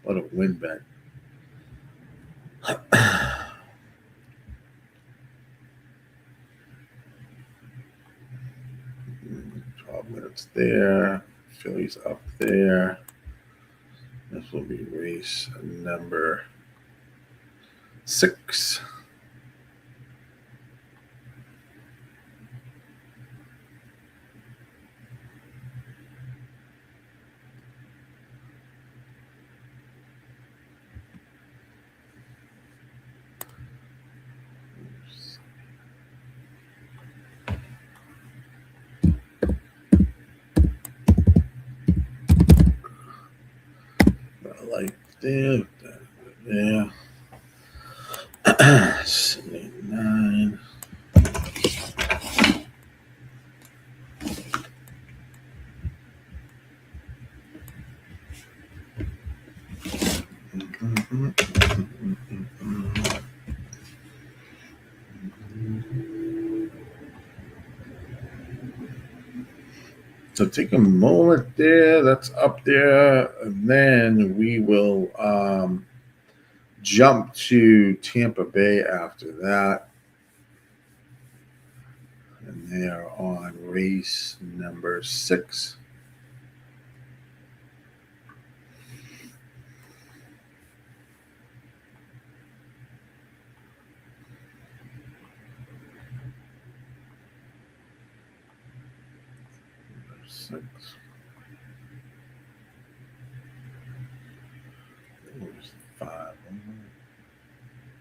Speaker 1: but a win bet. 12 minutes there. Philly's up there. This will be race number 6. Like there. 79. So take a moment there. That's up there. And then we will jump to Tampa Bay after that. And they are on race number 6. Six. There's 5.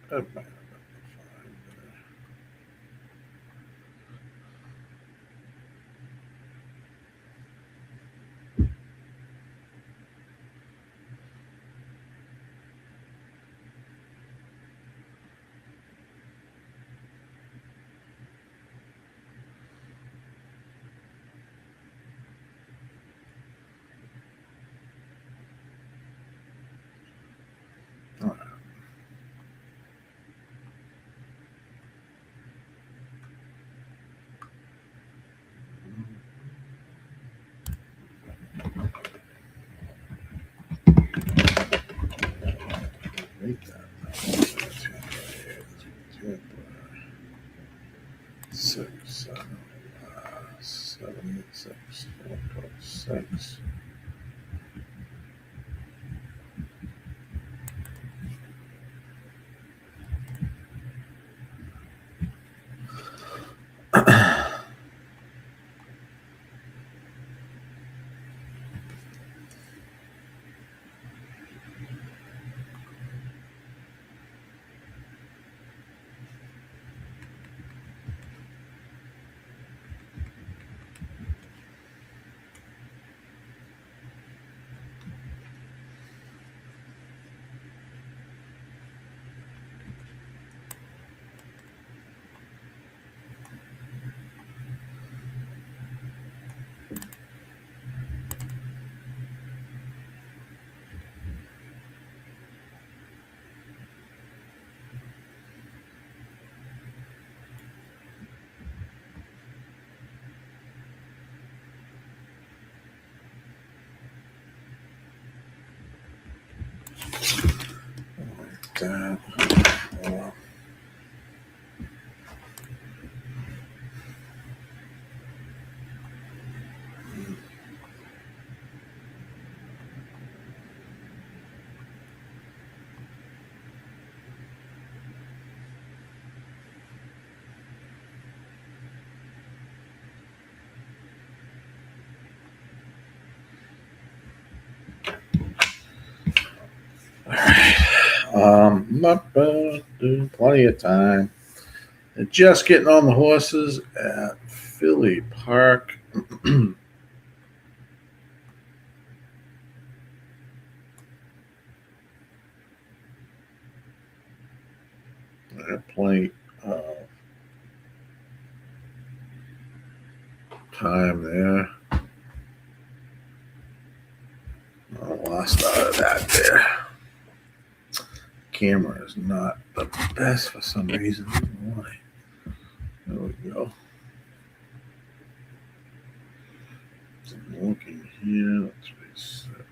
Speaker 1: That might have been 5 there. All right. Make that. 6, 7, 7, 6, 6. that. Not bad. Plenty of time. They're just getting on the horses at Philly Park. Plenty of time there. I lost out of that there. Camera is not the best for some reason. Why? There we go. So I'm looking here. Let's reset.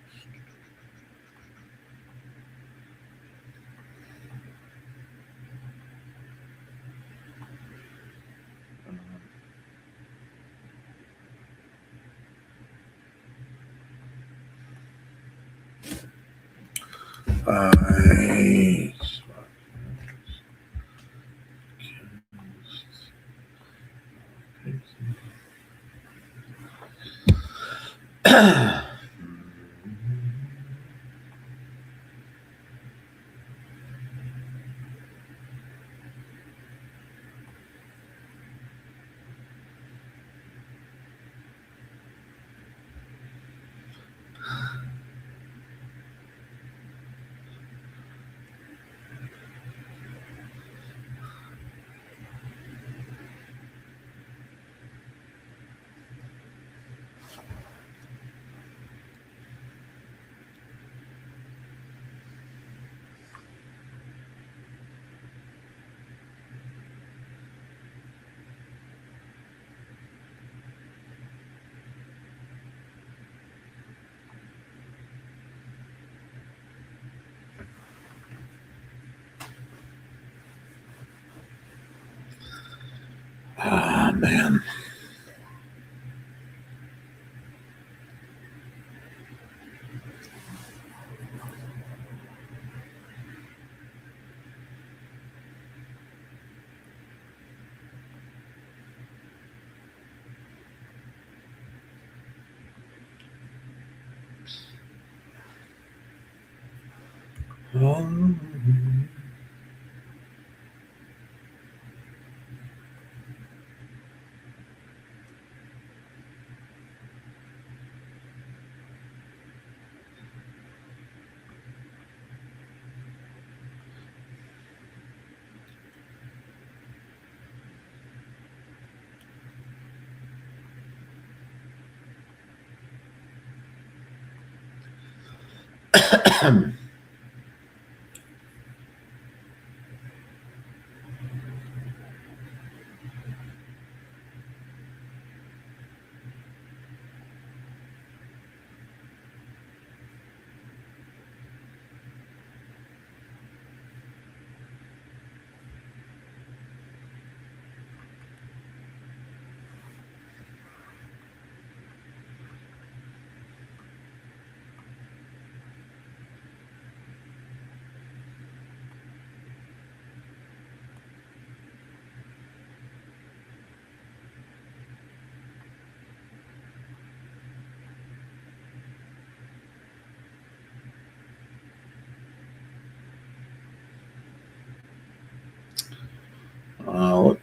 Speaker 1: Ah, man.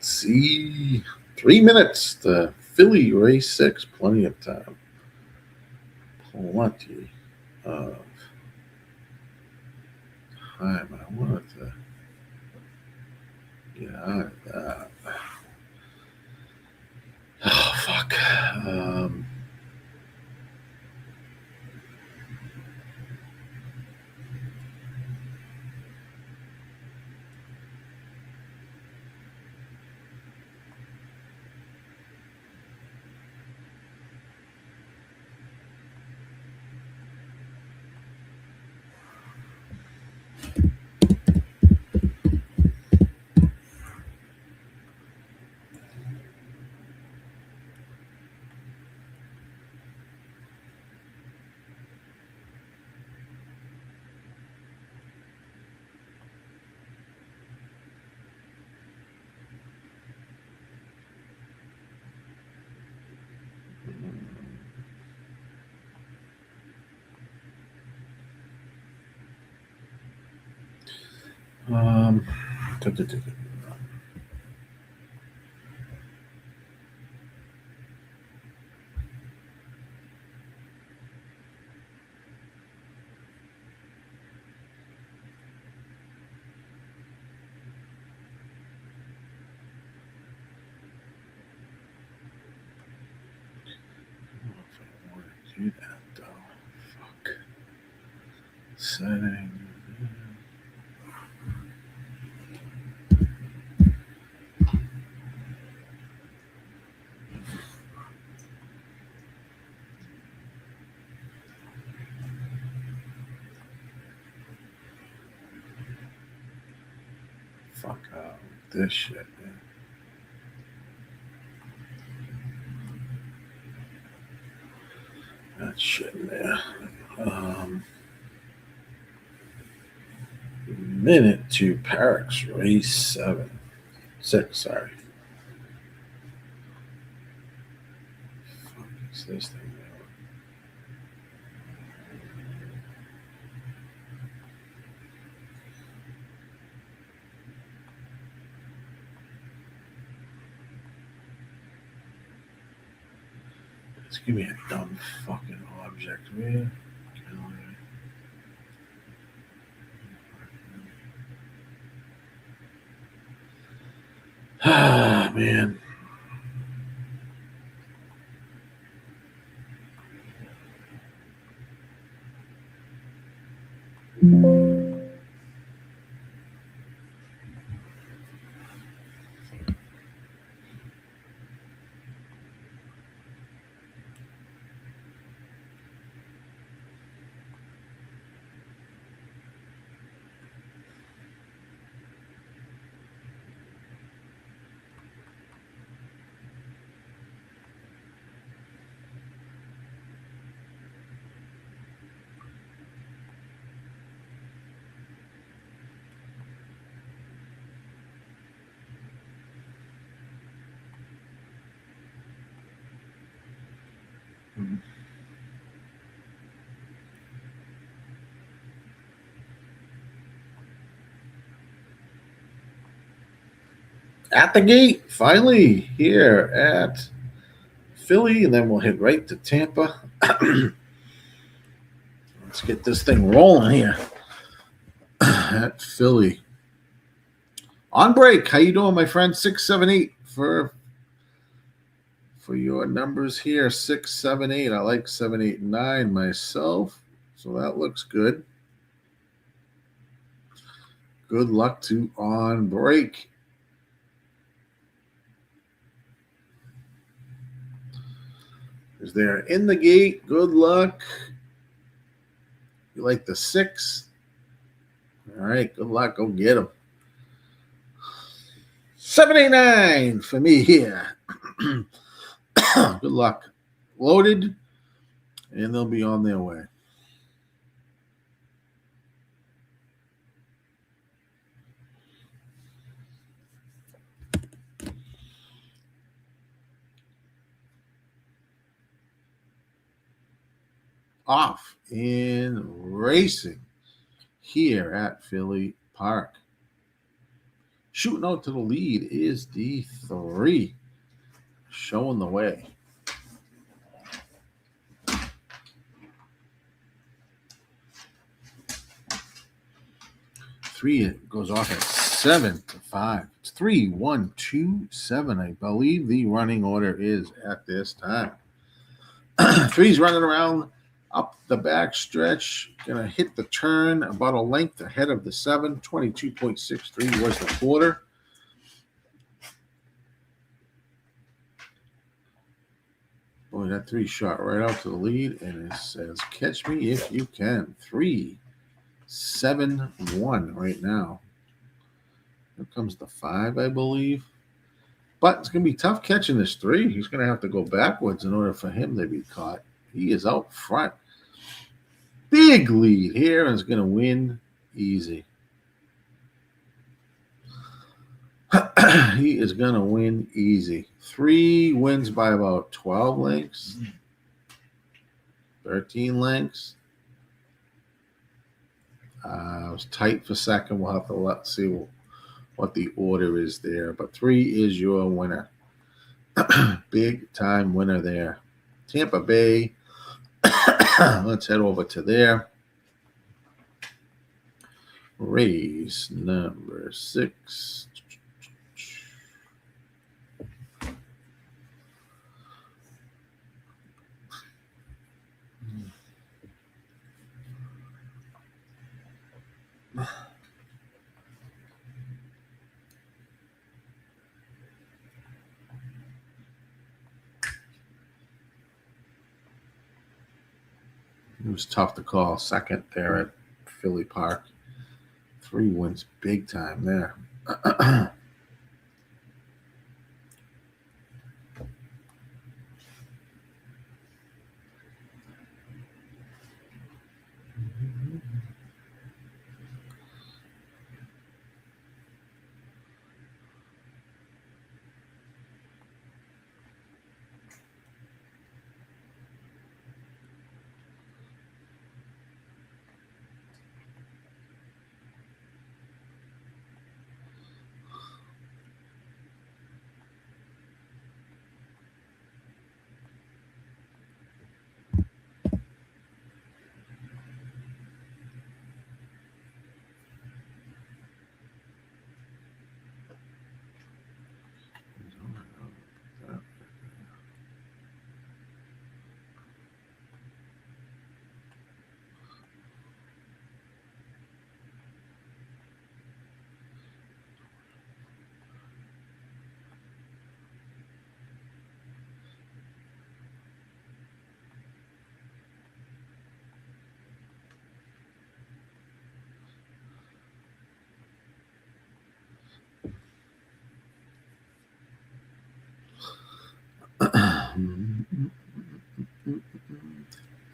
Speaker 1: Let's see. 3 minutes to Philly race 6. Plenty of time. Plenty of time. I wanted to get out of that. Oh, fuck. Um, do that though. Fuck. Setting. Fuck out with this shit, man. That shit in there. Minute to Parx, race 6, sorry. Fuck is this thing now? Just give me a dumb fucking object, man. Ah, man. At the gate, finally, here at Philly, and then we'll head right to Tampa. Let's get this thing rolling here at Philly. On break, how you doing, my friend? 678 for your numbers here. 678. I like 789 myself, so that looks good. Good luck to On break. Is there in the gate? Good luck. You like the 6? All right, good luck. Go get them. 789 for me here. Good luck. Loaded, and they'll be on their way. Off in racing here at Philly Park. Shooting out to the lead is the 3, showing the way. 3 goes off at 7-5. It's 3, 1, 2, 7. I believe the running order is at this time. 3's running around up the back stretch, gonna hit the turn about a length ahead of the 7. 22.63 was the quarter. Boy, that 3 shot right out to the lead, and it says, "Catch me if you can." 3, 7, 1 right now. Here comes the 5, I believe. But it's gonna be tough catching this 3. He's gonna have to go backwards in order for him to be caught. He is out front. Big lead here, and is going to win easy. He is going to win easy. 3 wins by about 12 lengths, 13 lengths. It was tight for second. We'll have to see what the order is there. But 3 is your winner. Big time winner there. Tampa Bay. Let's head over to there. Race number 6. It was tough to call second there at Philly Park. 3 wins big time there.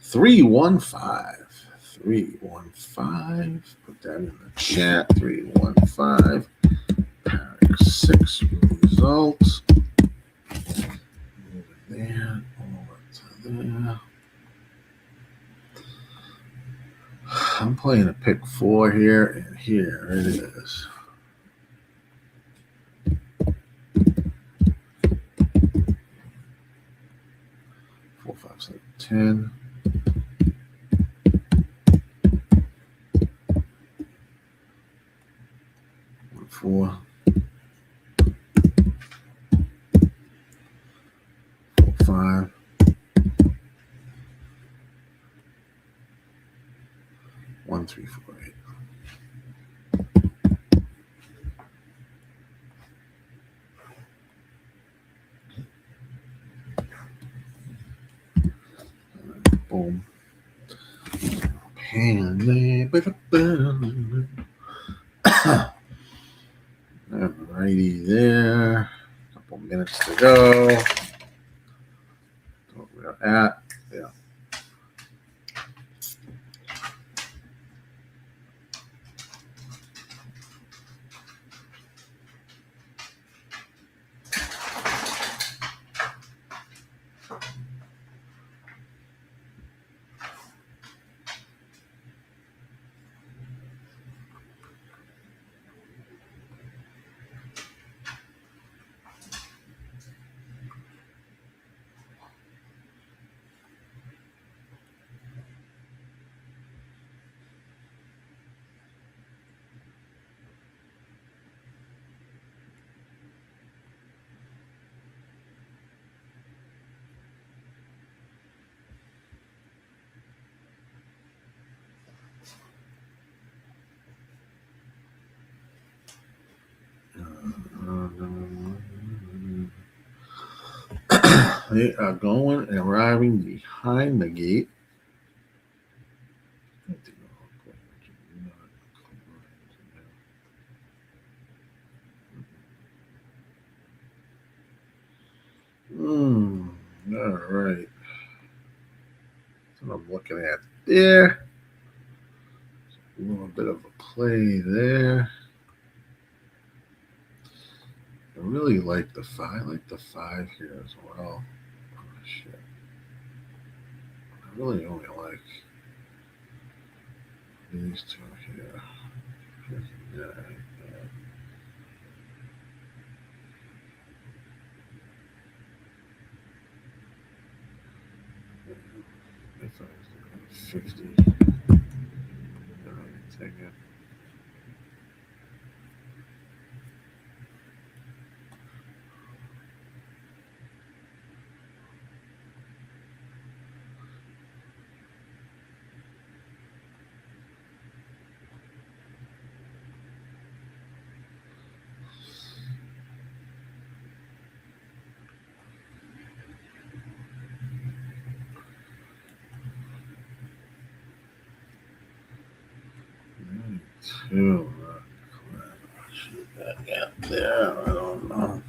Speaker 1: Three, 1-5. 3-1-5. Put that in the chat. 3-1-5. Parx 6 results. Over there. Over to there. I'm playing a pick 4 here, and here it is. 4, 5, 7, 10. 4, 5. 1, 3, 4, 8. Boom. Alrighty there. Couple minutes to go. Where we're at. Yeah. They are going and arriving behind the gate. All right. That's what I'm looking at there. A little bit of a play there. I really like the 5. I like the 5 here as well. Oh, shit. I really only like These two here. Yeah. I thought it was 50. Take it. Two. Shoot that gap there. I don't know.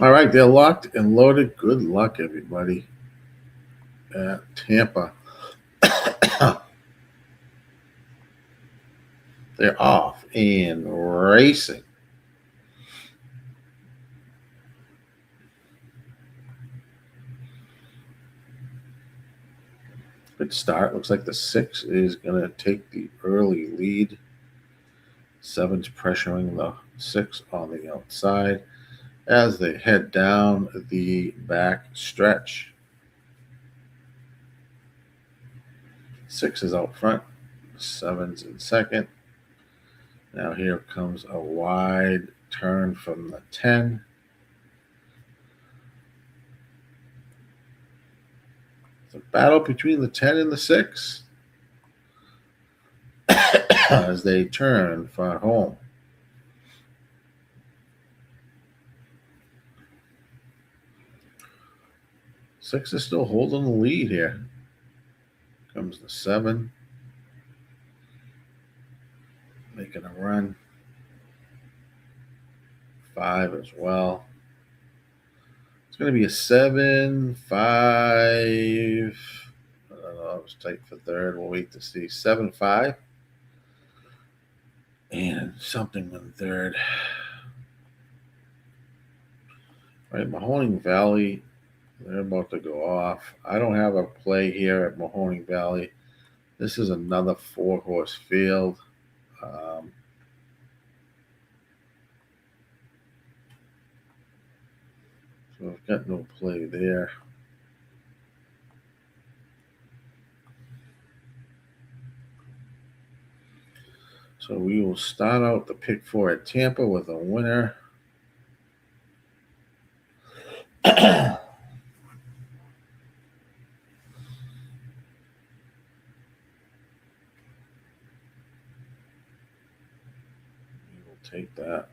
Speaker 1: All right, they're locked and loaded. Good luck, everybody, at Tampa. They're off and racing. Good start. Looks like the 6 is going to take the early lead. 7's pressuring the 6 on the outside as they head down the back stretch. 6 is out front. 7's in second. Now here comes a wide turn from the 10. It's a battle between the 10 and the 6 as they turn for home. Six is still holding the lead here. Comes the 7. Making a run. 5 as well. It's going to be a 7, 5. I don't know. It was tight for third. We'll wait to see. 7, 5. And something in third. All right, Mahoning Valley. They're about to go off. I don't have a play here at Mahoning Valley. This is another 4-horse field. So I've got no play there. So we will start out the pick 4 at Tampa with a winner. We will take that.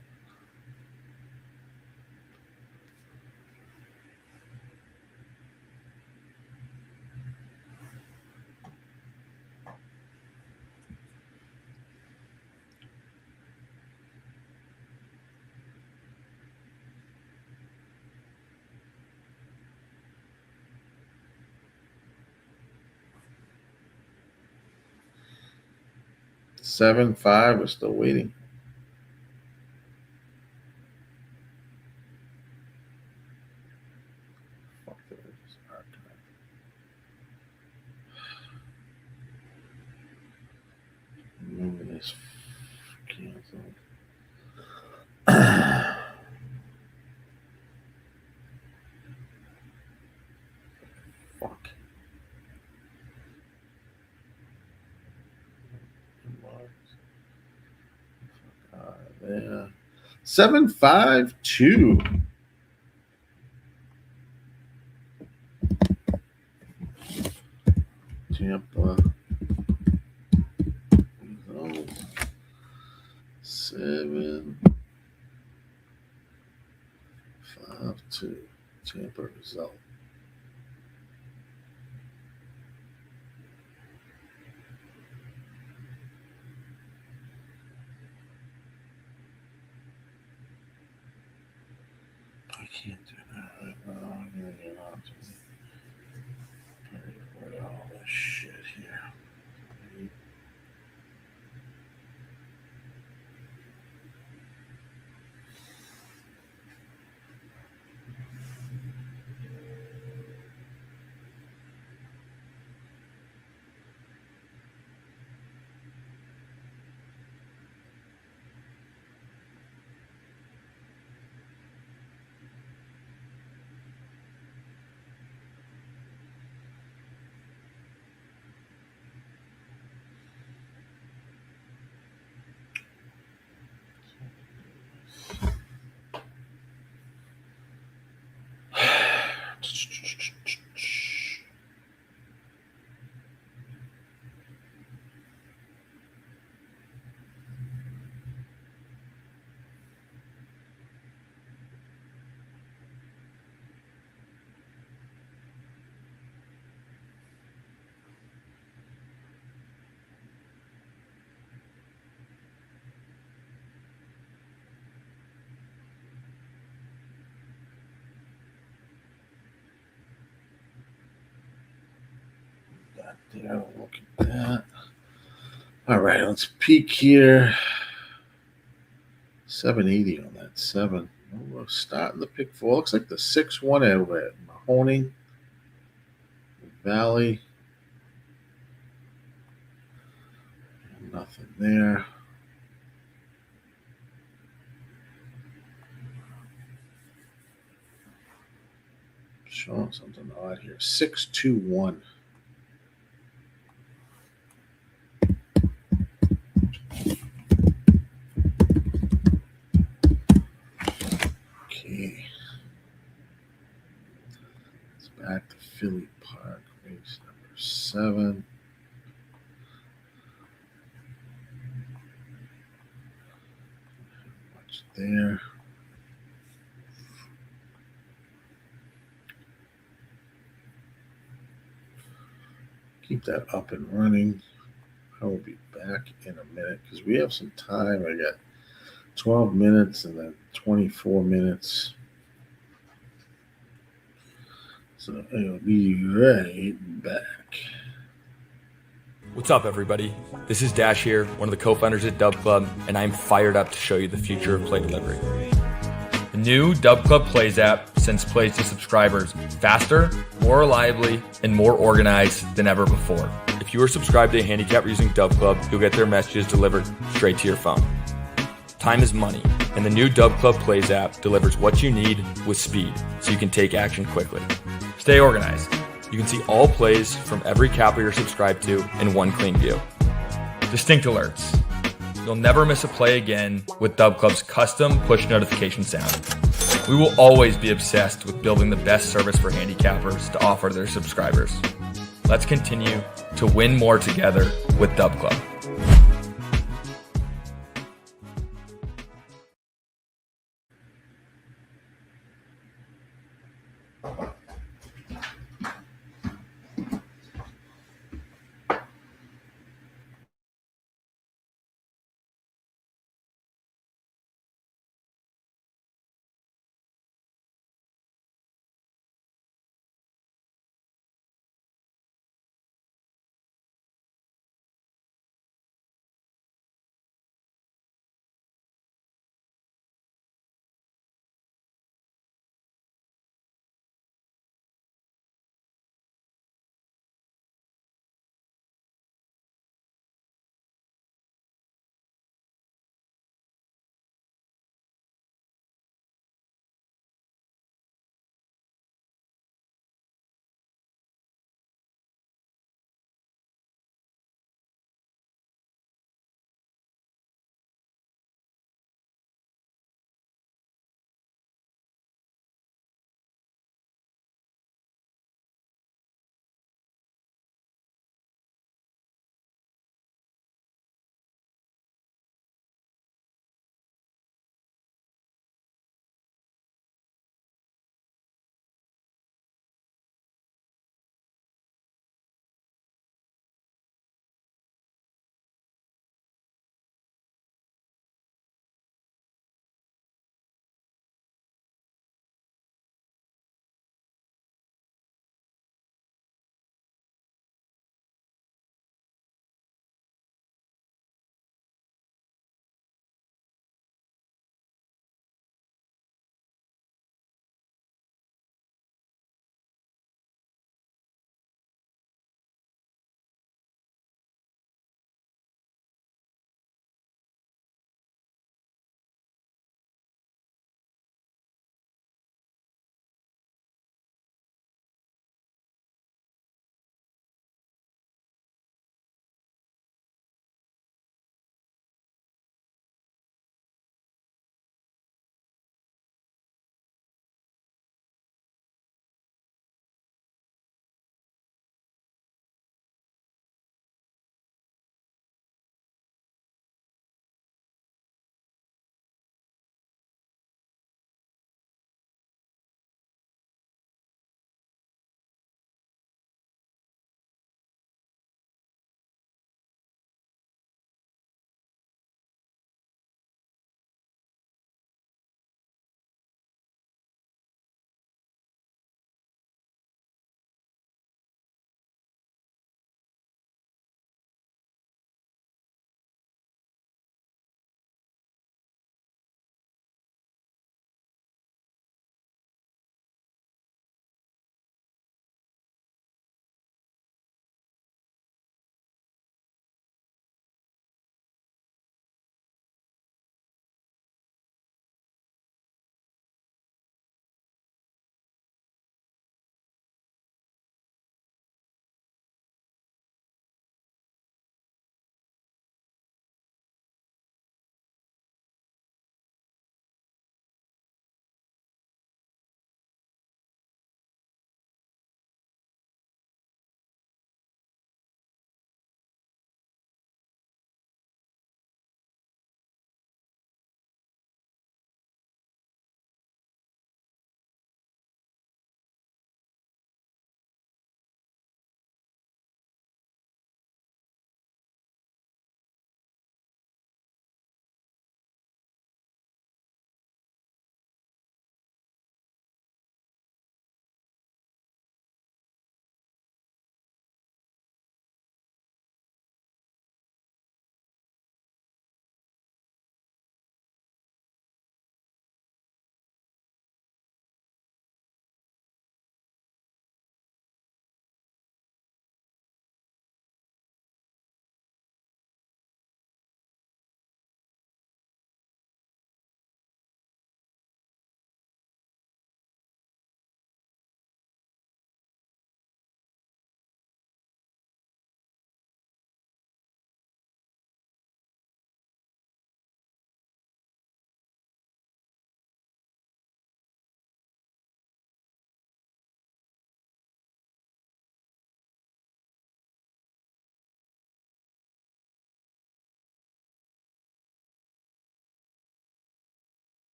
Speaker 1: Seven, 5. We're still waiting. Moving this cancel. We Fuck. There. 752. Tampa. 752. Tampa result. I can't do that right now. I'm gonna get on to all this shit here. There, look at that. All right, let's peek here. 780 on that 7. Oh, we're starting to pick 4. Looks like the 6-1 over at Mahoning Valley. Nothing there. Showing something odd here. 621. Okay. It's back to Philly Park, race number 7. Much there. Keep that up and running. I will be back in a minute because we have some time. I got 12 minutes and then 24 minutes. So I'll be right back.
Speaker 2: What's up, everybody? This is Dash here, one of the co-founders at Dub Club, and I'm fired up to show you the future of play delivery. The new Dub Club Plays app sends plays to subscribers faster, more reliably, and more organized than ever before. If you are subscribed to a handicapper using Dub Club, you'll get their messages delivered straight to your phone. Time is money, and the new Dub Club Plays app delivers what you need with speed, so you can take action quickly. Stay organized. You can see all plays from every capper you're subscribed to in one clean view. Distinct alerts. You'll never miss a play again with Dub Club's custom push notification sound. We will always be obsessed with building the best service for handicappers to offer their subscribers. Let's continue to win more together with Dub Club.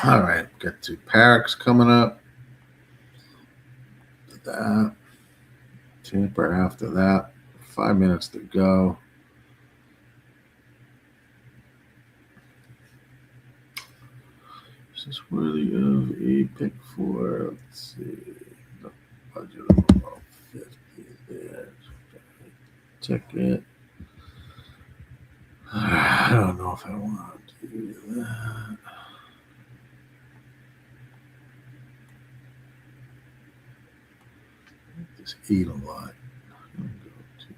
Speaker 1: All right, got 2 Parx coming up. That Tampa after that. 5 minutes to go. Is this worthy of a pick for? Let's see. The budget of about 50 there. Ticket. I don't know if I want to do that. Just eat a lot. I'm gonna go to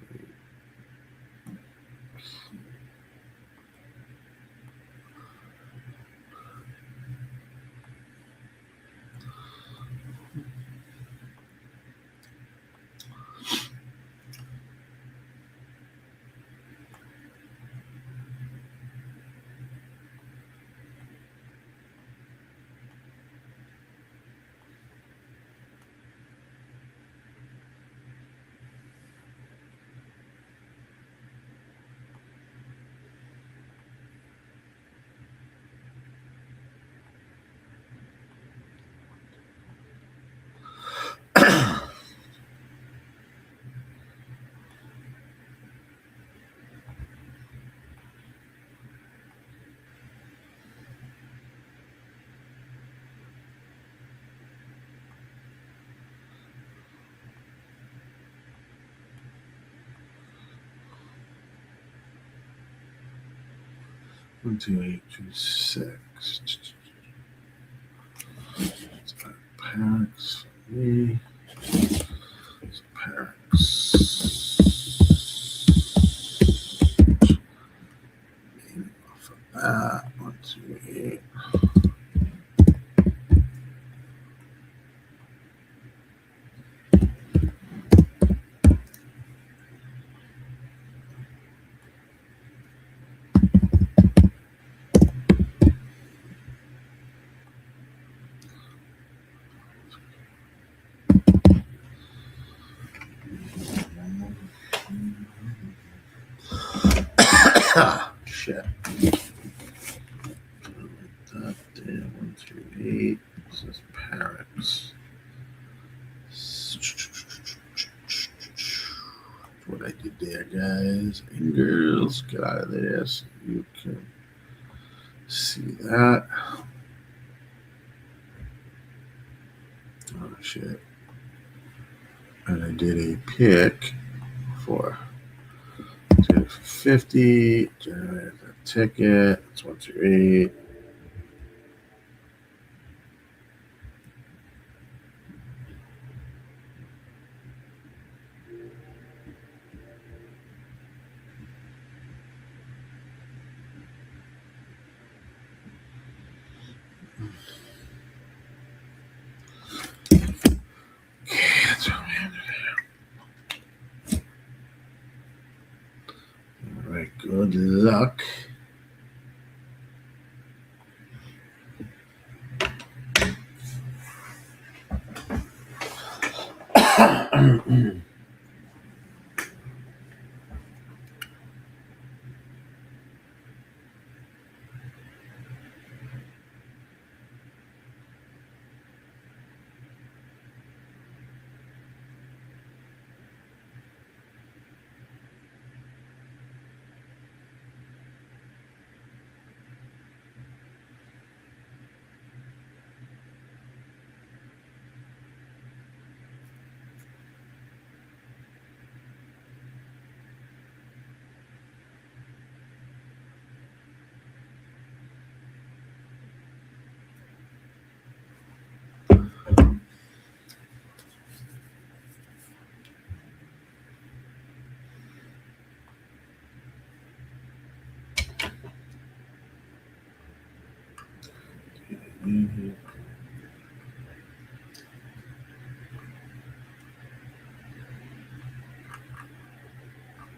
Speaker 1: 1, 2, 8, 2, 6. It's got Parx for me. It's Parx. Off of that. 1, 2, 8. Shit. That there, 1, 2, 8. This is Parx. What I did there, guys and girls. Get out of there so you can see that. Oh shit. And I did a pick for 50. Generate a ticket. It's 1, 2, 8. That's what we have to do. All right, good luck.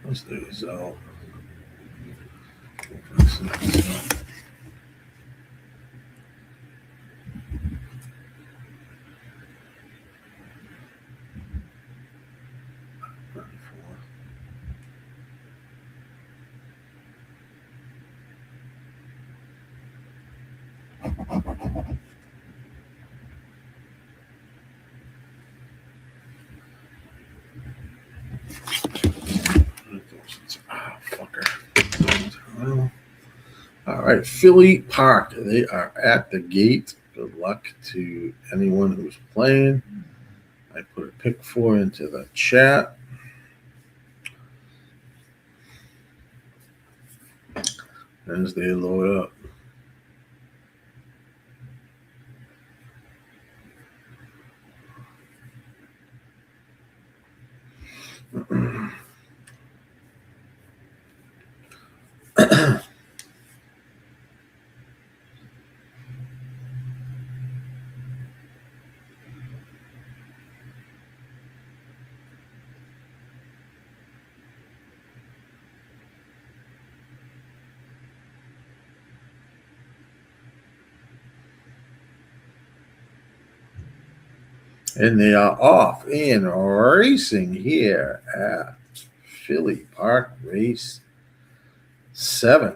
Speaker 1: What's the result? What's the result? right, Philly Park. They are at the gate. Good luck to anyone who's playing. I put a pick 4 into the chat. As they load up. And they are off and racing here at Philly Park, race 7.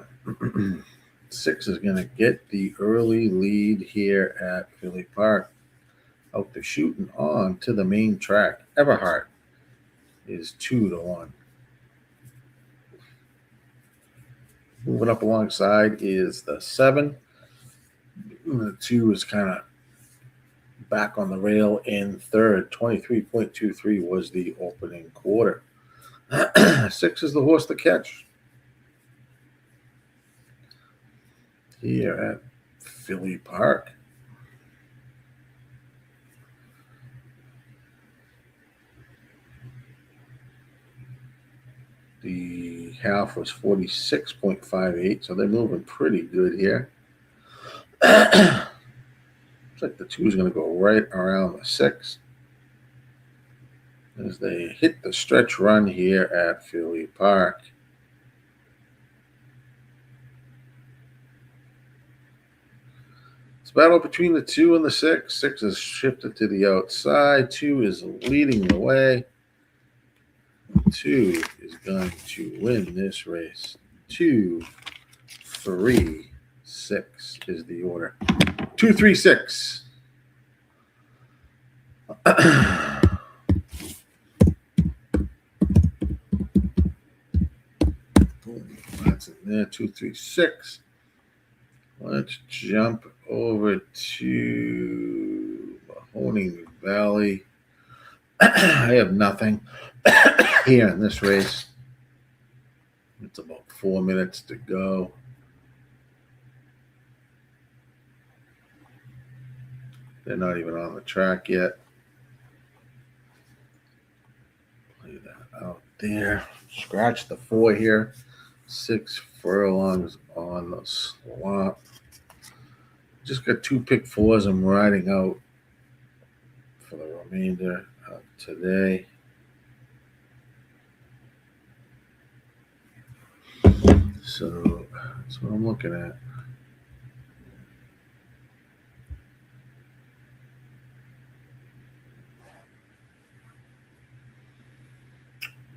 Speaker 1: 6 is going to get the early lead here at Philly Park. Out the shooting on to the main track. Everhart is 2-1. Moving up alongside is the 7. The 2 is kind of back on the rail in third. 23.23 was the opening quarter. 6 is the horse to catch here at Philly Park. The half was 46.58, so they're moving pretty good here. Looks like the 2 is going to go right around the 6 as they hit the stretch run here at Philly Park. It's a battle between the 2 and the 6. 6 is shifted to the outside. 2 is leading the way. 2 is going to win this race. 2, 3, 6 is the order. 2, 3, 6. Boom, that's in there. 2, 3, 6. Let's jump over to Mahoning Valley. I have nothing here in this race. It's about 4 minutes to go. They're not even on the track yet. Play that out there. Scratch the 4 here. 6 furlongs on the swamp. Just got 2 pick 4s I'm riding out for the remainder of today. So that's what I'm looking at.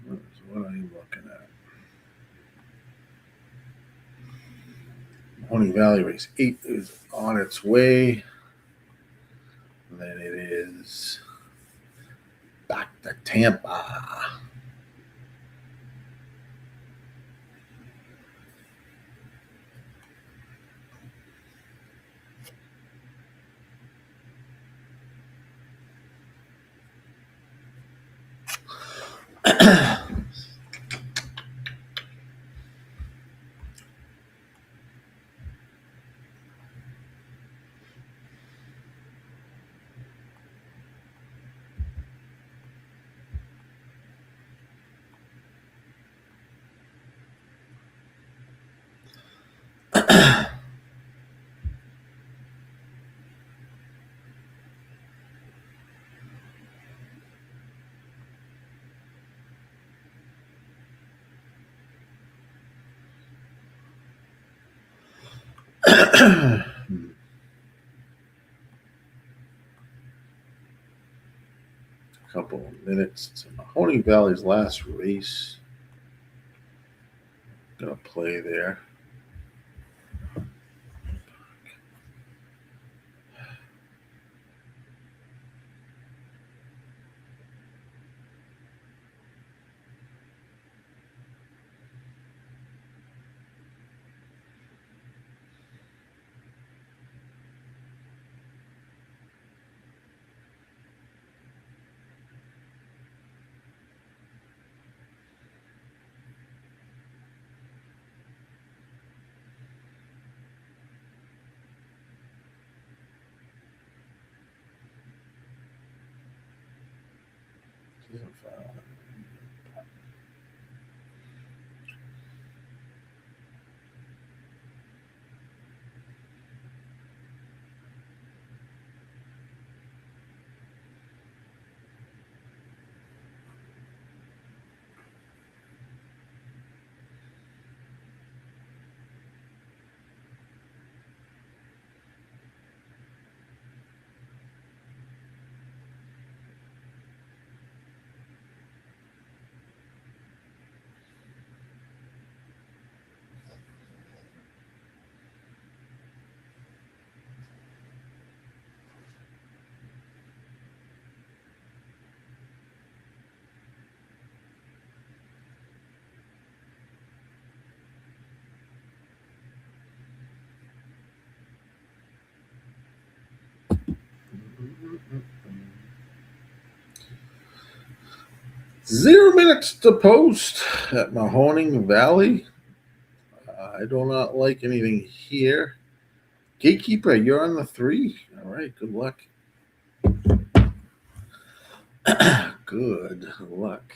Speaker 1: That's what I'm looking at. Mahoning Valley race 8 is on its way. And then it is back to Tampa. Couple of minutes to Mahoning Valley's last race. Gonna play there. 0 minutes to post at Mahoning Valley. I do not like anything here. Gatekeeper, you're on the 3. All right, good luck. Good luck.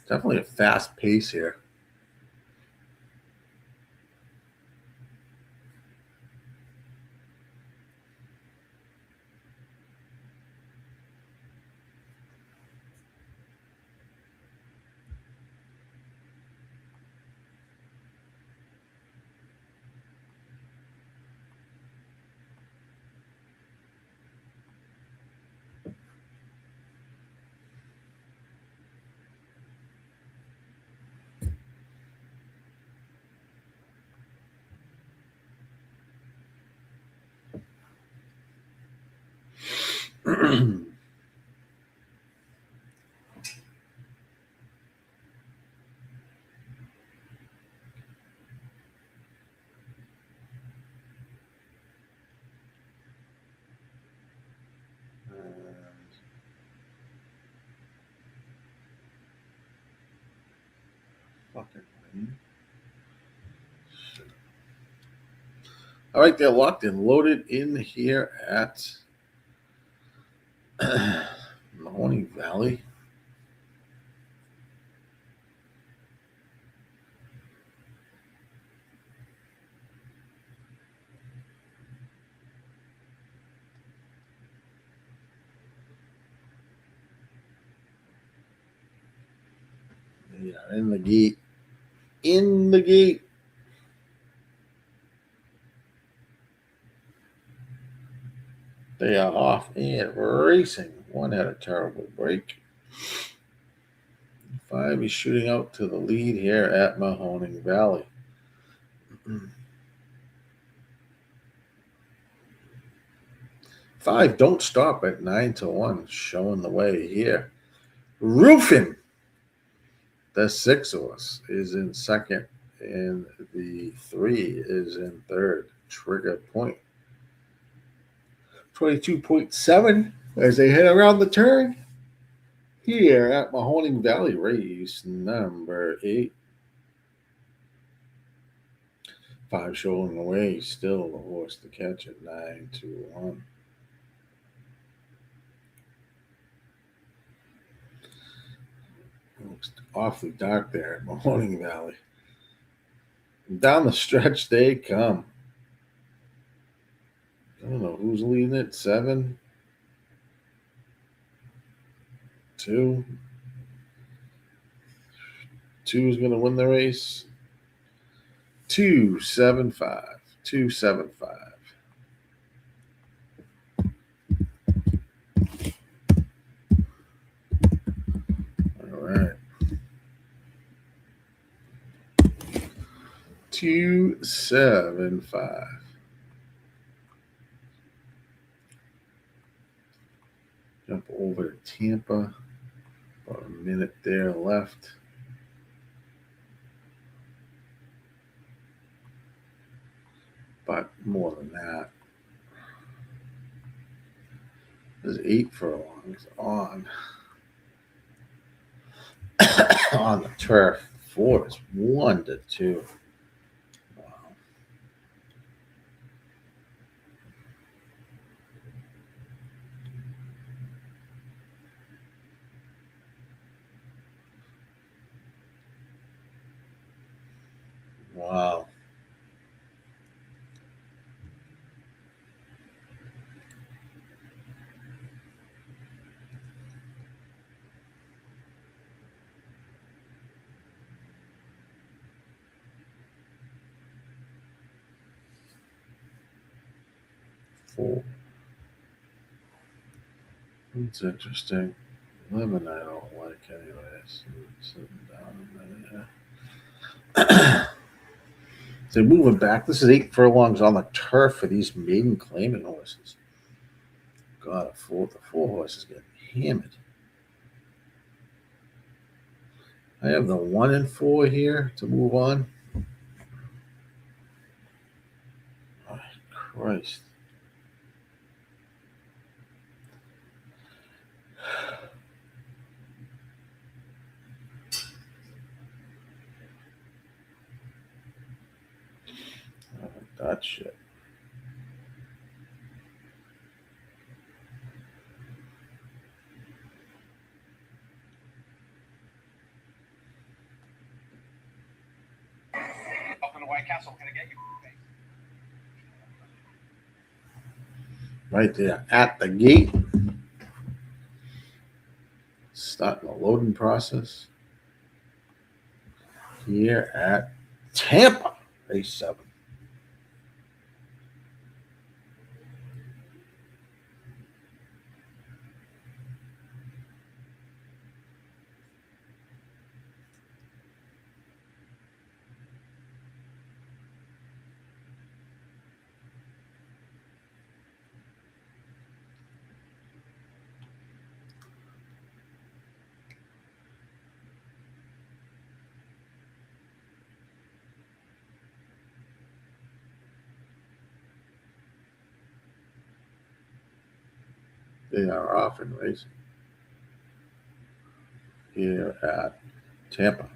Speaker 1: Definitely a fast pace here. Fucking lame. All right, they're locked and loaded in here at Mahoning Valley. Yeah, in the gate. In the gate. They are off and racing. One had a terrible break. 5 is shooting out to the lead here at Mahoning Valley. 5, don't stop at 9-1, showing the way here. Roofing. The 6 of us is in second, and the 3 is in third. Trigger point. 22.7 as they head around the turn here at Mahoning Valley, race number 8. 5 showing away, still the horse to catch at 9-1. It looks awfully dark there at Mahoning Valley. And down the stretch they come. I don't know who's leading it. 7, 2. 2 is going to win the race. 2-7-5. 2-7-5. All right. 2-7-5. Jump over to Tampa. About a minute there left. But more than that. There's 8 furlongs on. on the turf. 4 is 1-2. Wow. Wow. Four. That's interesting. 11 I don't like anyways. Sitting down a minute here. So moving back, this is 8 furlongs on the turf for these maiden claiming horses. God, the 4 horses getting hammered. I have the 1 and 4 here to move on. Oh, Christ. That shit.
Speaker 3: Up in the White Castle, can I get you?
Speaker 1: Right there at the gate. Starting the loading process. Here at Tampa, race 7. They are off and racing here at Tampa.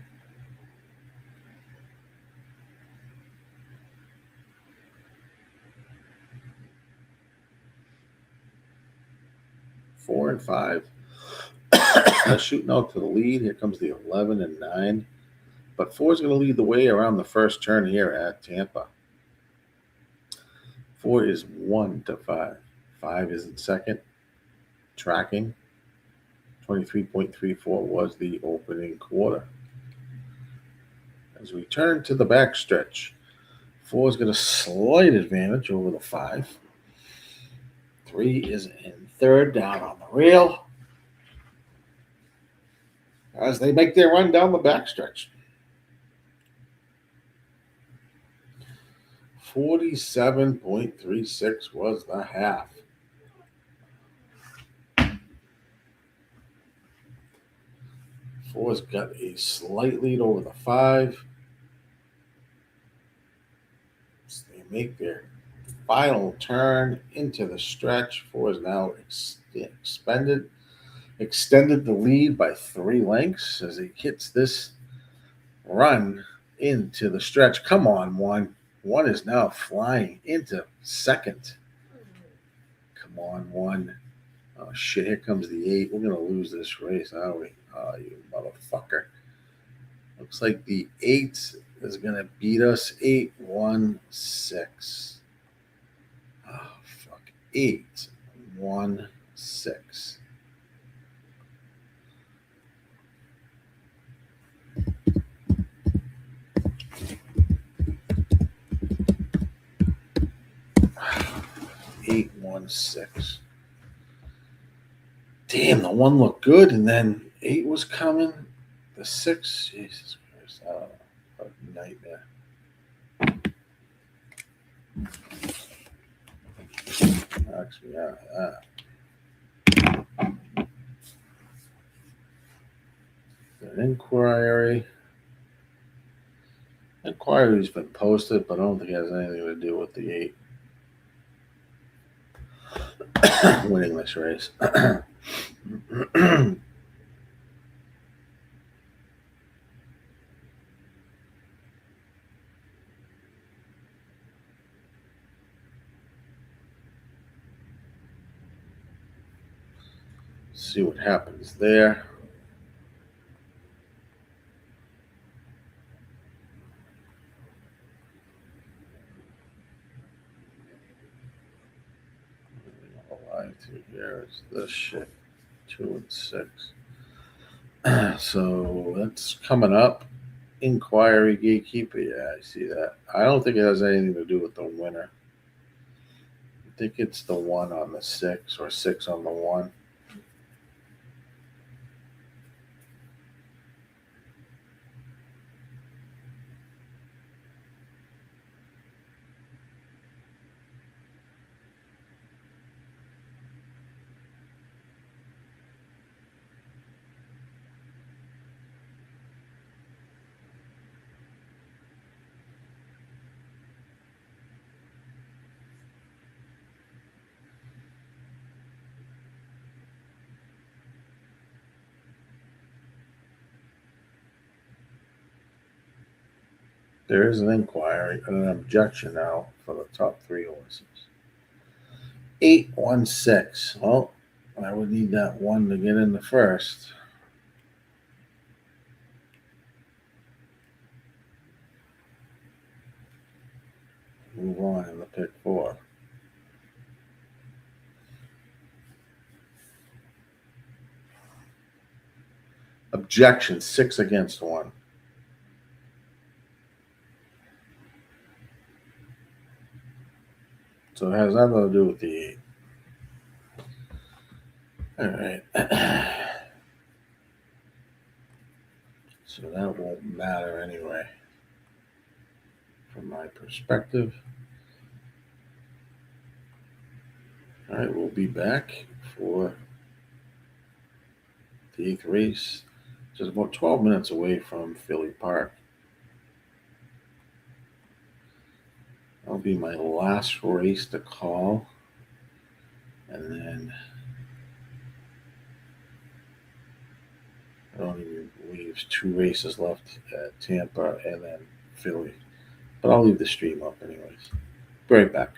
Speaker 1: Four and 5. Shooting out to the lead. Here comes the 11 and 9. But 4 is going to lead the way around the first turn here at Tampa. 4 is 1-5. 5 is in second. Tracking. 23.34 was the opening quarter. As we turn to the backstretch, 4 is going to slight advantage over the 5. 3 is in third down on the rail as they make their run down the backstretch. 47.36 was the half. 4's got a slight lead over the 5. So they make their final turn into the stretch. 4 is now extended the lead by 3 lengths as he hits this run into the stretch. Come on, 1. 1 is now flying into second. Come on, 1. Oh, shit, here comes the 8. We're going to lose this race, aren't we? Oh, you motherfucker. Looks like the 8 is going to beat us. 8-1-6. Oh, fuck. 8-1-6. Eight, 1-6. Damn, the 1 looked good, and then 8 was coming. The 6, Jesus Christ, a nightmare. Knocks me out of that. An inquiry. Inquiry's been posted, but I don't think it has anything to do with the 8 winning this race. see what happens there. Line through here is this shit. 2 and 6. So that's coming up. Inquiry gatekeeper. Yeah, I see that. I don't think it has anything to do with the winner. I think it's the 1 on the 6 or 6 on the 1. There is an inquiry and an objection now for the top 3 horses. 8-1-6. Well, I would need that 1 to get in the first. Move on in the pick 4. Objection 6 against 1. So it has nothing to do with the 8. All right. So that won't matter anyway, from my perspective. All right, we'll be back for the 8th race, just about 12 minutes away from Philly Park. That'll be my last race to call. And then I don't even believe there's 2 races left at Tampa and then Philly. But I'll leave the stream up anyways. Be right back.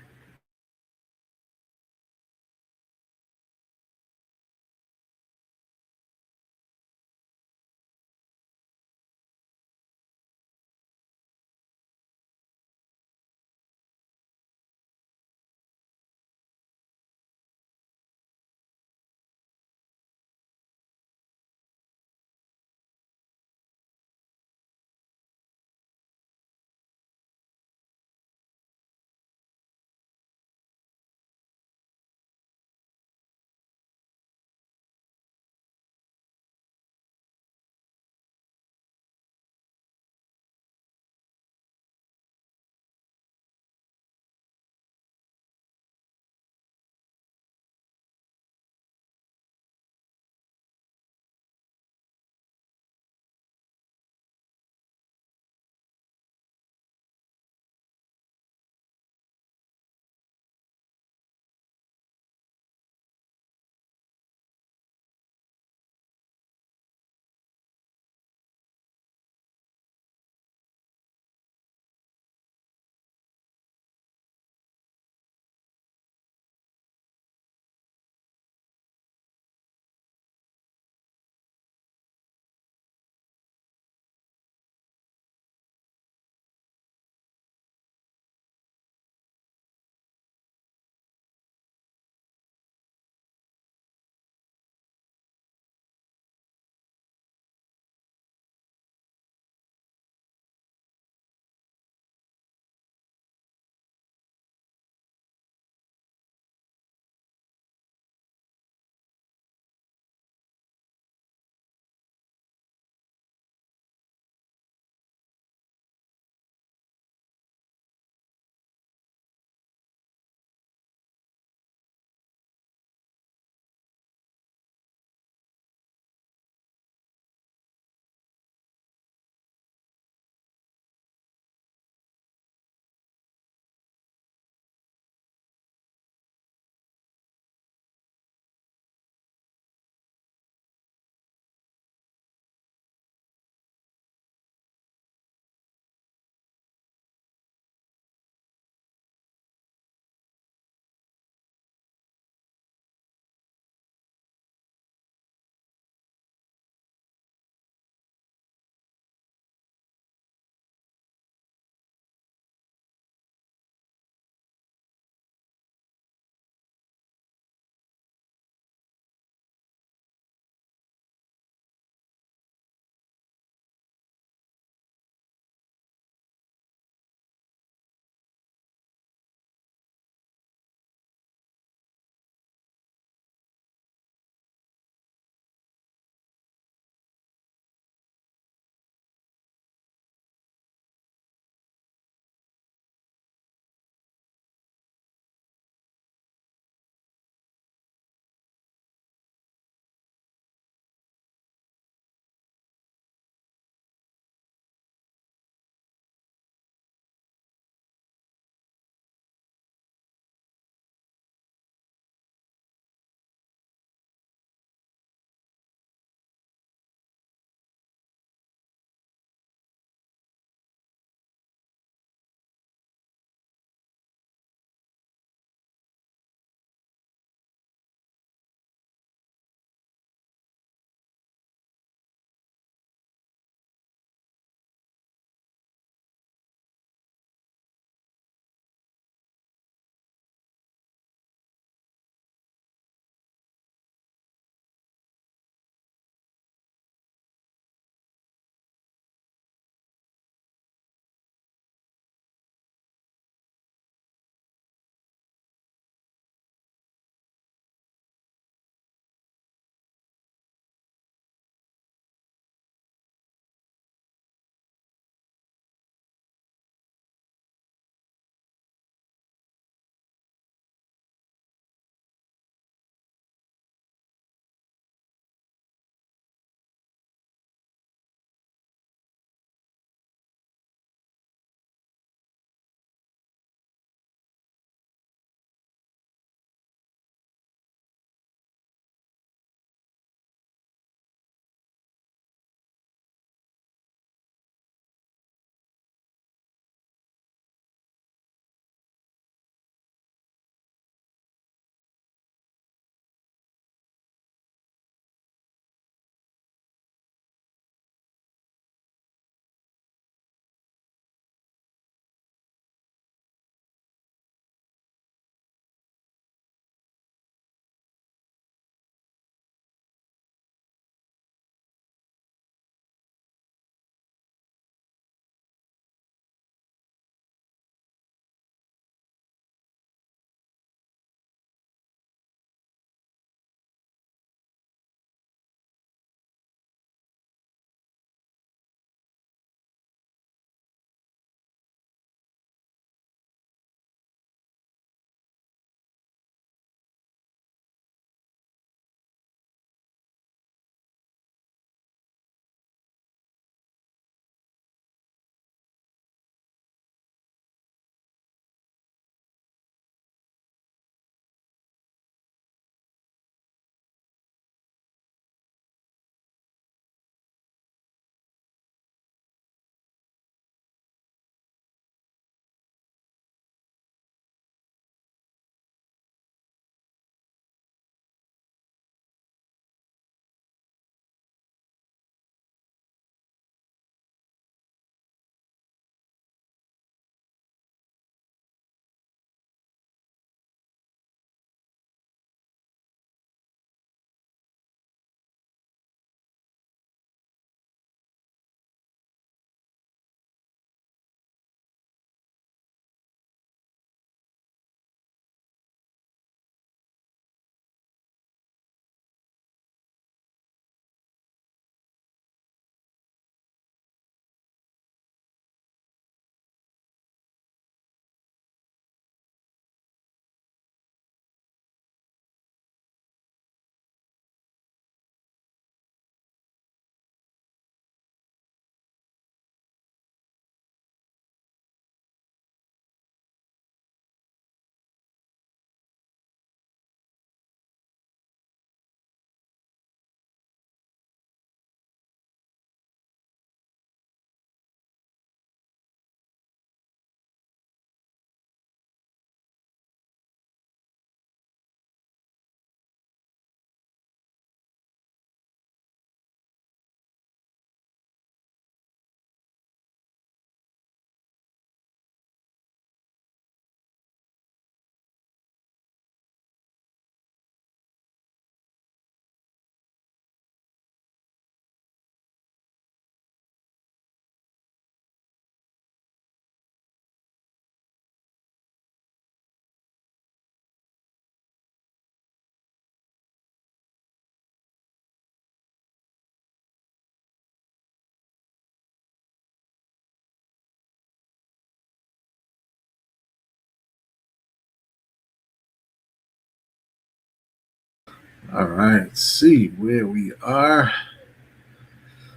Speaker 1: All right, let's see where we are.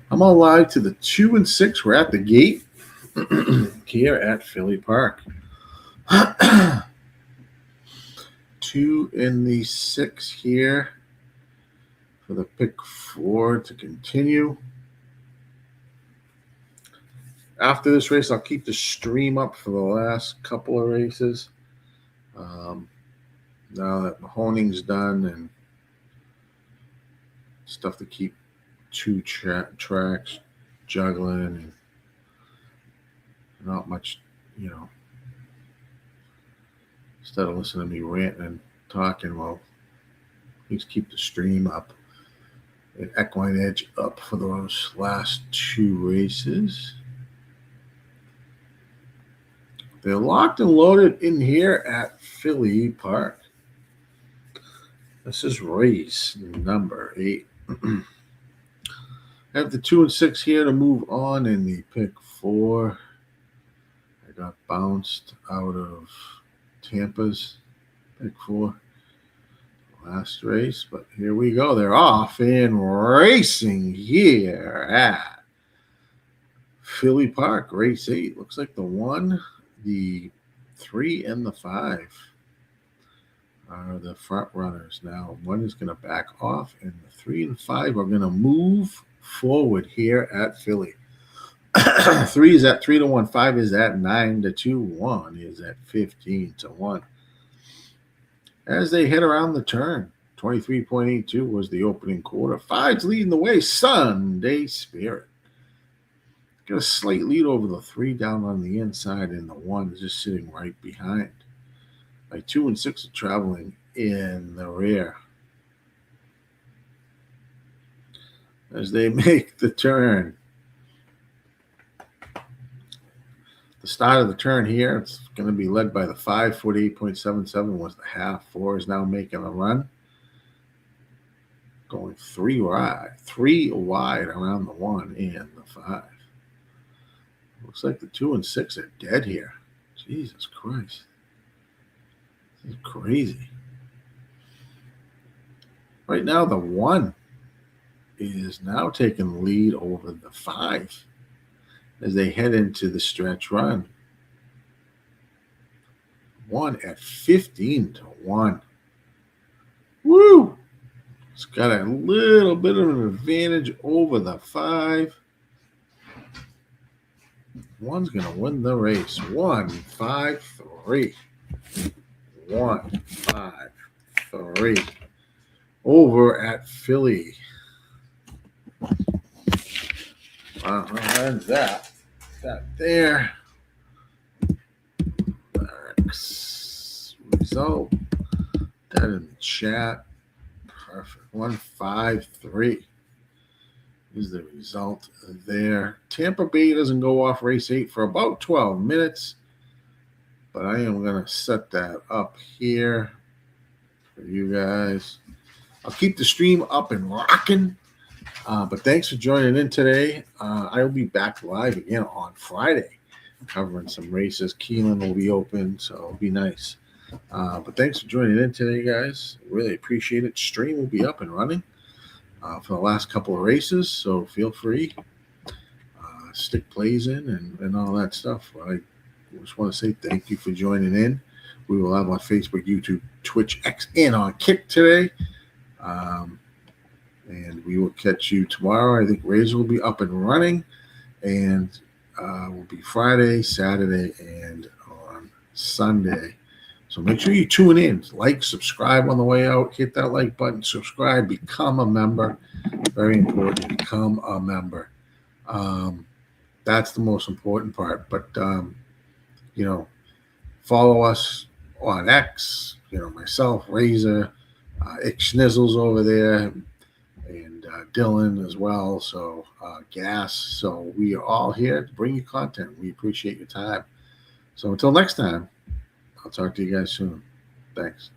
Speaker 1: I'm all live to the 2 and 6. We're at the gate here at Philly Park. 2 in the 6 here for the pick 4 to continue. After this race, I'll keep the stream up for the last couple of races. Now that Mahoning's done and stuff to keep 2 tracks juggling and not much, instead of listening to me ranting and talking, well, please keep the stream up and Equine Edge up for those last 2 races. They're locked and loaded in here at Philly Park. This is race number 8. I have the 2 and 6 here to move on in the pick 4. I got bounced out of Tampa's pick 4 last race, but here we go. They're off and racing here at Philly Park. Race 8. Looks like the 1, the 3, and the 5 are the front runners. Now 1 is going to back off, and the 3 and 5 are going to move forward here at Philly. 3 is at 3-1, 5 is at 9-2, 1 is at 15-1. As they head around the turn, 23.82 was the opening quarter. 5's leading the way. Sunday Spirit got a slight lead over the 3 down on the inside, and the 1 is just sitting right behind. My 2 and 6 are traveling in the rear. As they make the turn, the start of the turn here, it's going to be led by the 5. 48.77 was the half. 4 is now making a run. Going 3 wide around the 1 and the 5. Looks like the 2 and 6 are dead here. Jesus Christ. This is crazy. Right now, the 1 is now taking the lead over the 5 as they head into the stretch run. 1 at 15-1. Woo! It's got a little bit of an advantage over the 5. 1's going to win the race. 1-5-3. 1-5-3. Over at Philly. That's that. That there. Parx result. That in the chat. Perfect. 1-5-3 is the result there. Tampa Bay doesn't go off race 8 for about 12 minutes. But I am going to set that up here for you guys. I'll keep the stream up and rocking. But thanks for joining in today. I will be back live again on Friday covering some races. Keelan will be open, so it'll be nice. But thanks for joining in today, guys. Really appreciate it. Stream will be up and running for the last couple of races, so feel free. Stick plays in and all that stuff. I just want to say thank you for joining in. We will have on Facebook, YouTube, Twitch, X, and on Kick today. And we will catch you tomorrow. I think Razor will be up and running. And will be Friday, Saturday, and on Sunday. So make sure you tune in. Like, subscribe on the way out. Hit that like button. Subscribe. Become a member. Very important. Become a member. That's the most important part. But, follow us on X. Myself, Razor, Schnizzles over there, and Dylan as well. So, Gas. So we are all here to bring you content. We appreciate your time. So until next time, I'll talk to you guys soon. Thanks.